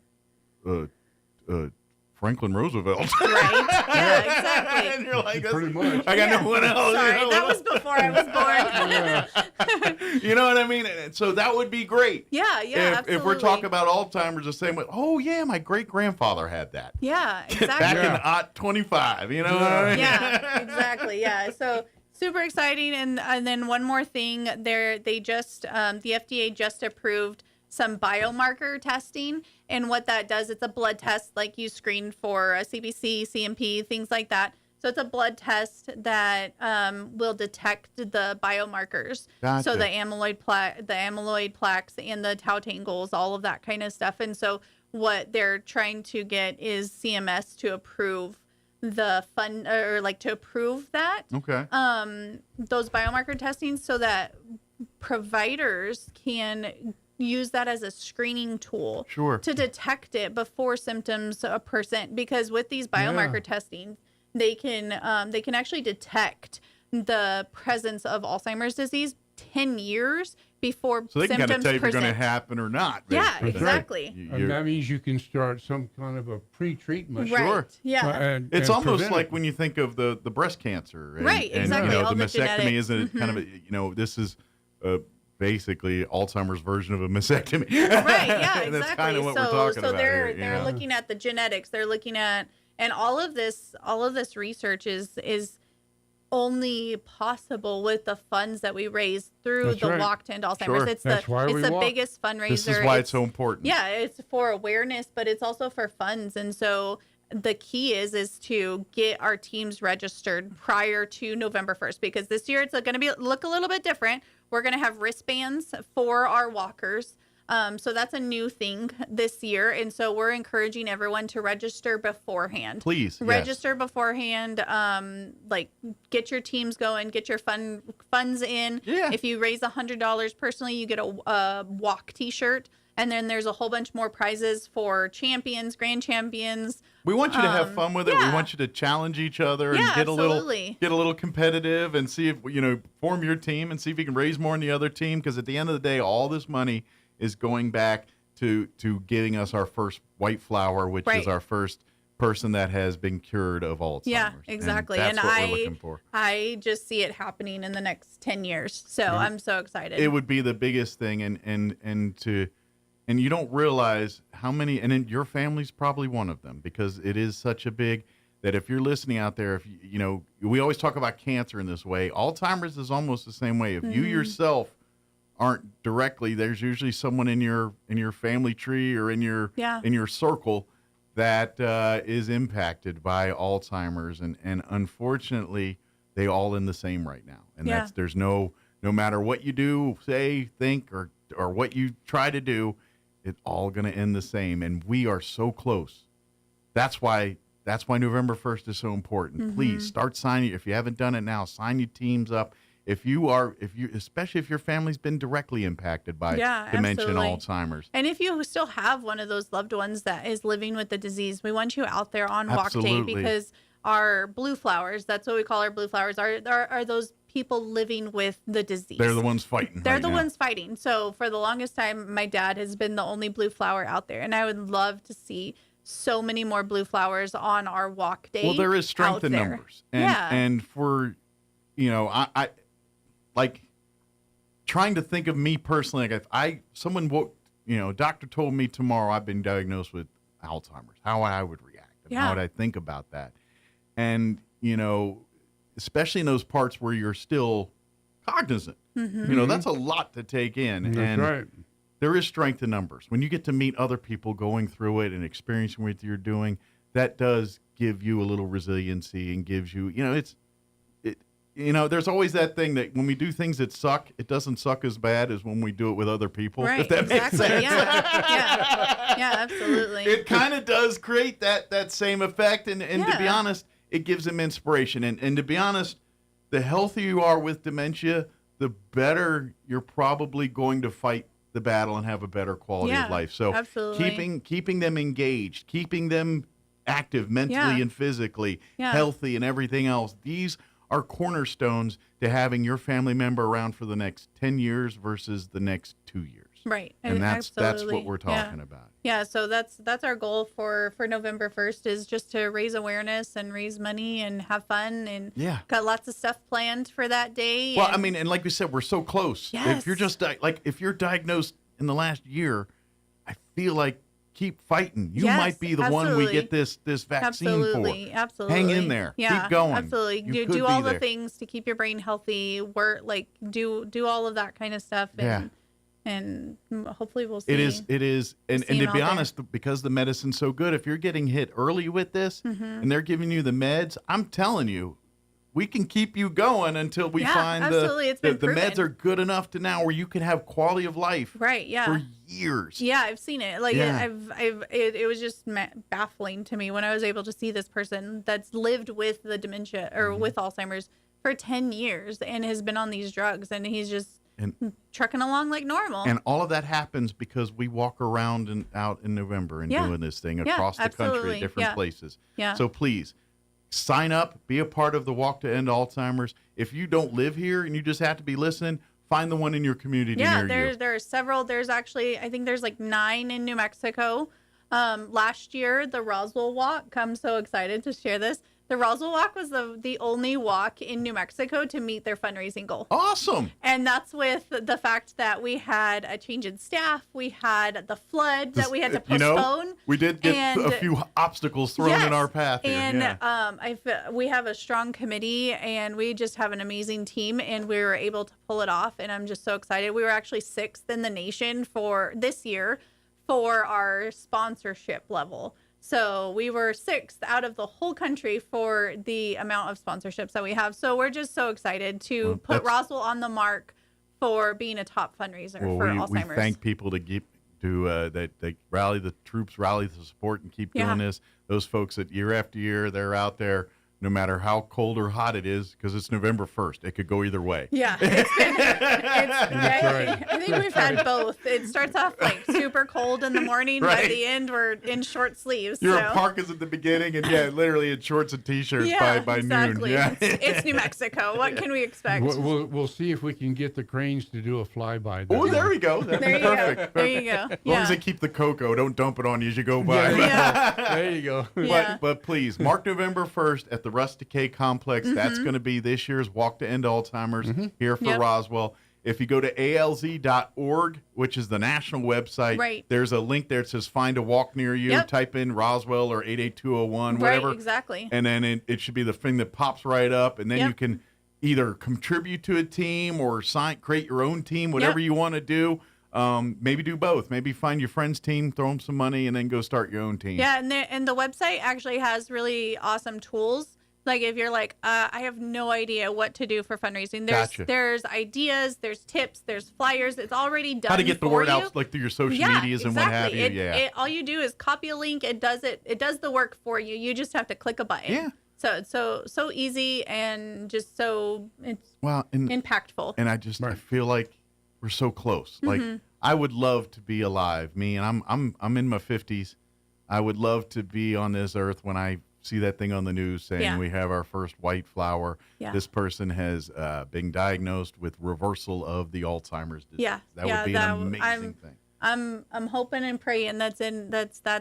Franklin Roosevelt. Right. Yeah, exactly. And you're like, pretty much. I got no one else. Sorry, that was before I was born. You know what I mean? So that would be great. Yeah, absolutely. If we're talking about Alzheimer's, the same way, oh yeah, my great-grandfather had that. Yeah, exactly. Back in 25, you know what I mean? Yeah, exactly. Yeah. So super exciting. And then one more thing, the FDA just approved some biomarker testing. And what that does, it's a blood test, like you screen for a CBC, CMP, things like that. So it's a blood test that will detect the biomarkers. Gotcha. So the amyloid plaques and the tau tangles, all of that kind of stuff. And so what they're trying to get is CMS to approve to approve that. Okay. Those biomarker testing, so that providers can use that as a screening tool to detect it before symptoms present, because with these biomarker testing, they can actually detect the presence of Alzheimer's disease 10 years before symptoms present. So they can kind of tell if it's going to happen or not. Yeah, basically. exactly. And that means you can start some kind of a pre-treatment. Right. Sure. Yeah. It's almost like when you think of the breast cancer. And, right, exactly. And, you know, all the the mastectomy genetics. isn't kind of, this is basically Alzheimer's version of a mastectomy. Right, yeah, exactly. That's kind of what we're talking about they're here, looking at the genetics. They're looking at, and all of this research is only possible with the funds that we raise through the Walk to End Alzheimer's. It's the biggest fundraiser. This is why it's so important. Yeah, it's for awareness, but it's also for funds. And so the key is to get our teams registered prior to November 1st, because this year it's going to look a little bit different. We're going to have wristbands for our walkers. So that's a new thing this year. And so we're encouraging everyone to register beforehand. Please. Register beforehand. Get your teams going, get your funds in. Yeah. If you raise $100 personally, you get a walk t-shirt. And then there's a whole bunch more prizes for champions, grand champions. We want you to have fun with it. We want you to challenge each other and get a little competitive, and see if form your team and see if you can raise more than the other team. Because at the end of the day, all this money is going back to getting us our first white flower, which is our first person that has been cured of Alzheimer's. Yeah, exactly. And that's what we're looking for. I just see it happening in the next 10 years. So I'm so excited. It would be the biggest thing, and you don't realize how many, and your family's probably one of them, because it is such a big, that if you're listening out there, if we always talk about cancer in this way. Alzheimer's is almost the same way. If you yourself aren't directly, there's usually someone in your family tree or in your circle that is impacted by Alzheimer's, and unfortunately they all in the same right now. And there's no matter what you do, say, think, or what you try to do, it's all going to end the same. And we are so close. That's why November 1st is so important. Mm-hmm. Please start signing. If you haven't done it now, sign your teams up. Especially if your family's been directly impacted by dementia and Alzheimer's. And if you still have one of those loved ones that is living with the disease, we want you out there on Walk Day, because our blue flowers, that's what we call our blue flowers, are those people living with the disease. They're the ones fighting. They're the ones fighting. So for the longest time, my dad has been the only blue flower out there. And I would love to see so many more blue flowers on our Walk Day. Well, there is strength in numbers. And for, I like trying to think of me personally, like if doctor told me tomorrow I've been diagnosed with Alzheimer's, how I would react and how would I think about that. And, especially in those parts where you're still cognizant. Mm-hmm. That's a lot to take in. That's and right. There is strength in numbers. When you get to meet other people going through it and experiencing what you're doing, that does give you a little resiliency and gives you, there's always that thing that when we do things that suck, it doesn't suck as bad as when we do it with other people. Right, if that exactly. makes sense. Yeah, absolutely. It kind of does create that same effect. And to be honest, it gives them inspiration. And to be honest, the healthier you are with dementia, the better you're probably going to fight the battle and have a better quality of life. So absolutely. keeping them engaged, keeping them active mentally and physically, healthy and everything else, these are cornerstones to having your family member around for the next 10 years versus the next 2 years. Right. And that's what we're talking about. Yeah, so that's our goal for November 1st is just to raise awareness and raise money and have fun and got lots of stuff planned for that day. Well, and like we said, we're so close. Yes. If you're just if you're diagnosed in the last year, I feel like keep fighting. You might be the one we get this vaccine for. Absolutely. Hang in there. Yeah, keep going. Absolutely. Do all the things to keep your brain healthy. Work do all of that kind of stuff. And hopefully we'll see. It is. And to be honest, because the medicine's so good, if you're getting hit early with this and they're giving you the meds, I'm telling you, we can keep you going until we find the meds are good enough to now where you can have quality of life for years. Yeah, I've seen it. It was just baffling to me when I was able to see this person that's lived with the dementia or with Alzheimer's for 10 years and has been on these drugs, and he's just trucking along like normal. And all of that happens because we walk around and out in November and doing this thing across the country at different places. Yeah. So please sign up, be a part of the Walk to End Alzheimer's. If you don't live here and you just have to be listening, find the one in your community near you. There are several. There's actually, I think there's 9 in New Mexico. Last year, the Roswell Walk, I'm so excited to share this. The Roswell Walk was the only walk in New Mexico to meet their fundraising goal. Awesome. And that's with the fact that we had a change in staff. We had the flood that we had to postpone. We did get a few obstacles thrown in our path here. And we have a strong committee, and we just have an amazing team, and we were able to pull it off. And I'm just so excited. We were actually 6th in the nation for this year for our sponsorship level. So we were 6th out of the whole country for the amount of sponsorships that we have. So we're just so excited to put Roswell on the mark for being a top fundraiser for Alzheimer's. We thank people that they rally the troops, rally the support, and keep doing this. Those folks that year after year, they're out there. No matter how cold or hot it is, because it's November 1st. It could go either way. Yeah. I think we've had both. It starts off super cold in the morning. By the end, we're in short sleeves. You're in parkas at the beginning, and literally in shorts and T-shirts by noon. Yeah, it's New Mexico. What can we expect? We'll see if we can get the cranes to do a flyby. Oh, there we go. That'd be perfect. There you go. As long as they keep the cocoa, don't dump it on you as you go by. There you go. But please, mark November 1st at the Rust Decay Complex. That's going to be this year's Walk to End Alzheimer's here for Roswell. If you go to alz.org, which is the national website, there's a link there that says find a walk near you. Type in Roswell or 88201, whatever. Right, exactly. And then it should be the thing that pops right up. And then you can either contribute to a team or create your own team, whatever you want to do. Maybe do both. Maybe find your friend's team, throw them some money, and then go start your own team. Yeah, and the website actually has really awesome tools. Like if you're like, I have no idea what to do for fundraising. There's ideas, there's tips, there's flyers. It's already done. How to get the word out, like through your social medias and what have you. All you do is copy a link. It does the work for you. You just have to click a button. Yeah. So it's so easy and just so impactful. And I feel like we're so close. Like I would love to be alive. Me, and I'm in my 50s. I would love to be on this earth when I see that thing on the news saying we have our first white flower. This person has been diagnosed with reversal of the Alzheimer's disease. That would be an amazing thing. I'm hoping and praying that's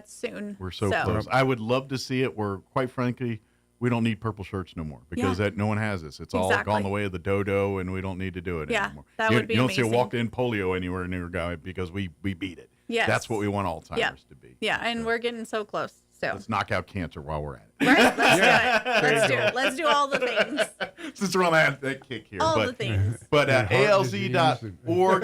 soon. We're so close. I would love to see it. We're quite frankly, we don't need purple shirts no more because no one has this. It's all gone the way of the dodo, and we don't need to do it anymore. That would be you don't amazing. see a walk-in polio anywhere near guy because we beat it. Yes. That's what we want Alzheimer's to be. Yeah, and we're getting so close. So let's knock out cancer while we're at it. Right? Let's do it. Let's do all the things. Since we're on that kick here. All the things. But ALZ.org,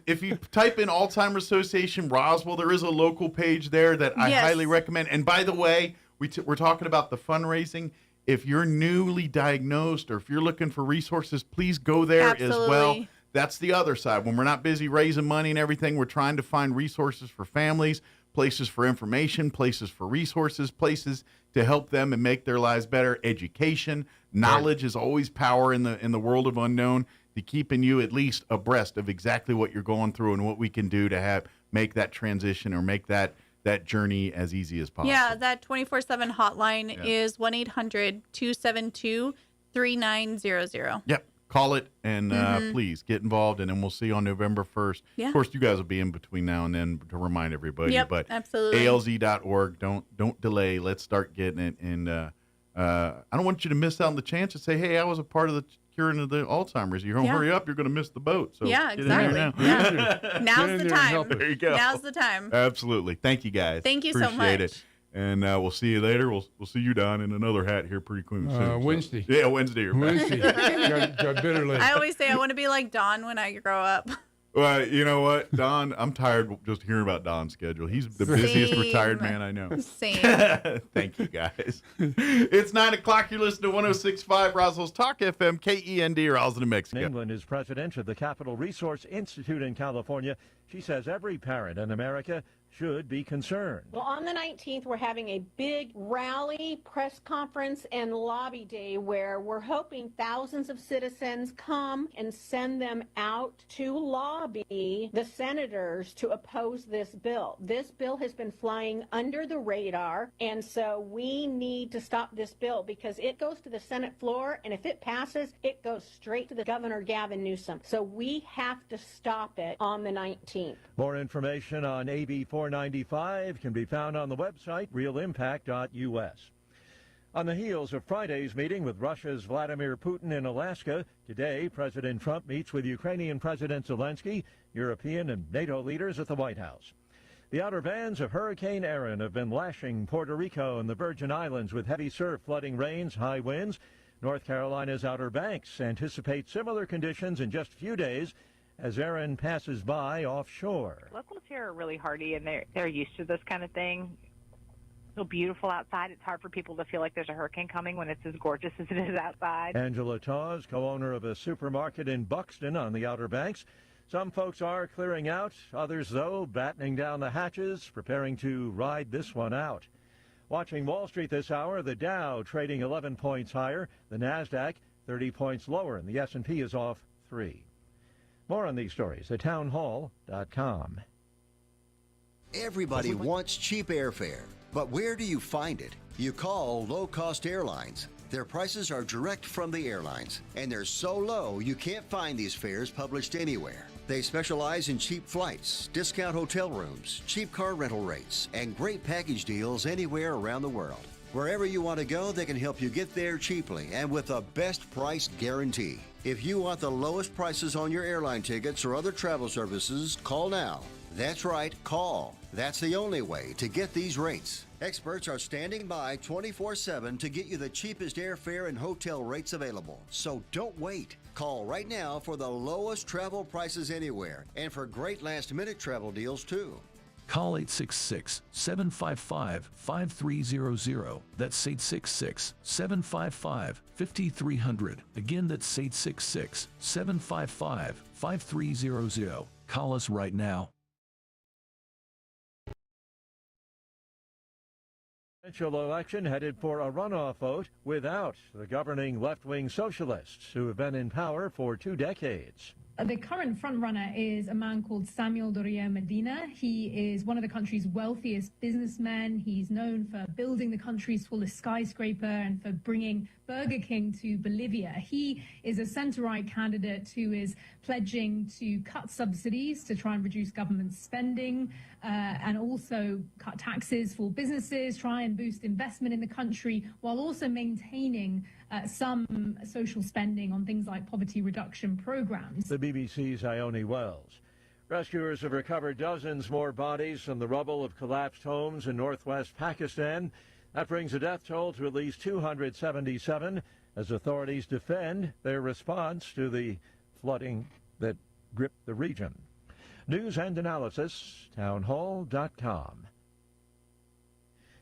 if you type in Alzheimer's Association Roswell, there is a local page there that I highly recommend. And by the way, we're talking about the fundraising. If you're newly diagnosed or if you're looking for resources, please go there as well. That's the other side. When we're not busy raising money and everything, we're trying to find resources for families, places for information, places for resources, places to help them and make their lives better. Education, knowledge is always power in the world of unknown, to keeping you at least abreast of exactly what you're going through and what we can do to make that transition or make that journey as easy as possible. Yeah, that 24/7 hotline is 1-800-272-3900. Yep. Call it and please get involved, and then we'll see you on November 1st. Yeah. Of course, you guys will be in between now and then to remind everybody. Yep, but absolutely. ALZ.org, don't delay. Let's start getting it. And I don't want you to miss out on the chance to say, hey, I was a part of the curing of the Alzheimer's. You're going to hurry up, you're going to miss the boat. So yeah, get in there exactly. now. Yeah. Now's the time. There you go. Now's the time. Absolutely. Thank you, guys. Thank you Appreciate so much. it. And we'll see you later. We'll see you, Don, in another hat here pretty soon. Wednesday. Yeah, Wednesday. Wednesday. got bitter list. I always say I want to be like Don when I grow up. Well, you know what, Don? I'm tired just hearing about Don's schedule. He's the busiest retired man I know. Same. Thank you, guys. It's 9 o'clock. You're listening to 106.5 Roswell's Talk FM, KEND, Roswell, New Mexico. England is president of the Capital Resource Institute in California. She says every parent in America should be concerned. Well, on the 19th, we're having a big rally, press conference, and lobby day where we're hoping thousands of citizens come and send them out to lobby the senators to oppose this bill. This bill has been flying under the radar, and so we need to stop this bill because it goes to the Senate floor, and if it passes, it goes straight to the Governor Gavin Newsom. So we have to stop it on the 19th. More information on AB 495 can be found on the website realimpact.us. On the heels of Friday's meeting with Russia's Vladimir Putin in Alaska, today President Trump meets with Ukrainian President Zelensky, European and NATO leaders at the White House. The outer bands of Hurricane Erin have been lashing Puerto Rico and the Virgin Islands with heavy surf, flooding rains, high winds. North Carolina's Outer Banks anticipate similar conditions in just a few days as Erin passes by offshore. Locals here are really hardy, and they're used to this kind of thing. It's so beautiful outside. It's hard for people to feel like there's a hurricane coming when it's as gorgeous as it is outside. Angela Tawes, co-owner of a supermarket in Buxton on the Outer Banks. Some folks are clearing out, others, though, battening down the hatches, preparing to ride this one out. Watching Wall Street this hour, the Dow trading 11 points higher, the NASDAQ 30 points lower, and the S&P is off 3. More on these stories at townhall.com. Everybody wants cheap airfare, but where do you find it? You call low-cost airlines. Their prices are direct from the airlines, and they're so low you can't find these fares published anywhere. They specialize in cheap flights, discount hotel rooms, cheap car rental rates, and great package deals anywhere around the world. Wherever you want to go, they can help you get there cheaply and with a best price guarantee. If you want the lowest prices on your airline tickets or other travel services, call now. That's right, call. That's the only way to get these rates. Experts are standing by 24/7 to get you the cheapest airfare and hotel rates available. So don't wait. Call right now for the lowest travel prices anywhere and for great last-minute travel deals too. Call 866-755-5300. That's 866-755-5300. Again, that's 866-755-5300. Call us right now. Presidential election headed for a runoff vote without the governing left-wing socialists who have been in power for 2 decades. The current frontrunner is a man called Samuel Doria Medina. He is one of the country's wealthiest businessmen. He's known for building the country's tallest skyscraper and for bringing Burger King to Bolivia. He is a center-right candidate who is pledging to cut subsidies to try and reduce government spending and also cut taxes for businesses, try and boost investment in the country while also maintaining some social spending on things like poverty reduction programs. The BBC's Ione Wells. Rescuers have recovered dozens more bodies from the rubble of collapsed homes in northwest Pakistan. That brings the death toll to at least 277 as authorities defend their response to the flooding that gripped the region. News and analysis, townhall.com.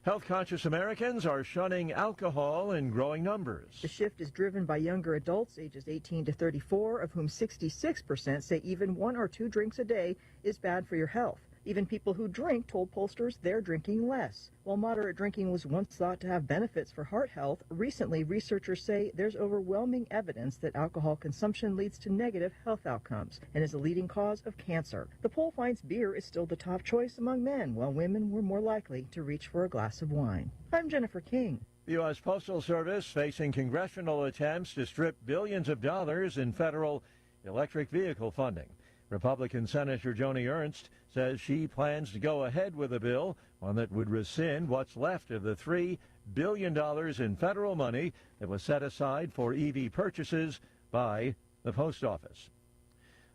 Health-conscious Americans are shunning alcohol in growing numbers. The shift is driven by younger adults ages 18 to 34, of whom 66% say even 1 or 2 drinks a day is bad for your health. Even people who drink told pollsters they're drinking less. While moderate drinking was once thought to have benefits for heart health, recently researchers say there's overwhelming evidence that alcohol consumption leads to negative health outcomes and is a leading cause of cancer. The poll finds beer is still the top choice among men, while women were more likely to reach for a glass of wine. I'm Jennifer King. The U.S. Postal Service facing congressional attempts to strip billions of dollars in federal electric vehicle funding. Republican Senator Joni Ernst says she plans to go ahead with a bill, one that would rescind what's left of the $3 billion in federal money that was set aside for EV purchases by the post office.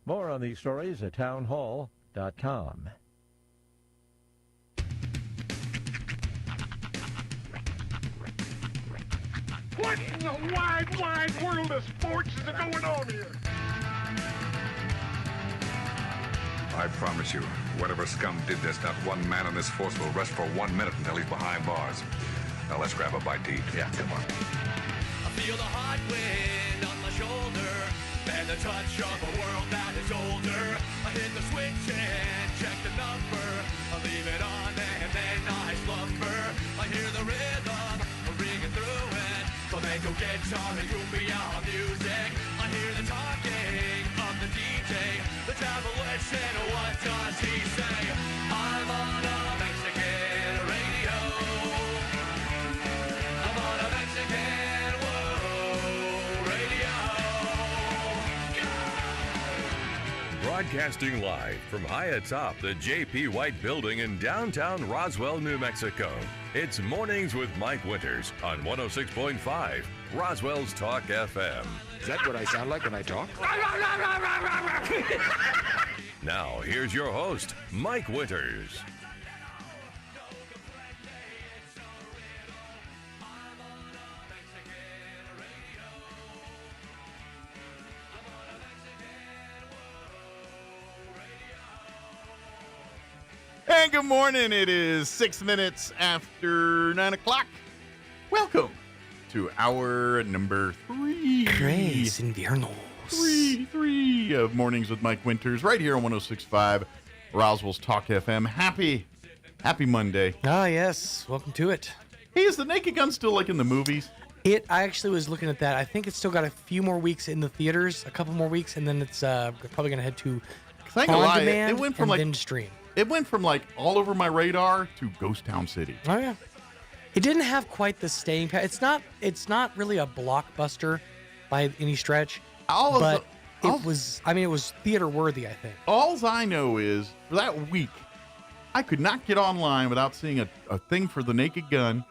More on these stories at townhall.com. What in the wide world of sports is going on here? I promise you, whatever scum did this, not one man in this force will rest for 1 minute until he's behind bars. Now let's grab a bite to eat. Yeah, come on. I feel the hot wind on my shoulder and the touch of a world that is older. I hit the switch and check the number. I leave it on and then I slumber. I hear the rhythm ringing through it. Flamenco guitar and cumbia music. I hear the talking of the DJ. The devil listen, what does he say? I'm on a Mexican radio. I'm on a Mexican radio. Broadcasting live from high atop the J.P. White Building in downtown Roswell, New Mexico. It's Mornings with Mike Winters on 106.5 Roswell's Talk FM. Is that what I sound like when I talk? Now, here's your host, Mike Winters. And good morning. It is 6 minutes after 9 o'clock. Welcome to hour number 3. Tres Inviernos. Three of Mornings with Mike Winters right here on 106.5 Roswell's Talk FM. Happy Monday. Ah, yes. Welcome to it. Hey, is the Naked Gun still like in the movies? I actually was looking at that. I think it's still got a few more weeks in the theaters, a couple more weeks, and then it's probably going to head to on demand it went from and then stream. It went from like all over my radar to Ghost Town City. Oh yeah. It didn't have quite the staying power. It's not really a blockbuster by any stretch. It was theater worthy, I think. All I know is for that week, I could not get online without seeing a thing for the Naked Gun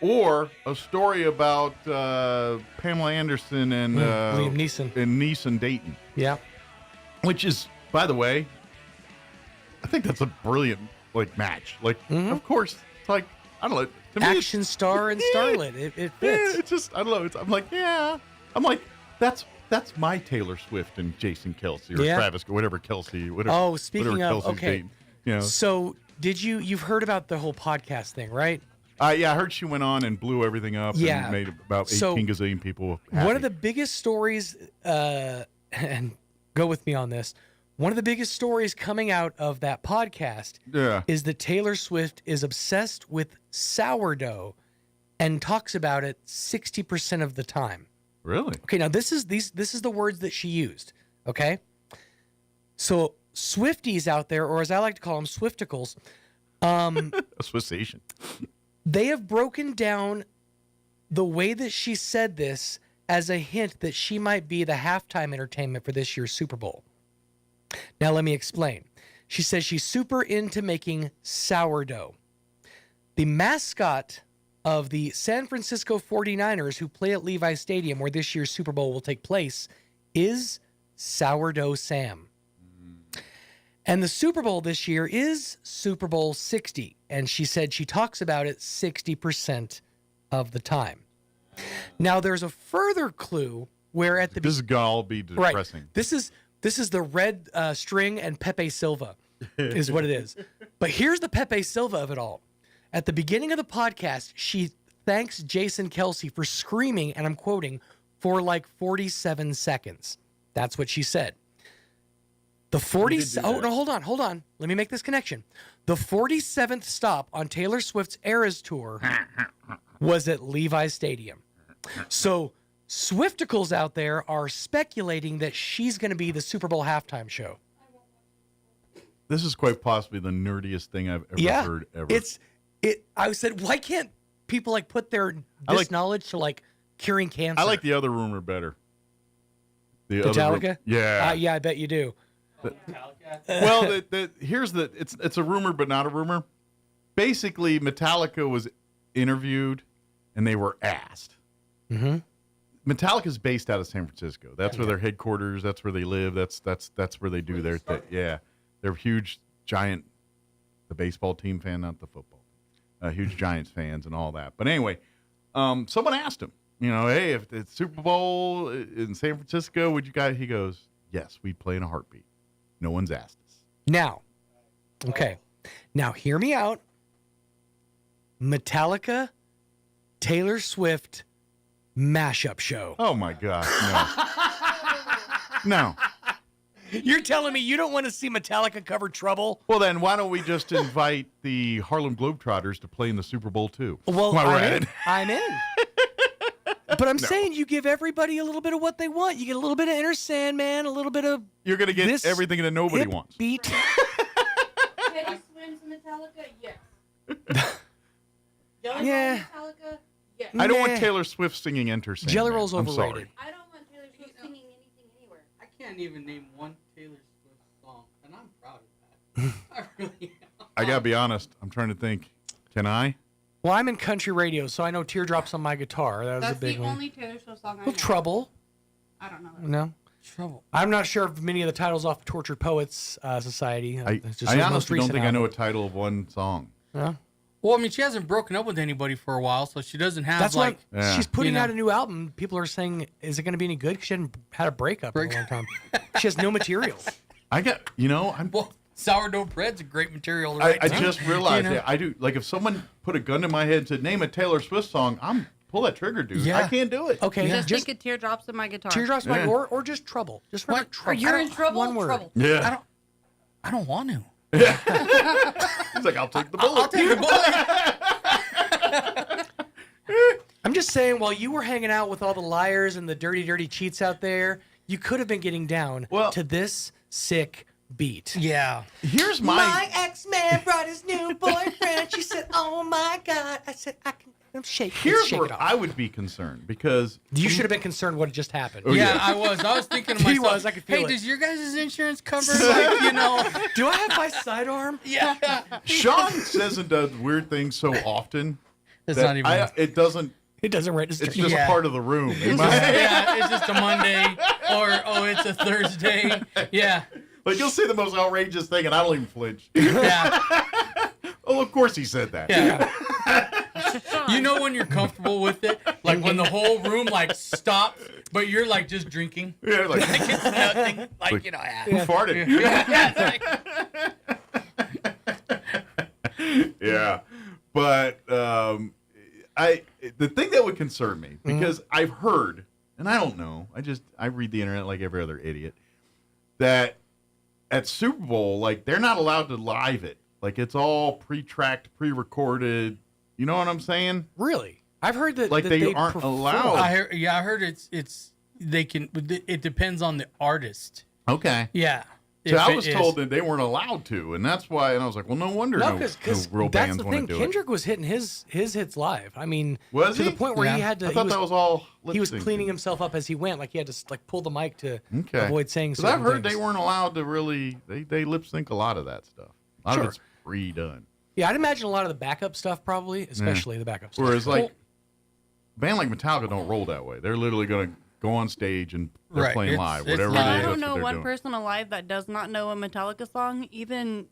or a story about Pamela Anderson and Liam Neeson. And Neeson dating. Yeah. Which is, by the way, I think that's a brilliant match. Of course, it's like, I don't know. To me, action star and starlet. It fits. Yeah, it's just, I don't know. I'm like, that's my Taylor Swift and Jason Kelce or Travis, whatever Kelce, whatever. Oh, speaking of, okay. Dating, you know. So you've heard about the whole podcast thing, right? Yeah, I heard she went on and blew everything up and made about 18 gazillion people happy. One of the biggest stories, and go with me on this, one of the biggest stories coming out of that podcast is that Taylor Swift is obsessed with sourdough and talks about it 60% of the time. Really? Okay, now this is the words that she used, okay? So Swifties out there, or as I like to call them, Swifticles, Association. They have broken down the way that she said this as a hint that she might be the halftime entertainment for this year's Super Bowl. Now, let me explain. She says she's super into making sourdough. The mascot of the San Francisco 49ers, who play at Levi Stadium, where this year's Super Bowl will take place, is Sourdough Sam. And the Super Bowl this year is Super Bowl 60. And she said she talks about it 60% of the time. Now, there's a further clue where at the... This is going to all be depressing. Right. This is the red string and Pepe Silva is what it is. But here's the Pepe Silva of it all. At the beginning of the podcast, she thanks Jason Kelsey for screaming, and I'm quoting, for like 47 seconds. That's what she said. The 40th... Oh, no, hold on. Let me make this connection. The 47th stop on Taylor Swift's Eras Tour was at Levi's Stadium. So Swifticles out there are speculating that she's going to be the Super Bowl halftime show. This is quite possibly the nerdiest thing I've ever heard ever. I said, why can't people like put their knowledge to like curing cancer? I like the other rumor better. Metallica? Yeah. Yeah, I bet you do. Well, here's it's a rumor, but not a rumor. Basically, Metallica was interviewed, and they were asked. Mm-hmm. Metallica's based out of San Francisco. That's where their headquarters. That's where they live. That's where they do their thing. Yeah, they're huge, giant. The baseball team fan, not the football. Huge Giants fans and all that. But anyway, someone asked him, hey, if it's Super Bowl in San Francisco, would you guys? He goes, yes, we'd play in a heartbeat. No one's asked us. Now, okay. Now, hear me out. Metallica, Taylor Swift, mashup show. Oh, my God. No. No. You're telling me you don't want to see Metallica cover Trouble? Well, then why don't we just invite the Harlem Globetrotters to play in the Super Bowl, too? Well, I'm in. But I'm saying you give everybody a little bit of what they want. You get a little bit of Enter Sandman, a little bit of... You're going to get everything that nobody wants. Beat. Teddy Swims Metallica? Yes. Jelly Yeah. Metallica? Yes. I don't want Taylor Swift singing Enter Sandman. Jelly Roll's I'm overrated. sorry. I don't want Taylor Swift singing anything anywhere. I can't even name one Taylor Swift song, and I'm proud of that. I really am. I got to be honest. I'm trying to think. Can I? Well, I'm in country radio, so I know Teardrops on My Guitar. That was That's a big the one. only Taylor Swift song I know. Well, Trouble. I don't know. No. Trouble. I'm not sure of many of the titles off Tortured Poets Society. I It's just honestly her don't most think recent I know a album. title of one song. Yeah. Well, I mean, she hasn't broken up with anybody for a while, so she doesn't have That's like. why she's putting out a new album. People are saying, is it going to be any good? 'Cause she hadn't had a breakup in a long time. She has no material. I got, Well, sourdough bread's a great material. I Right now. just realized that I do. Like, if someone put a gun to my head and said, name a Taylor Swift song, pull that trigger, dude. Yeah. I can't do it. Okay, Just think of Teardrops in My Guitar. Teardrops, Yeah. or just Trouble. Just remember Trouble. You're in trouble? One word. Trouble. Yeah. I don't want to. He's like, I'll take the bullet. I'll take the bullet. I'm just saying, while you were hanging out with all the liars and the dirty, dirty cheats out there, you could have been getting down to this sick beat. Yeah. Here's My ex-man brought his new boyfriend. She said, oh, my God. I said, I'm shaking. Here's shake where it off. I would be concerned because You should have been concerned what had just happened. Oh, Yeah, yeah. I was thinking to myself, He was, I could feel hey, it. does your guys' insurance cover, like, Do I have my sidearm? Yeah. Sean says and does weird things so often It's that not even. it doesn't register. It's just Yeah. a part of the room. Yeah, it's just a Monday, or it's a Thursday. Yeah. Like, you'll say the most outrageous thing and I don't even flinch. Yeah. Oh, of course he said that. Yeah. You know when you're comfortable with it, like when the whole room like stops, but you're like just drinking. Yeah, like, it's nothing. Like, like, you know, who farted? Yeah, Yeah. But the thing that would concern me, because I've heard, and I don't know, I read the internet like every other idiot, that at Super Bowl, like, they're not allowed to live it. Like, it's all pre-tracked, pre-recorded. You know what I'm saying? Really? I've heard that Like, that they aren't perform. allowed. I heard it's they can. It depends on the artist. Okay. Yeah. So If I it was is- told that they weren't allowed to, and that's why. And I was like, well, no wonder no real that's bands the want thing. to do Kendrick was hitting his hits live. I mean, Was to he? the point where Yeah. he had to. I thought that was all He was lip-syncing. cleaning himself up as he went. Like he had to pull the mic to Okay. avoid saying. Because I've certain heard things. they weren't allowed to really. They lip sync a lot of that stuff. A lot Sure. of it's pre-done. Yeah, I'd imagine a lot of the backup stuff probably, especially the backup stuff. Whereas, like, a band like Metallica don't roll that way. They're literally going to go on stage and they're playing live, it's whatever live. it is. I don't that's know what one they're doing. person alive that does not know a Metallica song. Even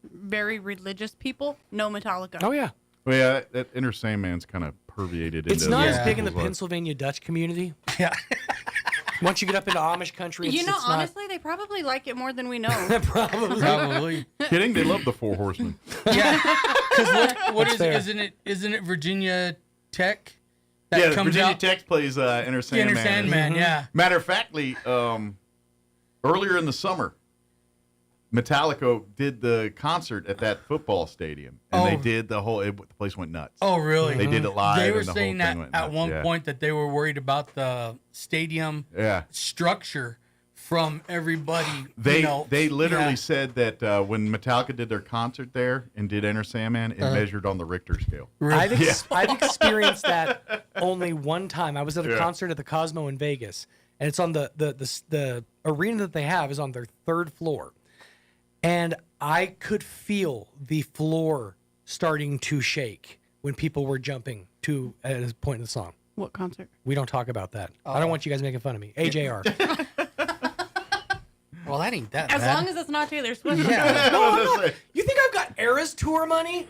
very religious people know Metallica. Oh yeah. Well, yeah, that Inner Sandman's kind of permeated into. It's not as big in the people's lives. Pennsylvania Dutch community. Yeah. Once you get up into Amish country, You know, it's not- honestly, they probably like it more than we know. Probably. Kidding? They love the Four Horsemen. Yeah. Because what That's is fair. isn't it Virginia Tech? Yeah, comes Virginia out? Tech plays Inner Sandman. Inner Sandman, yeah. Matter of factly, earlier in the summer, Metallica did the concert at that football stadium, and they did the whole. The place went nuts. Oh, really? They did it live. They were and the saying whole that thing went at nuts. one Yeah. point that they were worried about the stadium structure from everybody. They literally yeah. said that when Metallica did their concert there and did Enter Sandman, it measured on the Richter scale. I've Yeah. experienced that only one time. I was at a Yeah. concert at the Cosmo in Vegas, and it's on the arena that they have is on their 3rd floor, and I could feel the floor starting to shake when people were jumping to at a point in the song. What concert? We don't talk about that. I don't want you guys making fun of me. AJR. Well, that ain't that As bad. long as it's not Taylor Swift. Yeah. No, I'm not. You think I've got Eras tour money?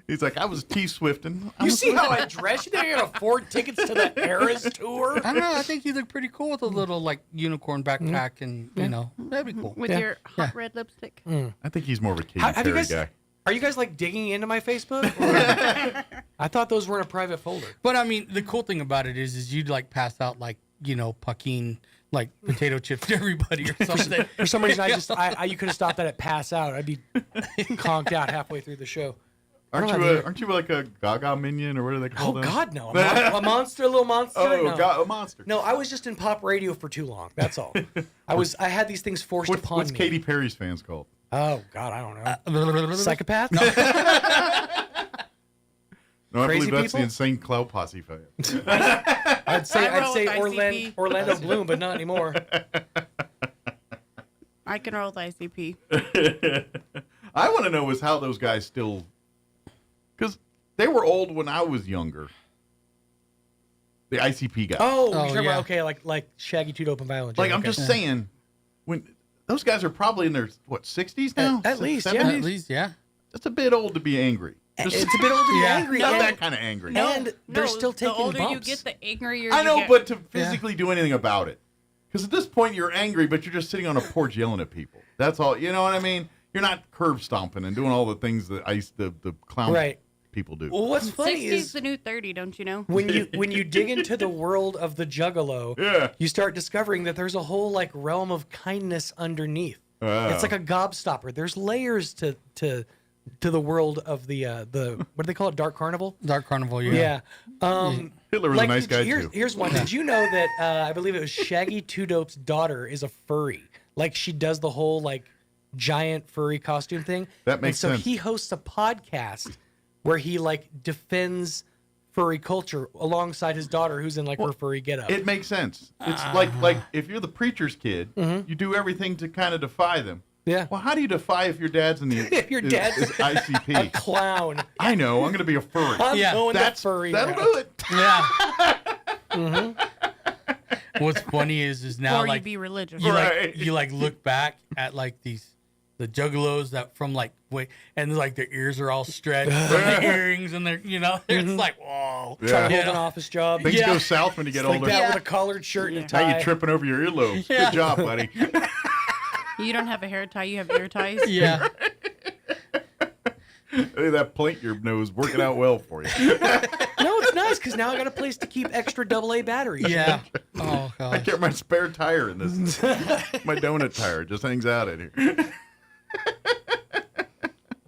He's like, I was T-Swifting. You see how I dress? You think I can afford tickets to the Eras tour? I don't know. I think you look pretty cool with a little like unicorn backpack, and you know that'd be cool. With your hot red lipstick. I think he's more of a Katy Have you Perry guys? guy. Are you guys like digging into my Facebook? Or- I thought those were in a private folder. But I mean, the cool thing about it is you'd like pass out like Puckeen like potato chips to everybody or something. For some reason, you could have stopped that at pass out. I'd be conked out halfway through the show. Aren't you like a Gaga minion or what do they call them? Oh God, no! A monster, a little monster. Oh, no. A monster. No, I was just in pop radio for too long. That's all. I had these things forced upon What's me. Katy Perry's fans called? Oh God, I don't know. Psychopath. No, I Crazy believe that's people? the Insane Cloud Posse fan. I'd say I roll with ICP. Orlando Bloom, but not anymore. I can roll with ICP. I want to know is how those guys still, because they were old when I was younger. The ICP guys. Oh, you're talking about, okay, like Shaggy Two Dope and Violent J. Like I'm Okay. just saying, when those guys are probably in their 60s now, At least, 70s? yeah. At least, yeah. That's a bit old to be angry. It's a bit old to be angry. Not and- that kind of angry. And they're still taking The older bumps. you get, the angrier I you know, get. but to physically do anything about it. Because at this point, you're angry, but you're just sitting on a porch yelling at people. That's all. You know what I mean? You're not curb stomping and doing all the things that the clown Right. people do. Well, what's funny 60's is the new 30, don't you know? when you dig into the world of the Juggalo, you start discovering that there's a whole like realm of kindness underneath. It's like a gobstopper. There's layers to the world of the what do they call it? Dark Carnival. Dark Carnival, yeah. Hitler was a nice guy, too. Here's one. Did you know that I believe it was Shaggy Two Dope's daughter is a furry? Like she does the whole like giant furry costume thing. That makes and so sense. he hosts a podcast where he like defends furry culture alongside his daughter who's in like her furry getup. It makes sense. It's like if you're the preacher's kid, you do everything to kind of defy them. Yeah. Well, how do you defy if your dad's in the If your dad's is ICP? a clown. I know. I'm going to be a furry. I'm going to That's furry. That'll now. do it. Yeah. What's funny is now Or like you be religious. you like look back at like the juggalos that from like and like their ears are all stretched from the earrings and they're it's like whoa. Trying to Yeah. hold an office job. Things go south when you get Like older. that with a collared shirt and a Now tie. you're tripping over your earlobes. Yeah. Good job, buddy. You don't have a hair tie, you have ear ties. Yeah. Hey, that plate in your nose working out well for you. No, it's nice because now I got a place to keep extra AA batteries. Yeah. Oh I god. get my spare tire in this. My donut tire just hangs out in here.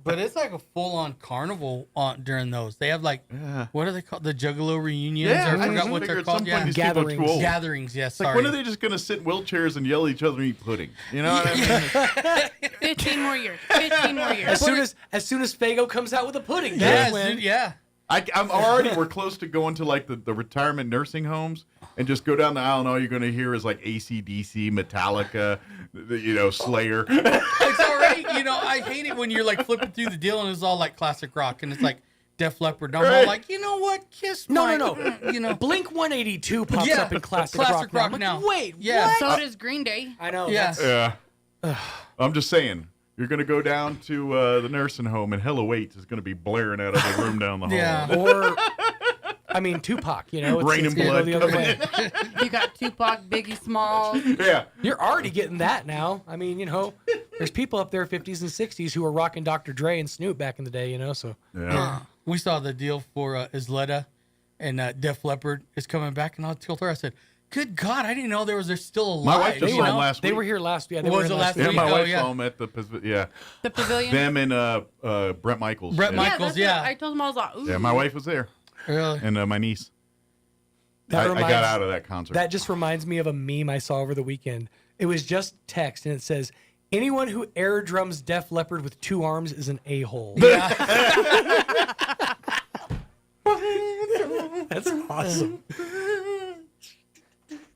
But it's like a full-on carnival during those. They have like what are they called? The Juggalo reunions. Yeah, or I I forgot just what figure they're at some called. point Yeah. these people are too old. Gatherings. Yes. It's like, when are they just going to sit in wheelchairs and yell at each other and eat pudding? You know what I mean? 15 more years. 15 more years. As soon as Fago comes out with a pudding, Yeah, that's when. dude, yeah. I'm already, we're close to going to like the retirement nursing homes and just go down the aisle and all you're going to hear is like AC/DC, Metallica, Slayer. It's already, I hate it when you're like flipping through the deal and it's all like classic rock and it's like Def Leppard. I'm all like, you know what? Kiss my... No. You know, Blink 182 pops up in classic rock rock now. now. I'm like, wait, Yeah. what? So does Green Day. I know. Yeah. Yeah. I'm just saying, you're going to go down to the nursing home, and Hello 8 is going to be blaring out of the room down the hall. Yeah. Or, I mean, Tupac, you know. Rain and Blood the other coming way. You got Tupac, Biggie Smalls. Yeah. You're already getting that now. I mean, you know, there's people up there 50s and 60s who were rocking Dr. Dre and Snoop back in the day, you know, so. Yeah. We saw the deal for Isleta, and Def Leppard is coming back, and I told her, I said, good God, I didn't know they're still alive. My wife just saw them last week. They were here last week. Yeah, they Was were it here last week. week? Yeah, my Oh, wife yeah. saw them at the The pavilion? Them and Brett Michaels. Brett yeah. Michaels. That's what I told them, I was like, ooh. Yeah, my wife was there. Really? And my niece. That I got out of that concert. That just reminds me of a meme I saw over the weekend. It was just text, and it says, anyone who air drums Def Leppard with 2 arms is an a-hole. Yeah. That's awesome.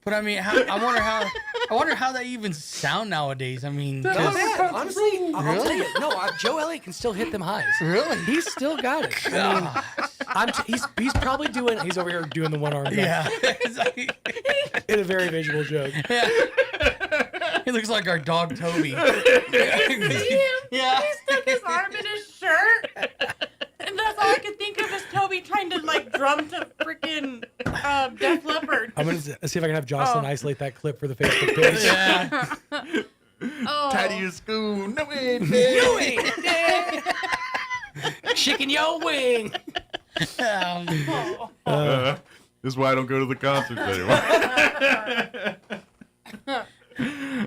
But I mean, I wonder how they even sound nowadays. I mean, Not 'cause- bad. Honestly, I'll tell Really? you. No, Joe Elliott can still hit them highs. Really? He's still got it. I mean, he's probably doing. He's over here doing the one arm. Yeah. In a very visual joke. Yeah. He looks like our dog Toby. Yeah. Yeah. He stuck his arm in his shirt. And that's all I could think of is Toby trying to like drum to freaking Def Leppard. I'm gonna see if I can have Jocelyn isolate that clip for the Facebook page. Yeah. Oh. Tidy school. No way. Chicken yo wing. Oh. This is why I don't go to the concerts anymore.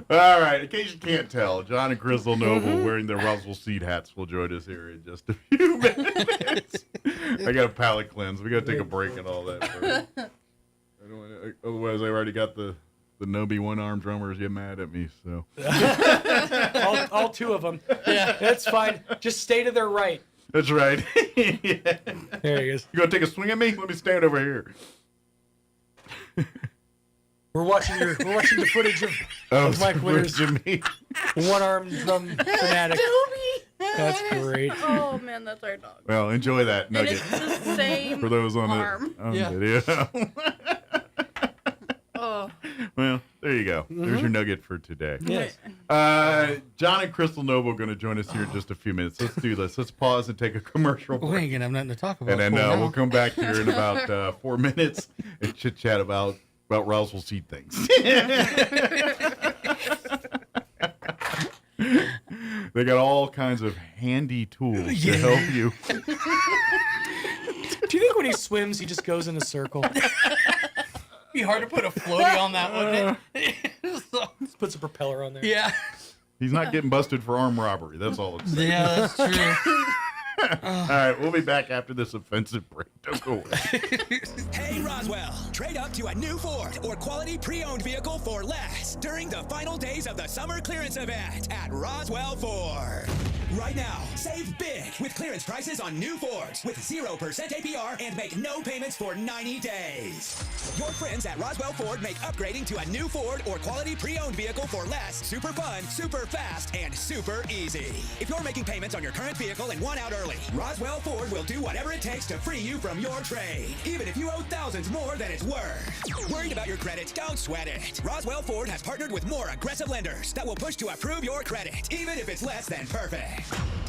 All right. In case you can't tell, John and Crystal Noble wearing their Roswell seed hats will join us here in just a few minutes. I got a palate cleanse. We got to take a break and all that first. Otherwise, I already got the Nobi one-arm drummers get mad at me. So all 2 of them. Yeah, that's fine. Just stay to their right. That's right. Yeah. There he is. You gonna take a swing at me? Let me stand over here. We're watching the footage of Mike Winters, Jimmy. one-armed drum fanatic. Toby. That's great. Oh man, that's our dog. Well, enjoy that And nugget it's the same for those on arm. the video. Oh. Well, there you go. There's your nugget for today. Yes. John and Crystal Noble are going to join us here in just a few minutes. Let's do this. Let's pause and take a commercial We break. ain't gonna have nothing to talk about. And then for now. we'll come back here in about 4 minutes and chit-chat about Roswell seed things. They got all kinds of handy tools to help you. Do you think when he swims, he just goes in a circle? be hard to put a floaty on that one. Let's put some propeller on there. Yeah. He's not getting busted for armed robbery. That's all I'm saying. Yeah, that's true. All right, we'll be back after this offensive break. Don't go away. Hey, Roswell, trade up to a new Ford or quality pre-owned vehicle for less during the final days of the summer clearance event at Roswell Ford. Right now, save big with clearance prices on new Fords with 0% APR and make no payments for 90 days. Your friends at Roswell Ford make upgrading to a new Ford or quality pre-owned vehicle for less super fun, super fast, and super easy. If you're making payments on your current vehicle and want out early, Roswell Ford will do whatever it takes to free you from your trade, even if you owe thousands more than it's worth. Worried about your credit? Don't sweat it. Roswell Ford has partnered with more aggressive lenders that will push to approve your credit, even if it's less than perfect.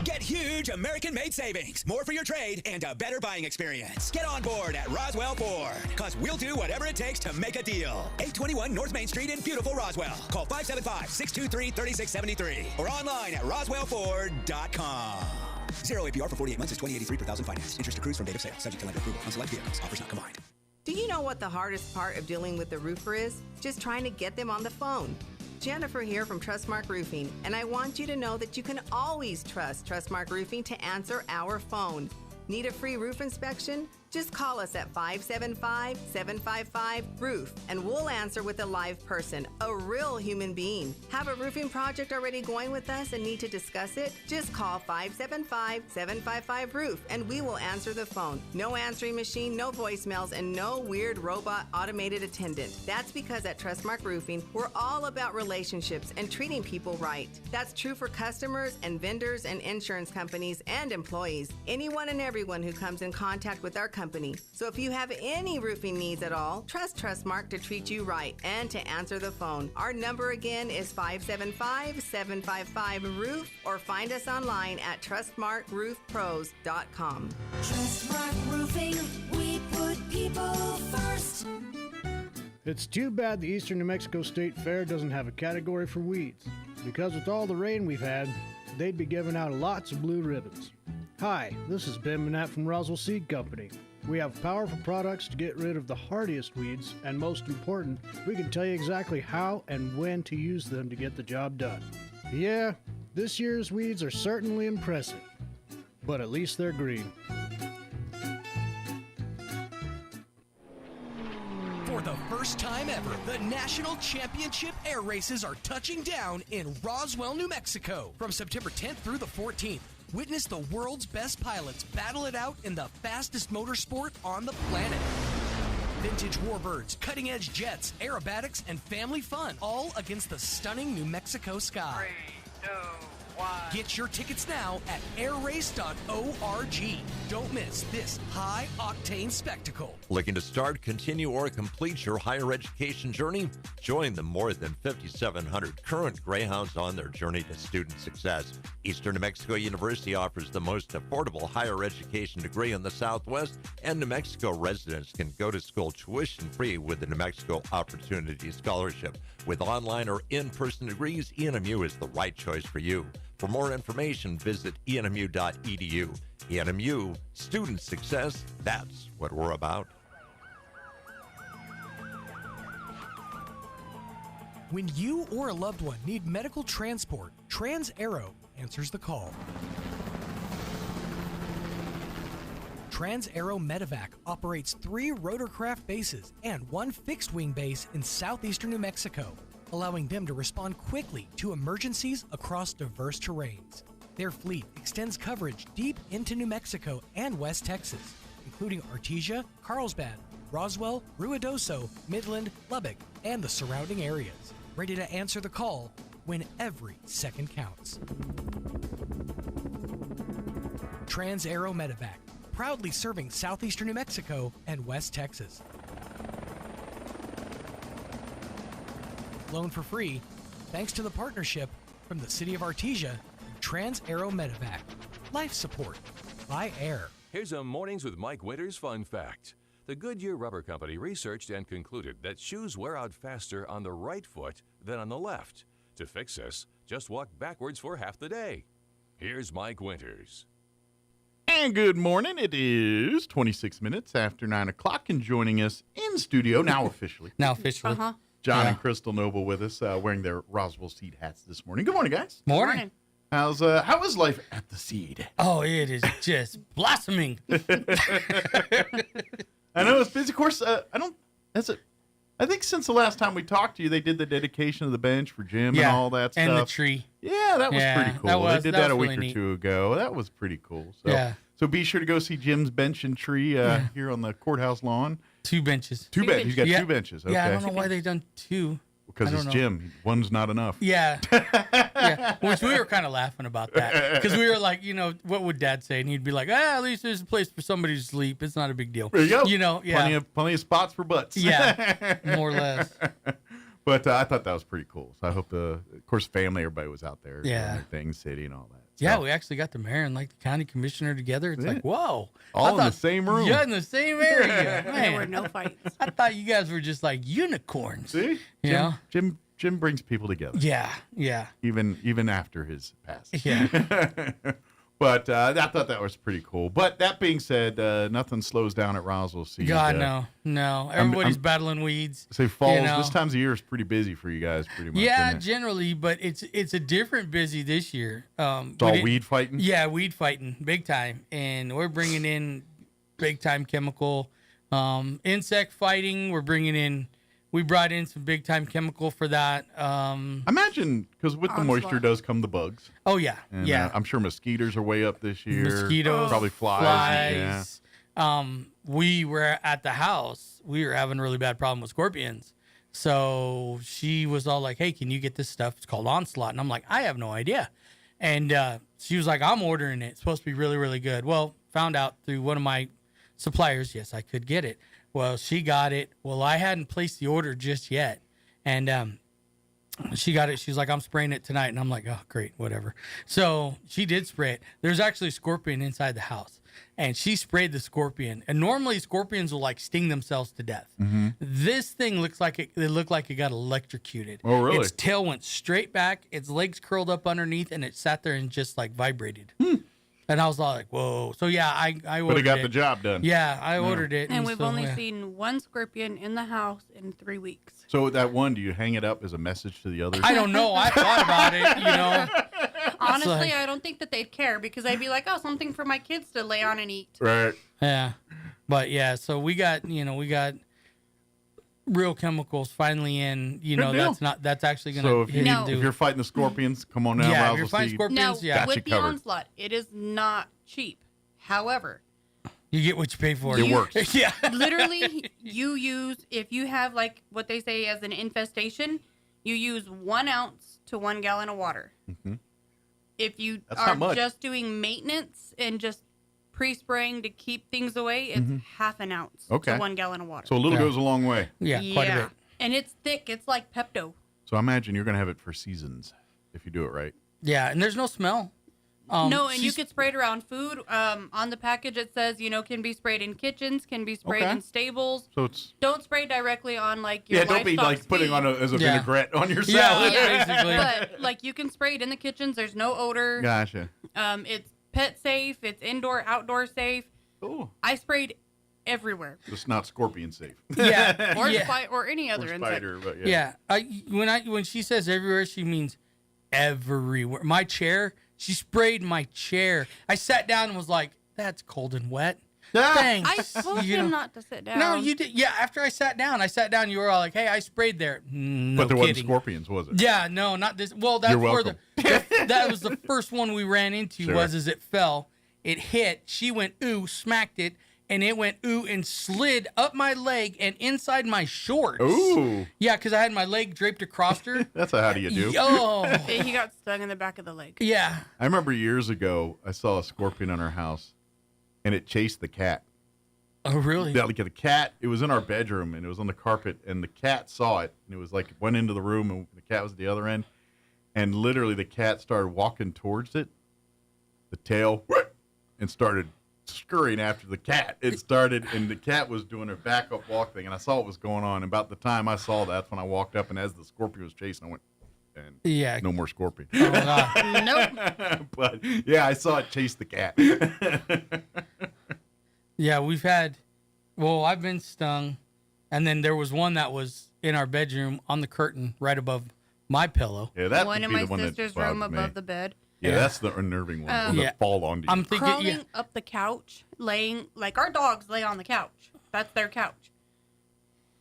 Get huge American-made savings, more for your trade, and a better buying experience. Get on board at Roswell Ford, because we'll do whatever it takes to make a deal. 821 North Main Street in beautiful Roswell. Call 575-623-3673 or online at roswellford.com. 0 APR for 48 months is $20.83 per thousand finance. Interest accrues from date of sale, subject to lender approval on select vehicles. Offers not combined. Do you know what the hardest part of dealing with the roofer is? Just trying to get them on the phone. Jennifer here from Trustmark Roofing, and I want you to know that you can always trust Trustmark Roofing to answer our phone. Need a free roof inspection? Just call us at 575-755-ROOF and we'll answer with a live person, a real human being. Have a roofing project already going with us and need to discuss it? Just call 575-755-ROOF and we will answer the phone. No answering machine, no voicemails, and no weird robot automated attendant. That's because at Trustmark Roofing, we're all about relationships and treating people right. That's true for customers and vendors and insurance companies and employees. Anyone and everyone who comes in contact with our company. So if you have any roofing needs at all, trust Trustmark to treat you right and to answer the phone. Our number again is 575-755-ROOF or find us online at trustmarkroofpros.com. Trustmark Roofing, we put people first. It's too bad the Eastern New Mexico State Fair doesn't have a category for weeds, because with all the rain we've had, they'd be giving out lots of blue ribbons. Hi, this is Ben Manette from Roswell Seed Company. We have powerful products to get rid of the hardiest weeds, and most important, we can tell you exactly how and when to use them to get the job done. Yeah, this year's weeds are certainly impressive, but at least they're green. For the first time ever, the National Championship Air Races are touching down in Roswell, New Mexico. From September 10th through the 14th, witness the world's best pilots battle it out in the fastest motorsport on the planet. Vintage warbirds, cutting-edge jets, aerobatics, and family fun, all against the stunning New Mexico sky. 3, 2, 1. Get your tickets now at airrace.org. Don't miss this high-octane spectacle. Looking to start, continue, or complete your higher education journey? Join the more than 5,700 current Greyhounds on their journey to student success. Eastern New Mexico University offers the most affordable higher education degree in the Southwest, and New Mexico residents can go to school tuition-free with the New Mexico Opportunity Scholarship. With online or in-person degrees, ENMU is the right choice for you. For more information, visit enmu.edu. ENMU, student success, that's what we're about. When you or a loved one need medical transport, Trans-Aero answers the call. Trans-Aero Medevac operates 3 rotorcraft bases and 1 fixed-wing base in southeastern New Mexico, allowing them to respond quickly to emergencies across diverse terrains. Their fleet extends coverage deep into New Mexico and West Texas, including Artesia, Carlsbad, Roswell, Ruidoso, Midland, Lubbock, and the surrounding areas, ready to answer the call when every second counts. Trans-Aero Medevac, proudly serving southeastern New Mexico and West Texas. Loan for free, thanks to the partnership from the City of Artesia and Trans-Aero Medevac. Life support by air. Here's a Mornings with Mike Winters fun fact. The Goodyear Rubber Company researched and concluded that shoes wear out faster on the right foot than on the left. To fix this, just walk backwards for half the day. Here's Mike Winters. And good morning. It is 26 minutes after 9 o'clock, and joining us in studio, now officially. John and Crystal Noble with us, wearing their Roswell Seed hats this morning. Good morning, guys. Morning. How is life at the Seed? Oh, it is just blossoming. I know it's busy. Of course, I think since the last time we talked to you, they did the dedication of the bench for Jim and all that stuff. And the tree. Yeah, that was pretty cool. They did that a week or two ago. That was pretty cool. So be sure to go see Jim's bench and tree here on the courthouse lawn. 2 benches. Two benches. You got 2 benches. Okay. Yeah, I don't know why they've done 2. Because it's Jim. One's not enough. Yeah. Which we were kind of laughing about that. Because we were like, what would Dad say? And he'd be like, at least there's a place for somebody to sleep. It's not a big deal. There you go. Yeah. Plenty of spots for butts. Yeah, more or less. But I thought that was pretty cool. So I hope of course, family, everybody was out there. Yeah. Things, city and all that. Yeah, we actually got the mayor and the county commissioner together. It's like, whoa. All in the same room. Yeah, in the same area. Man, There were no fights. I thought you guys were just like unicorns. See? Jim brings people together. Yeah. Even after his passing. Yeah. But I thought that was pretty cool. But that being said, nothing slows down at Roswell Seed. God, no. Everybody's battling weeds. Say falls. This time of year is pretty busy for you guys, pretty much. Yeah, generally, but it's a different busy this year. It's all weed fighting. Yeah, weed fighting, big time, and we're bringing in big time chemical. Insect fighting, we brought in some big time chemical for that. Imagine, because with the moisture does come the bugs. Oh yeah, And, yeah. I'm sure mosquitoes are way up this year. Mosquitoes, probably flies. Yeah. We were at the house. We were having a really bad problem with scorpions. So she was all like, "Hey, can you get this stuff? It's called Onslaught." And I'm like, "I have no idea." And she was like, "I'm ordering it. It's supposed to be really, really good." Well, found out through one of my suppliers, yes, I could get it. Well, she got it. Well, I hadn't placed the order just yet. And she got it. She was like, "I'm spraying it tonight." And I'm like, "Oh, great, whatever." So she did spray it. There's actually a scorpion inside the house. And she sprayed the scorpion. And normally scorpions will like sting themselves to death. Mm-hmm. This thing looks like it looked like it got electrocuted. Oh, really? Its tail went straight back, its legs curled up underneath, and it sat there and just like vibrated. And I was all like, whoa. So yeah, I ordered it. But it got the job done. Yeah, I ordered it. And we've so, only yeah. seen one scorpion in the house in 3 weeks. So that one, do you hang it up as a message to the others? I don't know. I thought about it, you know. Honestly, like- I don't think that they'd care because I'd be like, oh, something for my kids to lay on and eat. Right. Yeah. But yeah, so we got real chemicals finally in, Good deal. that's actually going to So if, hit if you're fighting the scorpions, come on down. Yeah, if you're Roswell fighting Seed. scorpions, Now, yeah. with the Onslaught, it is not cheap. However, you get what you pay for. It works. Yeah. literally, if you have like what they say as an infestation, you use 1 ounce to 1 gallon of water. Mm-hmm. If you That's are not much. just doing maintenance and just pre-spraying to keep things away, it's half an ounce Okay. to 1 gallon of water. So a little goes a long way. Yeah, quite a bit. And it's thick. It's like Pepto. So I imagine you're going to have it for seasons if you do it right. Yeah, and there's no smell. No, and you could spray it around food. On the package, it says, can be sprayed in kitchens, can be sprayed Okay. in stables. So it's Don't spray directly on, like, your don't be livestock's like putting feed. on as a Yeah. vinaigrette on your Yeah, salad. basically. But, like, you can spray it in the kitchens. There's no odor. Gotcha. It's pet safe. It's indoor, outdoor safe. Oh. I sprayed everywhere. It's not scorpion safe. Yeah. Or yeah. or any other Or insect. spider, but Yeah. When she says everywhere, she means everywhere. My chair, she sprayed my chair. I sat down and was like, "That's cold and wet." Thanks. I told You him know. not to sit down. No, you did. Yeah, after I sat down, you were all like, "Hey, I sprayed there." No but there wasn't kidding. scorpions, was it? Yeah, no, not this. Well, that's You're where welcome. that was the first one we ran into. Sure. Was as it fell, it hit. She went ooh, smacked it, and it went ooh and slid up my leg and inside my shorts. Ooh. Yeah, because I had my leg draped across her. That's a how do you do. Oh, He got stung in the back of the leg. yeah. I remember years ago, I saw a scorpion on our house, and it chased the cat. Oh, really? Yeah, like the cat, it was in our bedroom, and it was on the carpet, and the cat saw it, and it was like, it went into the room, and the cat was at the other end, and literally the cat started walking towards it, the tail, and started scurrying after the cat. It started, and the cat was doing her back-up walk thing, and I saw what was going on. About the time I saw that, that's when I walked up, and as the scorpion was chasing, I went, and Yeah. no more scorpion. Oh, God. Nope. But, yeah, I saw it chase the cat. Yeah, I've been stung, and then there was one that was in our bedroom on the curtain right above my pillow. Yeah, that One would in be my the one that sister's room bothered me. above the bed. Yeah, that's the unnerving one. One Yeah. that fall onto you. I'm thinking, Crawling yeah. up the couch, laying, like our dogs lay on the couch. That's their couch.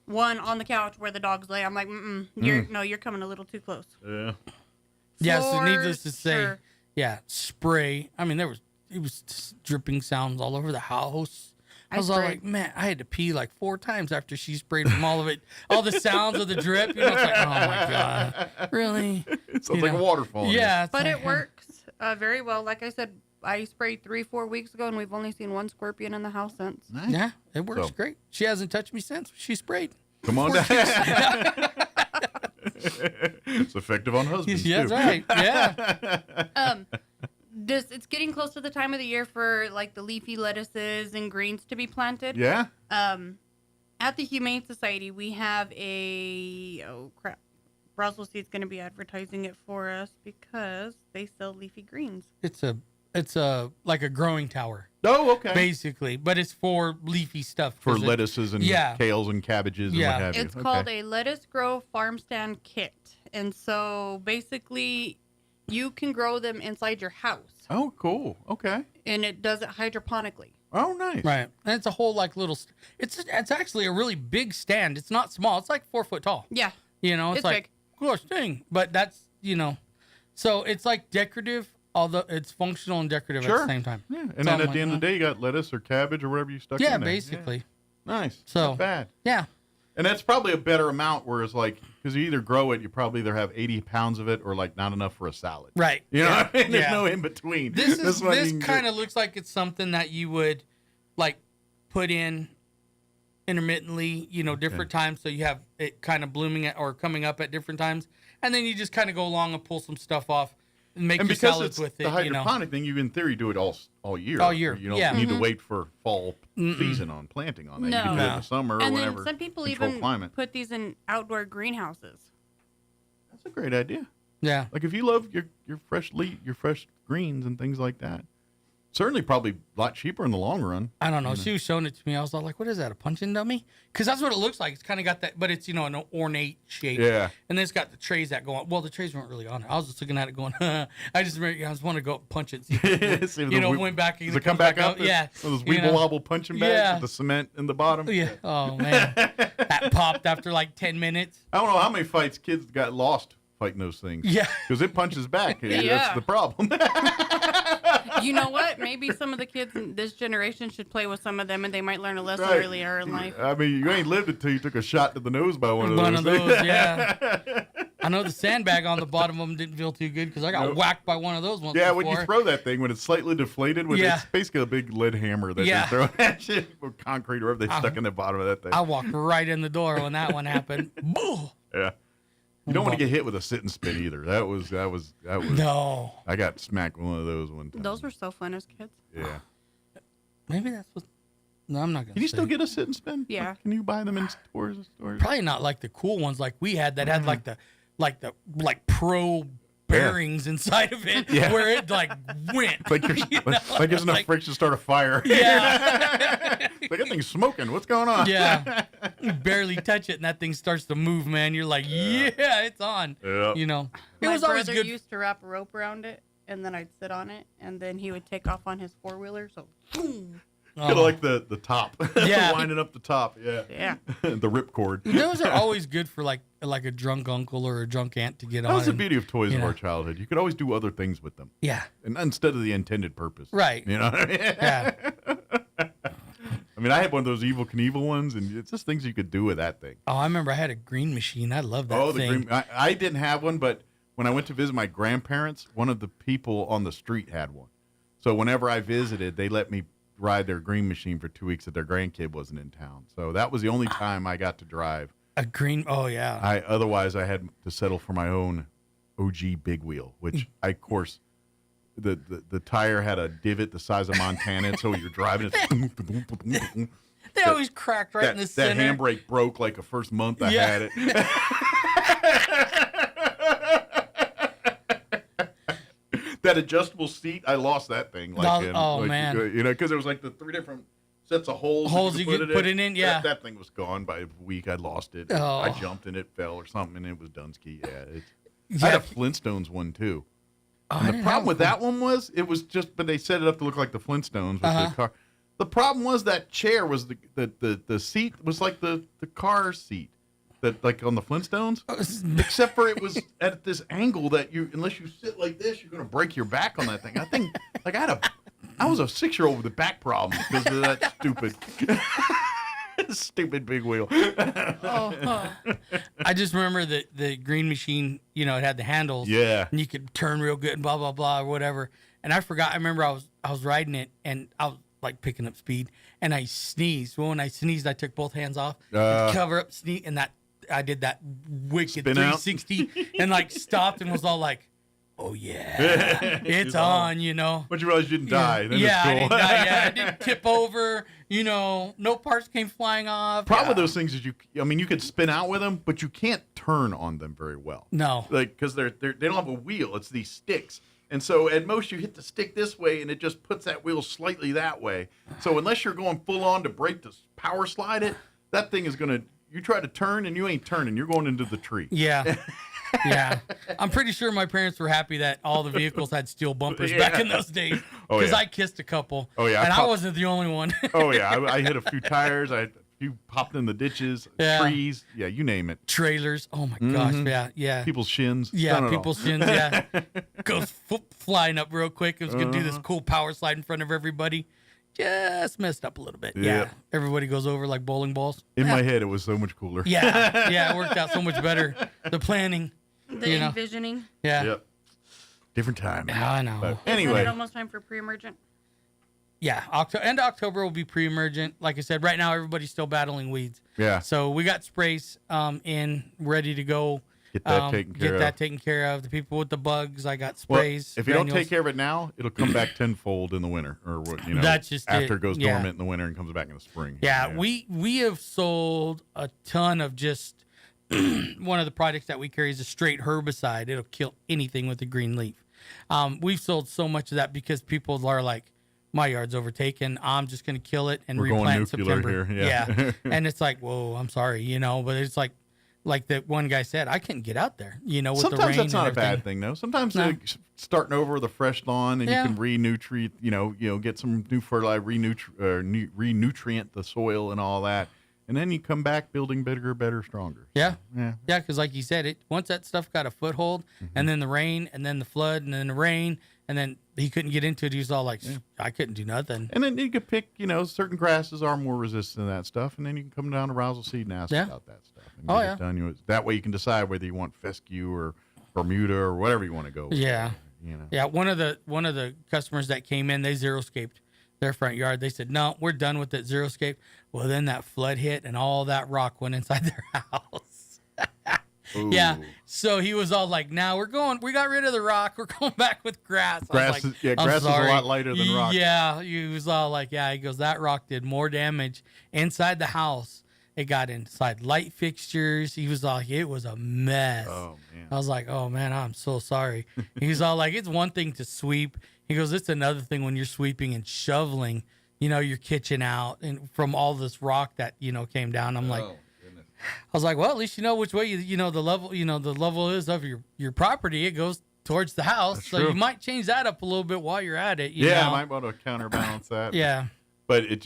One on the couch where the dogs lay. I'm like, you're coming a little too close. Yeah. Yeah, so For needless to say, sure. yeah, spray. I mean, it was just dripping sounds all over the house. I was all sprayed. like, man, I had to pee like 4 times after she sprayed from all of it, all the sounds of the drip. You know, it's like, oh my God, really? It sounds You like know. a waterfall. Yeah, it's But like, it works very well. Like I said, I sprayed 3-4 weeks ago, and we've only seen one scorpion in the house since. Nice. Yeah, it works So- great. She hasn't touched me since she sprayed. Come on down. It's effective on husbands, Yeah, too. that's right. Yeah. It's getting close to the time of the year for like the leafy lettuces and greens to be planted. Yeah? At the Humane Society, we have Roswell Seed's going to be advertising it for us because they sell leafy greens. It's a like a growing tower. Oh, okay. Basically, but it's for leafy stuff. For 'cause lettuces and yeah. kales and cabbages Yeah. and what have you. It's called a Lettuce Grow Farm Stand Kit. And so basically, you can grow them inside your house. Oh, cool. Okay. And it does it hydroponically. Oh, nice. Right. And it's a whole like little. It's actually a really big stand. It's not small. It's like 4 foot tall. Yeah. You know, it's like gosh dang. But that's so it's like decorative, although it's functional and decorative at the same time. Yeah. And then at the end of the day, you got lettuce or cabbage or whatever you stuck in there. Yeah, basically. Yeah. Nice. So not bad. Yeah. And that's probably a better amount, whereas like, because you either grow it, you probably either have 80 pounds of it or like not enough for a salad. Right. You know what I mean? There's Yeah. no in between. This kind of looks like it's something that you would like put in intermittently, different times. So you have it kind of blooming or coming up at different times. And then you just kind of go along and pull some stuff off and make your salads with it. The hydroponic thing, you in theory do it all year. All year. You don't Yeah. need to wait for fall season on planting on that. You can do it in the summer or And whenever. then some people control even climate. put these in outdoor greenhouses. That's a great idea. Yeah. Like if you love your fresh your fresh greens and things like that. Certainly probably a lot cheaper in the long run. I don't know. She was showing it to me. I was all like, what is that, a punching dummy? Because that's what it looks like. It's kind of got that, but it's, an ornate shape. Yeah. And then it's got the trays that go on. Well, the trays weren't really on it. I was just looking at it going, I just want to go up and punch it. See if it, went back. Does it come back up? Yeah. Those weeble wobble punching bags with the cement in the bottom? Yeah. Oh, man. That popped after like 10 minutes. I don't know how many fights kids got lost fighting those things. Yeah. Because it punches back. Yeah. That's the problem. You know what? Maybe some of the kids in this generation should play with some of them, and they might learn a lesson Right. earlier in life. I mean, you ain't lived until you took a shot to the nose by one of those. One of those, yeah. I know the sandbag on the bottom of them didn't feel too good because I got whacked by one of those once Yeah, before. when you throw that thing, when it's slightly deflated, it's basically a big lead hammer that they throw at you, or concrete, or whatever they stuck in the bottom of that thing. I walked right in the door when that one happened. Boo! Yeah. You don't want to get hit with a sit and spin either. That was. No. I got smacked with one of those one time. Those were so fun as kids. Yeah. Maybe that's what. No, I'm not gonna. Can you still get a sit and spin? Yeah. Like, can you buy them in stores? Probably not like the cool ones like we had that had like the pro bearings inside of it where it like went. Like there's enough friction to start a fire. Yeah. Like that thing's smoking. What's going on? Yeah. You barely touch it and that thing starts to move, man. You're like, yeah, it's on. Yeah. It My was always brother good. used to wrap a rope around it, and then I'd sit on it, and then he would take off on his four-wheeler. So, boom. Kind of like the top. Yeah. Winding up the top. Yeah. Yeah. The ripcord. Those are always good for like a drunk uncle or a drunk aunt to get on. That was the and- beauty of toys you of know. our childhood. You could always do other things with them. Yeah. And instead of the intended purpose. Right. You know what I mean? Yeah. I mean, I had one of those Evil Knievel ones, and it's just things you could do with that thing. Oh, I remember I had a green machine. I love that thing. I didn't have one, but when I went to visit my grandparents, one of the people on the street had one. So whenever I visited, they let me ride their green machine for 2 weeks that their grandkid wasn't in town. So that was the only time I got to drive. A green, oh yeah. Otherwise, I had to settle for my own OG big wheel, which I, of course, the tire had a divot the size of Montana, so you're driving it. They always cracked right in the center. That handbrake broke like the first month I had it. That adjustable seat, I lost that thing. Man. Because there was like the 3 different sets of holes. You could put it in, yeah. That thing was gone by a week. I lost it. Oh. I jumped and it fell or something, and it was Dunsky. I had a Flintstones one too. And the problem with that one was but they set it up to look like the Flintstones with the car. The problem was that chair was the seat was like the car seat that like on the Flintstones, except for it was at this angle that unless you sit like this, you're gonna break your back on that thing. I think like I was a 6-year-old with a back problem because of that stupid big wheel. I just remember the green machine, it had the handles. Yeah. And you could turn real good and blah, blah, blah, or whatever. And I forgot, I remember I was riding it and I was like picking up speed and I sneezed. Well, when I sneezed, I took both hands off, cover up, sneeze, and I did that wicked Spin out. 360 and like stopped and was all like, oh yeah, it's on, But you realize you didn't die. Then I it's cool. didn't die. Yeah, I didn't tip over. No parts came flying off. Problem with those things is you could spin out with them, but you can't turn on them very well. No, like because they don't have a wheel. It's these sticks, and so at most you hit the stick this way, and it just puts that wheel slightly that way. So unless you're going full on to brake to power slide it, that thing is gonna you try to turn and you ain't turning. You're going into the tree. Yeah. Yeah. I'm pretty sure my parents were happy that all the vehicles had steel bumpers back in those days. Oh, Because yeah. I kissed a couple. Oh, yeah. And I wasn't the only one. Oh, yeah. I hit a few tires. You popped in the ditches, trees. Yeah, you name it. Trailers. Oh, my gosh. Yeah. Yeah. People's shins. Yeah, Done it all. people's shins. Yeah. Goes flying up real quick. It was going to do this cool power slide in front of everybody. Just messed up a little bit. Yeah. Everybody goes over like bowling balls. In my head, it was so much cooler. Yeah. Yeah. It worked out so much better. The planning. The envisioning. Yeah. Yep. Different time. Yeah, I know. But Isn't anyway. it almost time for pre-emergent? Yeah. End of October will be pre-emergent. Like I said, right now everybody's still battling weeds. Yeah. So we got sprays in ready to go. Get that taken care of. Get that taken care of. The people with the bugs, I got sprays. Well, if you don't granules. take care of it now, it'll come back tenfold in the winter, or what That's just after it. it goes Yeah. dormant in the winter and comes back in the spring. Yeah, we have sold a ton of just one of the products that we carry is a straight herbicide. It'll kill anything with a green leaf. We've sold so much of that because people are like, my yard's overtaken. I'm just going to kill it and We're going replant in nuclear September. here, yeah. And it's like, whoa, I'm sorry, but it's like that one guy said, I couldn't get out there, with the rain. Sometimes that's not and a bad everything. thing, though. Sometimes No. starting over with a fresh lawn and Yeah. you can re-nutrient, get some new fertilizer, re-nutrient the soil and all that. And then you come back building bigger, better, stronger. Yeah. Yeah. Yeah, because like you said, once that stuff got a foothold, and then the rain, and then the flood, and then the rain, and then he couldn't get into it. He was all like, I couldn't do nothing. And then you could pick, certain grasses are more resistant to that stuff, and then you can come down to Roswell Seed and ask about that stuff. And get it done. That way you can decide whether you want fescue or Bermuda or whatever you want to go with. Yeah. You know. Yeah, one of the customers that came in, they zero-scaped their front yard. They said, no, we're done with it, zero-scape. Well, then that flood hit and all that rock went inside their house. Yeah. So he was all like, now we got rid of the rock. We're going back with grass. Grass is a lot lighter than rock. Yeah. He was all like, yeah, he goes, that rock did more damage inside the house. It got inside light fixtures. He was all, it was a mess. Oh, man. I was like, oh, man, I'm so sorry. He was all like, it's one thing to sweep. He goes, it's another thing when you're sweeping and shoveling, your kitchen out and from all this rock that, came down. I'm like, I was like, well, at least you know which way the level is of your property. It goes towards the house. That's so true. you might change that up a little bit while you're at it. I might want to counterbalance that. Yeah. But it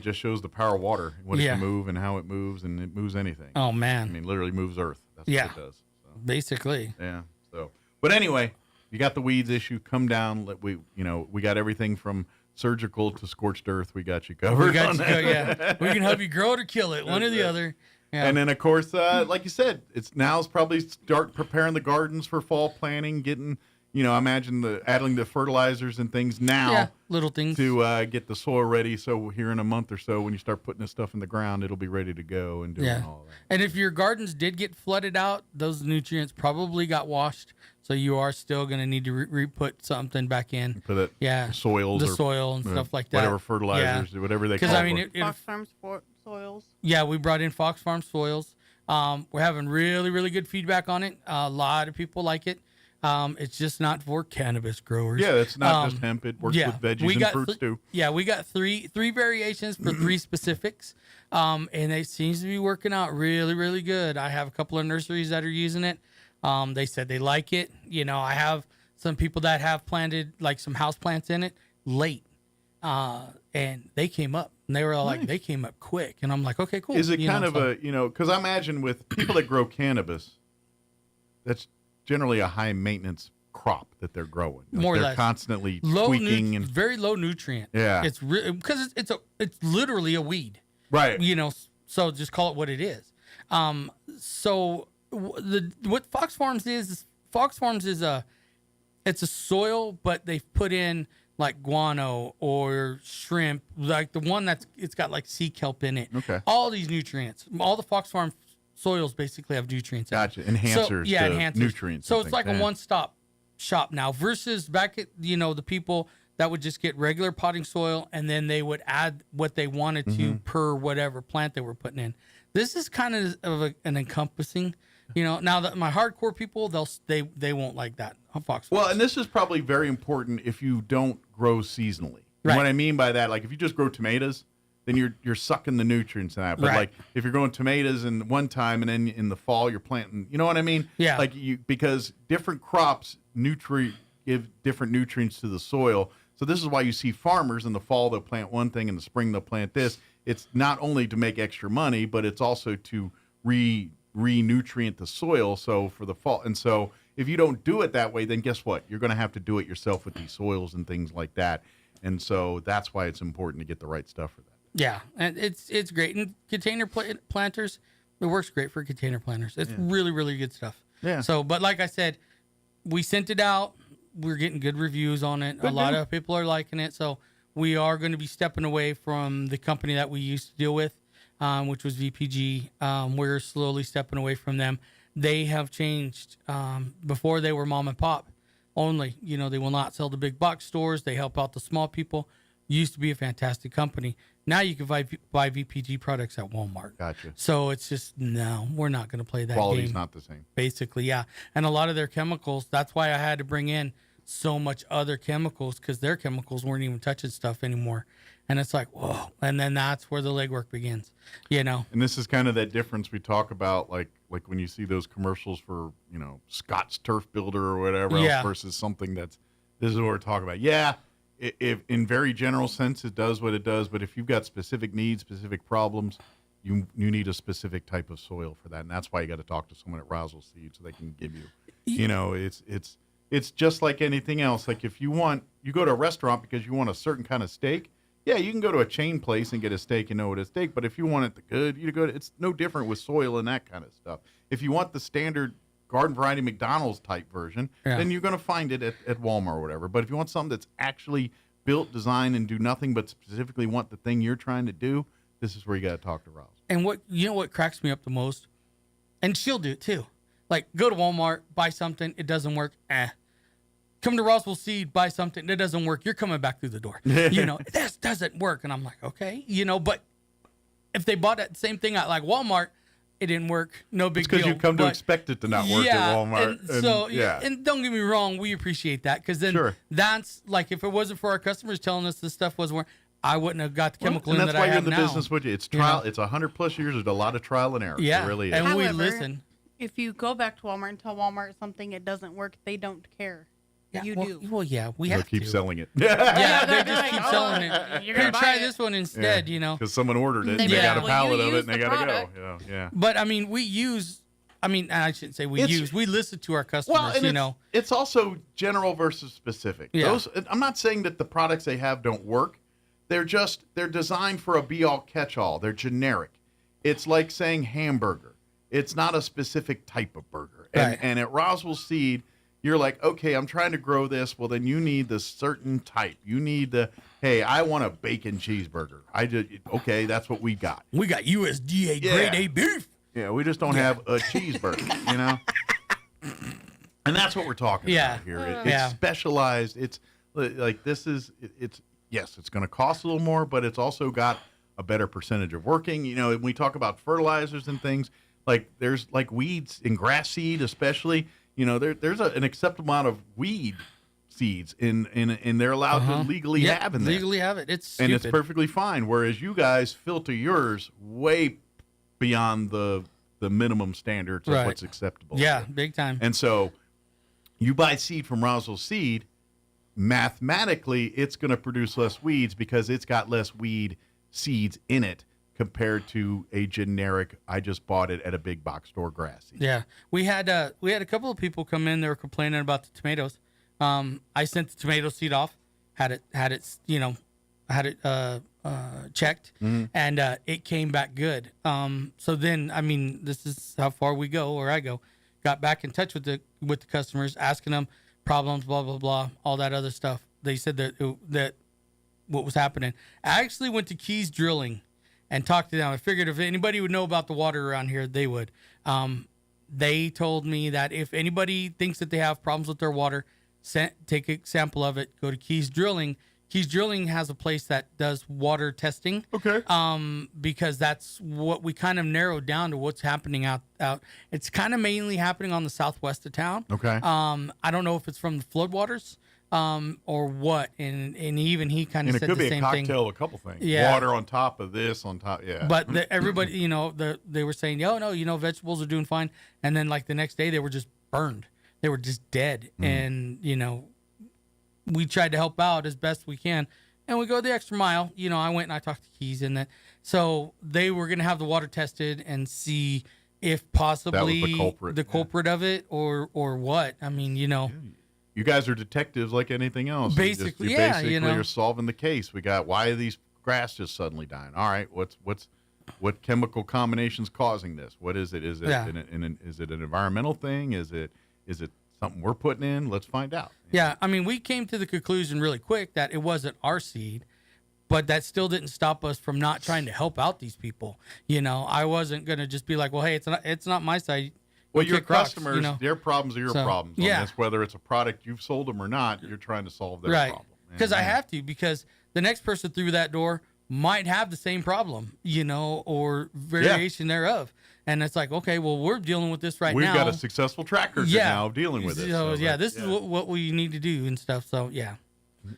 just shows the power of water, what it Yeah. can move and how it moves, and it moves anything. Oh, man. I mean, literally moves Earth. That's Yeah. what it does. So. Basically. Yeah. So, but anyway, you got the weeds issue. Come down. We got everything from surgical to scorched earth. We got you covered. We got on you that. Yeah. We can help you grow it or kill it, one or the other. Yeah. And then, of course, like you said, now's probably start preparing the gardens for fall planting, getting, I imagine adding the fertilizers and things now. Yeah, little things. To get the soil ready. So here in a month or so, when you start putting this stuff in the ground, it'll be ready to go and doing all that. And if your gardens did get flooded out, those nutrients probably got washed. So you are still going to need to re-put something back in. Put it, the soil and stuff like that. Whatever fertilizers, whatever they call it. Fox Farms soils. Yeah, we brought in Fox Farm soils. We're having really, really good feedback on it. A lot of people like it. It's just not for cannabis growers. Yeah, it's not just hemp. It works with veggies and fruits too. Yeah, we got three variations for three specifics, and it seems to be working out really, really good. I have a couple of nurseries that are using it. They said they like it. I have some people that have planted like some house plants in it late, and they came up. And they were all like, they came up quick. And I'm like, okay, cool. Is it kind of because I imagine with people that grow cannabis, that's generally a high maintenance crop that they're growing. More or they're less. constantly tweaking and very low nutrient. Yeah. It's because it's literally a weed. Right. So just call it what it is. So what Fox Farms is it's a soil, but they've put in like guano or shrimp, like the one it's got like sea kelp in it. Okay. All these nutrients, all the Fox Farm soils basically have nutrients. Gotcha. Enhancers. So, Enhancers. Nutrients. So it's like a one-stop shop now versus back at, the people that would just get regular potting soil and then they would add what they wanted to per whatever plant they were putting in. This is kind of an encompassing, now that my hardcore people, they won't like that. Fox. Well, and this is probably very important if you don't grow seasonally. You know what I mean by that? Like if you just grow tomatoes, then you're sucking the nutrients in that. But Right. like if you're growing tomatoes in one time and then in the fall you're planting, you know what I mean? Yeah. Like because different crops give different nutrients to the soil. So this is why you see farmers in the fall they'll plant one thing, in the spring they'll plant this. It's not only to make extra money, but it's also to re-nutrient the soil. So for the fall, and so if you don't do it that way, then guess what? You're going to have to do it yourself with these soils and things like that. And so that's why it's important to get the right stuff for that. Yeah, and it's great. And container planters, it works great for container planters. It's really, really good stuff. Yeah. So, but like I said, we sent it out. We're getting good reviews on it. A lot of people are liking it. So we are going to be stepping away from the company that we used to deal with, which was VPG. We're slowly stepping away from them. They have changed. Before they were mom and pop only. You know, they will not sell to big box stores. They help out the small people. Used to be a fantastic company. Now you can buy VPG products at Walmart. Gotcha. So it's just, no, we're not going to play that Quality's game. not the same. Basically, yeah. And a lot of their chemicals, that's why I had to bring in so much other chemicals, because their chemicals weren't even touching stuff anymore. And it's like, whoa. And then that's where the legwork begins, you know. And this is kind of that difference we talk about, like when you see those commercials for, you know, Scott's Turf Builder or whatever else versus something this is what we're talking about. Yeah, if in very general sense, it does what it does. But if you've got specific needs, specific problems, you need a specific type of soil for that. And that's why you got to talk to someone at Roswell Seed so they can give you, you know, it's just like anything else. Like if you go to a restaurant because you want a certain kind of steak. Yeah, you can go to a chain place and get a steak and know what it's steak. But if you want it the good, it's no different with soil and that kind of stuff. If you want the standard garden variety McDonald's type version, then you're going to find it at Walmart or whatever. But if you want something that's actually built, designed, and do nothing but specifically want the thing you're trying to do, this is where you got to talk to Ross. And what cracks me up the most, and she'll do it too. Like, go to Walmart, buy something, it doesn't work, Come to Roswell Seed, buy something that doesn't work. You're coming back through the door. You know, this doesn't work. And I'm like, okay, you know, but if they bought that same thing at like Walmart, it didn't work. No big deal. Because you come to expect it to not work at Walmart. And don't get me wrong, we appreciate that, because then that's like, if it wasn't for our customers telling us this stuff wasn't working, I wouldn't have got the chemical in that I have now. And that's why you're in the business with you. It's trial. You know? It's 100+ years. There's a lot of trial and error. Yeah, it really is. And However, we listen. If you go back to Walmart and tell Walmart something it doesn't work, they don't care. Yeah, you do. Well, yeah, we have to keep selling it. Yeah, they just keep selling it. You're Here, gonna try buy this one instead, you know. Because someone ordered it, They and they got a well, pallet you of it, use and they the got to product. go. Yeah. But I mean, I shouldn't say we listen to our customers, and you know. It's also general versus specific. Yeah. I'm not saying that the products they have don't work. They're designed for a be-all, catch-all. They're generic. It's like saying hamburger. It's not a specific type of burger. And at Roswell Seed, you're like, okay, I'm trying to grow this. Well, then you need the certain type. You need hey, I want a bacon cheeseburger. Okay, that's what we got. We got USDA grade A beef. Yeah, we just don't have a cheeseburger, you know? And that's what we're talking about here. It's specialized. It's like yes, it's going to cost a little more, but it's also got a better percentage of working. You know, when we talk about fertilizers and things, like there's like weeds in grass seed especially, you know, there's an acceptable amount of weed seeds and they're allowed to legally have in there. Legally have it. It's stupid. And it's perfectly fine. Whereas you guys filter yours way beyond the minimum standards of what's acceptable. Yeah, big time. And so you buy seed from Roswell Seed, mathematically it's going to produce less weeds because it's got less weed seeds in it compared to a generic, I just bought it at a big box store grass seed. Yeah. We had a couple of people come in, they were complaining about the tomatoes. I sent the tomato seed off, had it checked, and it came back good. So then, I mean, this is how far we go, or I go. Got back in touch with the customers, asking them problems, blah blah blah, all that other stuff. They said that what was happening. I actually went to Keys Drilling and talked to them. I figured if anybody would know about the water around here, they would. They told me that if anybody thinks that they have problems with their water, take a sample of it, go to Keys Drilling. Keys Drilling has a place that does water testing. Okay. Because that's what we kind of narrowed down to what's happening out. It's kind of mainly happening on the southwest of town. Okay. I don't know if it's from the floodwaters. or what. And even he kind of And it said could the be a same cocktail thing. of a couple things. Yeah. Water on top of this, on top, yeah. But everybody, they were saying, oh, no, vegetables are doing fine. And then, like, the next day, they were just burned. They were just dead. And, we tried to help out as best we can. And we go the extra mile. I went and I talked to Keys and that. So they were going to have the water tested and see if possibly the culprit of it or what. I mean, You guys are detectives like anything else. Basically, you yeah, basically you're solving the case. We got, why are these grass just suddenly dying? All right, what chemical combination's causing this? What is it? Is it is it an environmental thing? Is it something we're putting in? Let's find out. Yeah, I mean, we came to the conclusion really quick that it wasn't our seed, but that still didn't stop us from not trying to help out these people. I wasn't gonna just be like, well, hey, it's not my side. Well, Go your kick rocks, customers, their problems are your problems. Yeah. On this, whether it's a product you've sold them or not, you're trying to solve their problem. Because I have to, because the next person through that door might have the same problem, or variation thereof. And it's like, okay, well, we're dealing with this now. We've got a successful track record now of dealing with it. So this is what we need to do and stuff. So,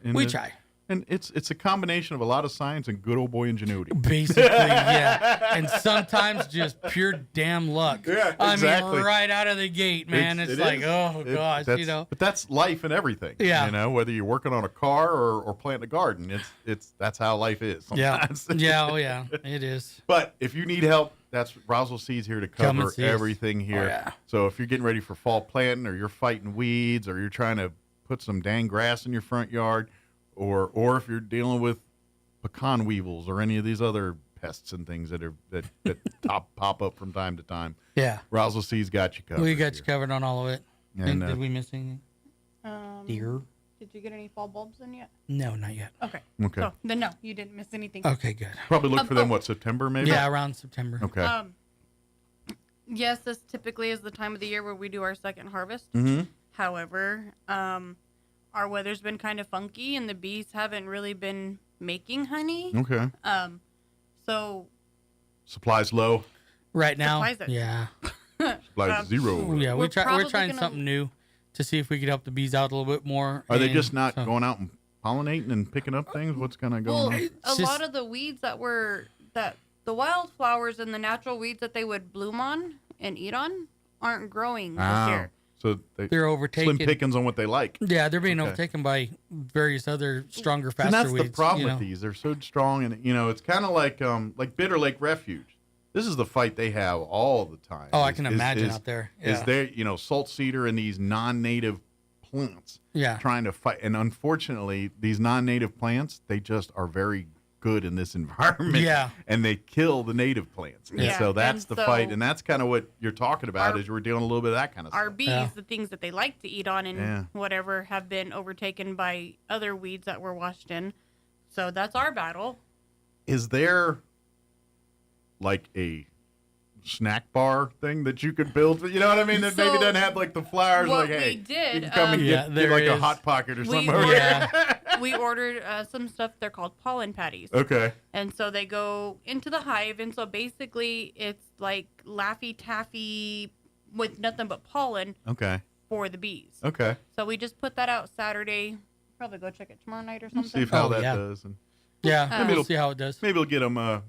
we try. And it's a combination of a lot of science and good old boy ingenuity. Basically, yeah. And sometimes just pure damn luck. Yeah, exactly. I mean, right out of the gate, man. It's like, oh, gosh, But that's life and everything. Yeah. Whether you're working on a car or planting a garden, that's how life is sometimes. Yeah. Oh, yeah, it is. But if you need help, that's Roswell Seeds here to cover everything here. Oh, yeah. So if you're getting ready for fall planting or you're fighting weeds or you're trying to put some dang grass in your front yard, or if you're dealing with pecan weevils or any of these other pests and things that pop up from time to time. Yeah. Roswell Seeds got you covered. We got you covered on all of it. And, did we miss anything? Deer? Did you get any fall bulbs in yet? No, not yet. Okay. Okay. So then no, you didn't miss anything. Okay, good. Probably look for them, September maybe? Yeah, around September. Okay. Yes, this typically is the time of the year where we do our second harvest. Mm-hmm. However, our weather's been kind of funky and the bees haven't really been making honey. Okay. So supplies low. Right now. Supplies yeah. Supplies zero. Yeah, we're trying something new to see if we could help the bees out a little bit more. Are they just not going out and pollinating and picking up things? What's kind of going on? A lot of the weeds that the wildflowers and the natural weeds that they would bloom on and eat on aren't growing this year. So they're overtaken. Slim pickings on what they like. Yeah, they're being overtaken by various other stronger, faster and that's weeds. The problem with these. They're so strong, and it's kind of like Bitter Lake Refuge. This is the fight they have all the time. Oh, I can imagine out there. Yeah. Is there, salt cedar and these non-native plants trying to fight. And unfortunately, these non-native plants, they just are very good in this environment. Yeah. And they kill the native plants. And so that's the fight. And that's kind of what you're talking about is we're dealing a little bit of that kind of our stuff. bees, the things that they like to eat on and whatever, have been overtaken by other weeds that were washed in. So that's our battle. Is there like a snack bar thing that you could build? You know what I mean? That maybe doesn't have like the flowers. What like, hey, we did, you can come and get like a Hot Pocket or something. We ordered some stuff. They're called pollen patties. Okay. And so they go into the hive, and so basically it's like Laffy Taffy with nothing but pollen. Okay. For the bees. Okay. So we just put that out Saturday. Probably go check it tomorrow night or something. See how that does. And maybe we'll see how it does. Maybe we'll get them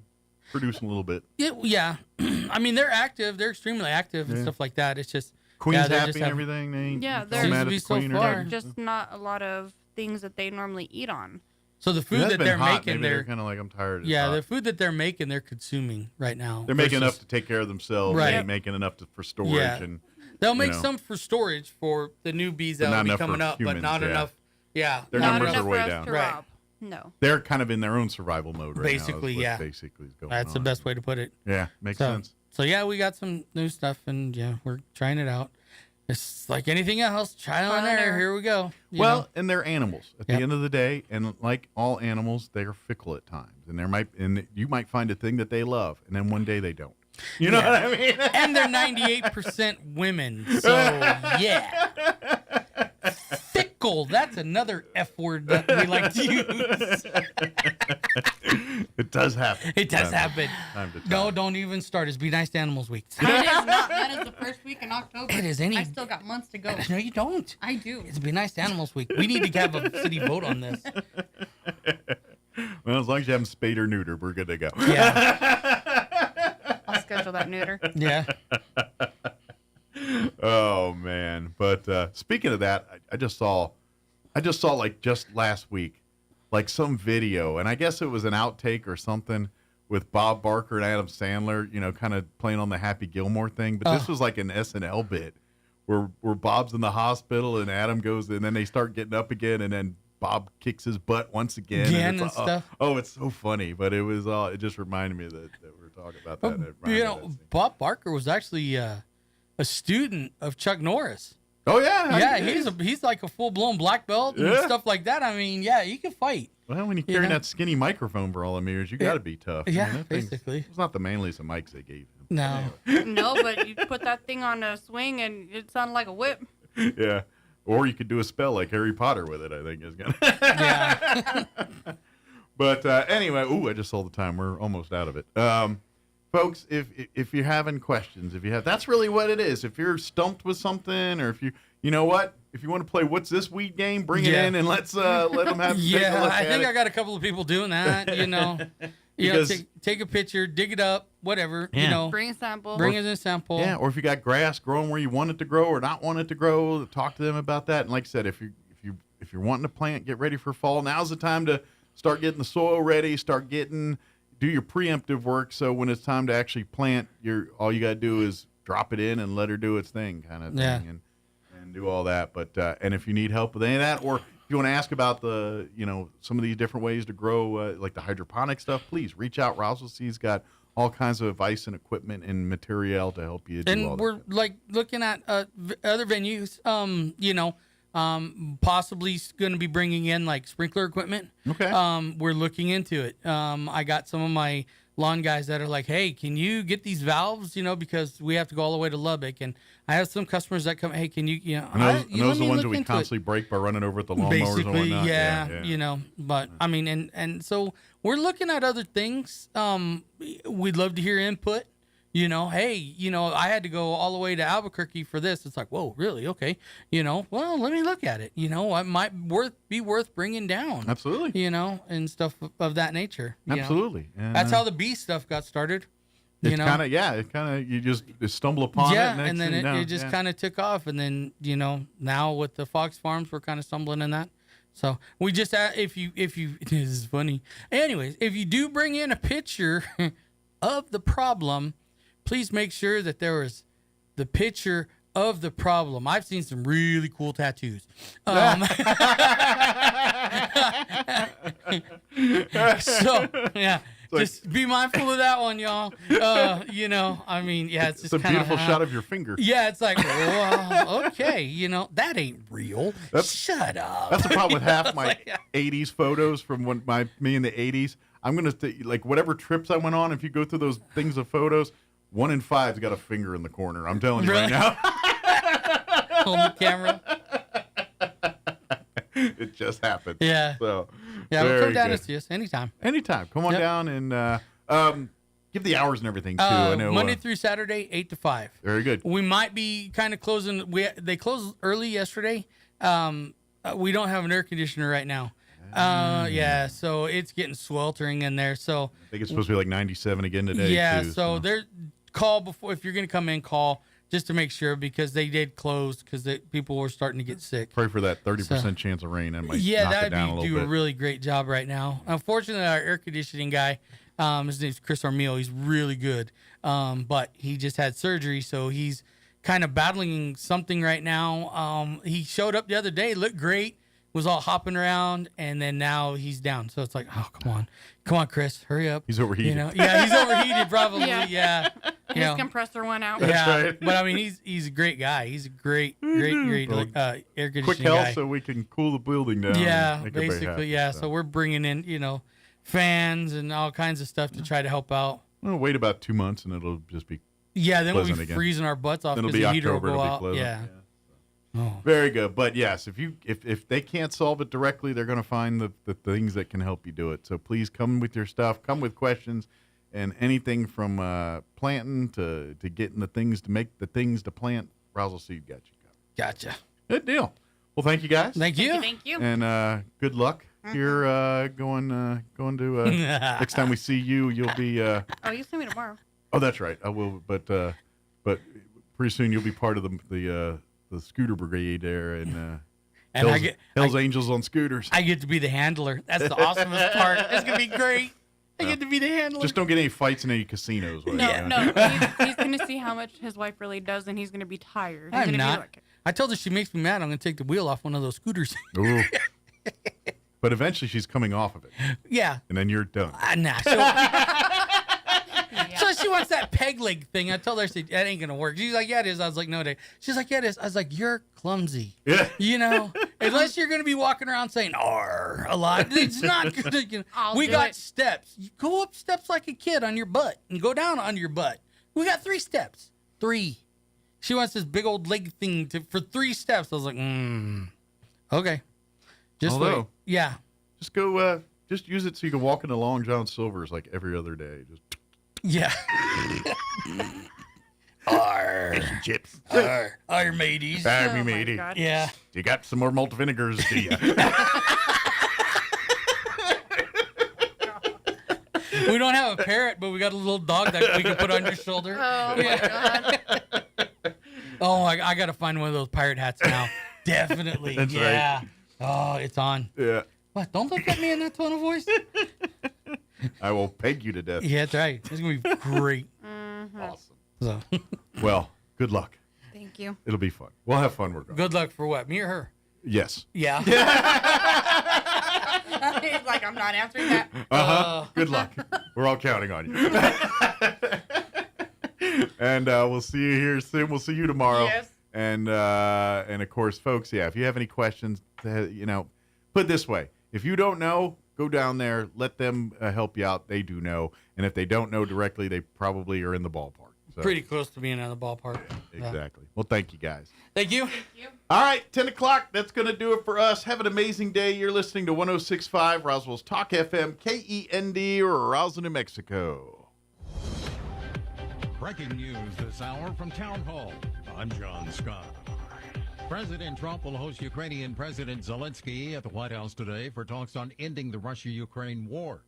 producing a little bit. Yeah. I mean, they're active. They're extremely active and stuff like that. It's just Queen's happy and everything. They're just not a lot of things that they normally eat on. So the food that they're making, they're kind of like, I'm tired. Yeah, the food that they're making, they're consuming right now. They're making enough to take care of themselves. Right. They're making enough for storage. Yeah. And they'll make some for storage for the new bees that will be coming up, but not enough. Yeah, their numbers are way down. Right. No. They're kind of in their own survival mode right basically, now. Basically, is going That's the best way to put it. Yeah, makes sense. So yeah, we got some new stuff, and we're trying it out. It's like anything else, trial and error. Here we go. And they're animals at the end of the day, and like all animals, they are fickle at times, and you might find a thing that they love, and then one day they don't. You know what I mean? And they're 98% women, so yeah, fickle. Fickle. That's another F word that we like to use. It does happen. It does happen. Time to time. No, don't even start. It's Be Nice to Animals Week. It is not. That is the first week in October. It is I still got months to go. No, you don't. I do. It's Be Nice to Animals Week. We need to have a city vote on this. Well, as long as you haven't spayed or neutered, we're good to go. Yeah. I'll schedule that neuter. Yeah. Oh man! But speaking of that, I just saw like just last week, like some video, and I guess it was an outtake or something with Bob Barker and Adam Sandler, you know, kind of playing on the Happy Gilmore thing. But this was like an SNL bit where Bob's in the hospital and Adam goes, and then they start getting up again, and then Bob kicks his butt once again. And it's stuff. Oh, it's so funny. But it was it just reminded me that we were talking about that. It reminded You me know, of that scene. Bob Barker was actually a student of Chuck Norris. Oh yeah, Yeah, he's like a full blown black belt and stuff like that. I mean, yeah, he can fight. Well, when you carry that skinny microphone for all them years, you got to be tough. Yeah, I mean, that thing's- basically. It's not the manliest of mics they gave him. No. No, but you put that thing on a swing and it sounded like a whip. Yeah. Or you could do a spell like Harry Potter with it, I think is going to. Yeah. But anyway, I just saw the time. We're almost out of it. Folks, if you're having questions, that's really what it is. If you're stumped with something, or if you know what? If you want to play What's This Weed game, bring it in and let's let them have take a look I at think it. I got a couple of people doing that, you know. You know, Because- take a picture, dig it up, whatever, you Yeah. know. Bring a sample. Bring it in a sample. Yeah, or if you got grass growing where you want it to grow or not want it to grow, talk to them about that. And like I said, if you're wanting to plant, get ready for fall. Now's the time to start getting the soil ready. Do your preemptive work. So when it's time to actually plant, all you got to do is drop it in and let her do its thing, kind of thing, Yeah. and do all that. But and if you need help with any of that, or if you want to ask about some of these different ways to grow, like the hydroponic stuff, please reach out. Roswell C's got all kinds of advice and equipment and material to help you do all And that. we're like looking at other venues, you know, possibly going to be bringing in like sprinkler equipment. Okay. We're looking into it. I got some of my lawn guys that are like, hey, can you get these valves, you know, because we have to go all the way to Lubbock. And I have some customers that come, hey, can you know. And those, let are the me ones that look we into constantly break by running over at the lawnmowers and Basically, whatnot. yeah, you know, but I mean, and so we're looking at other things. We'd love to hear input. You know, hey, you know, I had to go all the way to Albuquerque for this. It's like, whoa, really? Okay. You know, well, let me look at it. You know, it might be worth bringing down. Absolutely. You know, and stuff of that nature. you know. Absolutely. And, That's how the bee stuff got started. It's kind of, you just stumble upon it. Yeah, Next and then thing you know, it just kind of took off. And then, you know, now with the Fox Farms, we're kind of stumbling in that. So we just, if you, this is funny. Anyways, if you do bring in a picture of the problem, please make sure that there is the picture of the problem. I've seen some really cool tattoos. So, yeah. Just be mindful of that one, y'all. You know, I mean, yeah, it's just a beautiful shot of your finger. Yeah, it's like, well, okay, you know, that ain't real. Shut up. That's the problem with half my Like, 80s photos from me in the 80s. I'm going to, like, whatever trips I went on, if you go through those things of photos, 1 in 5's got a finger in the corner. I'm telling you right now. On the camera. It just happened. Yeah. So, yeah, we'll come very down good. and see us anytime. Anytime. Come on Yep. down and give the hours and everything, too. I know, Monday through Saturday, 8 to 5. Very good. We might be kind of closing. They closed early yesterday. We don't have an air conditioner right now. Yeah, so it's getting sweltering in there. So I think it's supposed to be like 97 again today. yeah, too, so they're call before if you're going to come in, call just to make sure because they did close because people were starting to get sick. Pray for that 30% chance of rain. That might Yeah, knock it that'd down a be little do bit. a really great job right now. Unfortunately, our air conditioning guy, his name's Chris Armil. He's really good, but he just had surgery, so he's kind of battling something right now. He showed up the other day, looked great, was all hopping around, and then now he's down. So it's like, oh, come on, Chris, hurry up. He's overheated. You know? Yeah, he's overheated probably. Yeah. You His know. compressor went out. Yeah, but I mean, he's a great guy. He's a great Well, air conditioning quick health guy. so we can cool the building down. Yeah, and make everybody basically, happy, yeah. So we're bringing in, you know, fans and all kinds of stuff to try to help out. We'll wait about 2 months and it'll just be Yeah, then we'll be pleasant again. freezing our butts off Then because it'll the be heater will October, go it'll be out. pleasant. Yeah. Oh. Very good. But yes, if they can't solve it directly, they're going to find the things that can help you do it. So please come with your stuff. Come with questions. And anything from planting to getting the things to make the things to plant, Roswell Seed got you covered. Gotcha. Good deal. Well, thank you guys. Thank you. Thank you. And good luck here going to next time we see you, you'll be. Oh, you see me tomorrow. Oh, that's right. I will. But pretty soon you'll be part of the scooter brigade there and Hell's Angels on scooters. I get to be the handler. That's the awesomest part. It's gonna be great. I get to be the handler. Just don't get any fights in any casinos. No. He's going to see how much his wife really does, and he's going to be tired. He's I'm gonna not. Be like, I told her she makes me mad. I'm going to take the wheel off one of those scooters. Ooh. But eventually she's coming off of it. Yeah. And then you're done. Nah. So she wants that peg leg thing. I told her, that ain't going to work. She's like, yeah, it is. I was like, no, it ain't. She's like, yeah, it is. I was like, you're clumsy. Yeah. You know, unless you're going to be walking around saying, "R" a lot. It's not good. You know, we got steps. You go up steps like a kid on your butt and go down on your butt. We got 3 steps. 3. She wants this big old leg thing for 3 steps. I was like, okay. Just wait. Yeah. Just go, just use it so you can walk into Long John Silver's like every other day. Just. Yeah. R. Chips. R, mateys. Me matey. Yeah. You got some more malt vinegars, do you? We don't have a parrot, but we got a little dog that we can put on your shoulder. Oh, my God. Oh, I got to find one of those pirate hats now. Definitely. That's yeah. right. Oh, it's on. Yeah. What? Don't look at me in that tone of voice. I will peg you to death. Yeah, that's right. It's going to be great. Awesome. So. Well, good luck. Thank you. It'll be fun. We'll have fun. We're going. Good luck for what? Me or her? Yes. Yeah. He's like, I'm not answering that. Good luck. We're all counting on you. And we'll see you here soon. We'll see you tomorrow. Yes. And of course, folks, yeah, if you have any questions, put it this way. If you don't know, go down there. Let them help you out. They do know. And if they don't know directly, they probably are in the ballpark. So. Pretty close to being in the ballpark. Yeah, exactly. Well, thank you, guys. Thank you. All right, 10 o'clock. That's going to do it for us. Have an amazing day. You're listening to 106.5 Roswell's Talk FM, KEND, Roswell, New Mexico. Breaking news this hour from Town Hall. I'm John Scott. President Trump will host Ukrainian President Zelensky at the White House today for talks on ending the Russia-Ukraine war.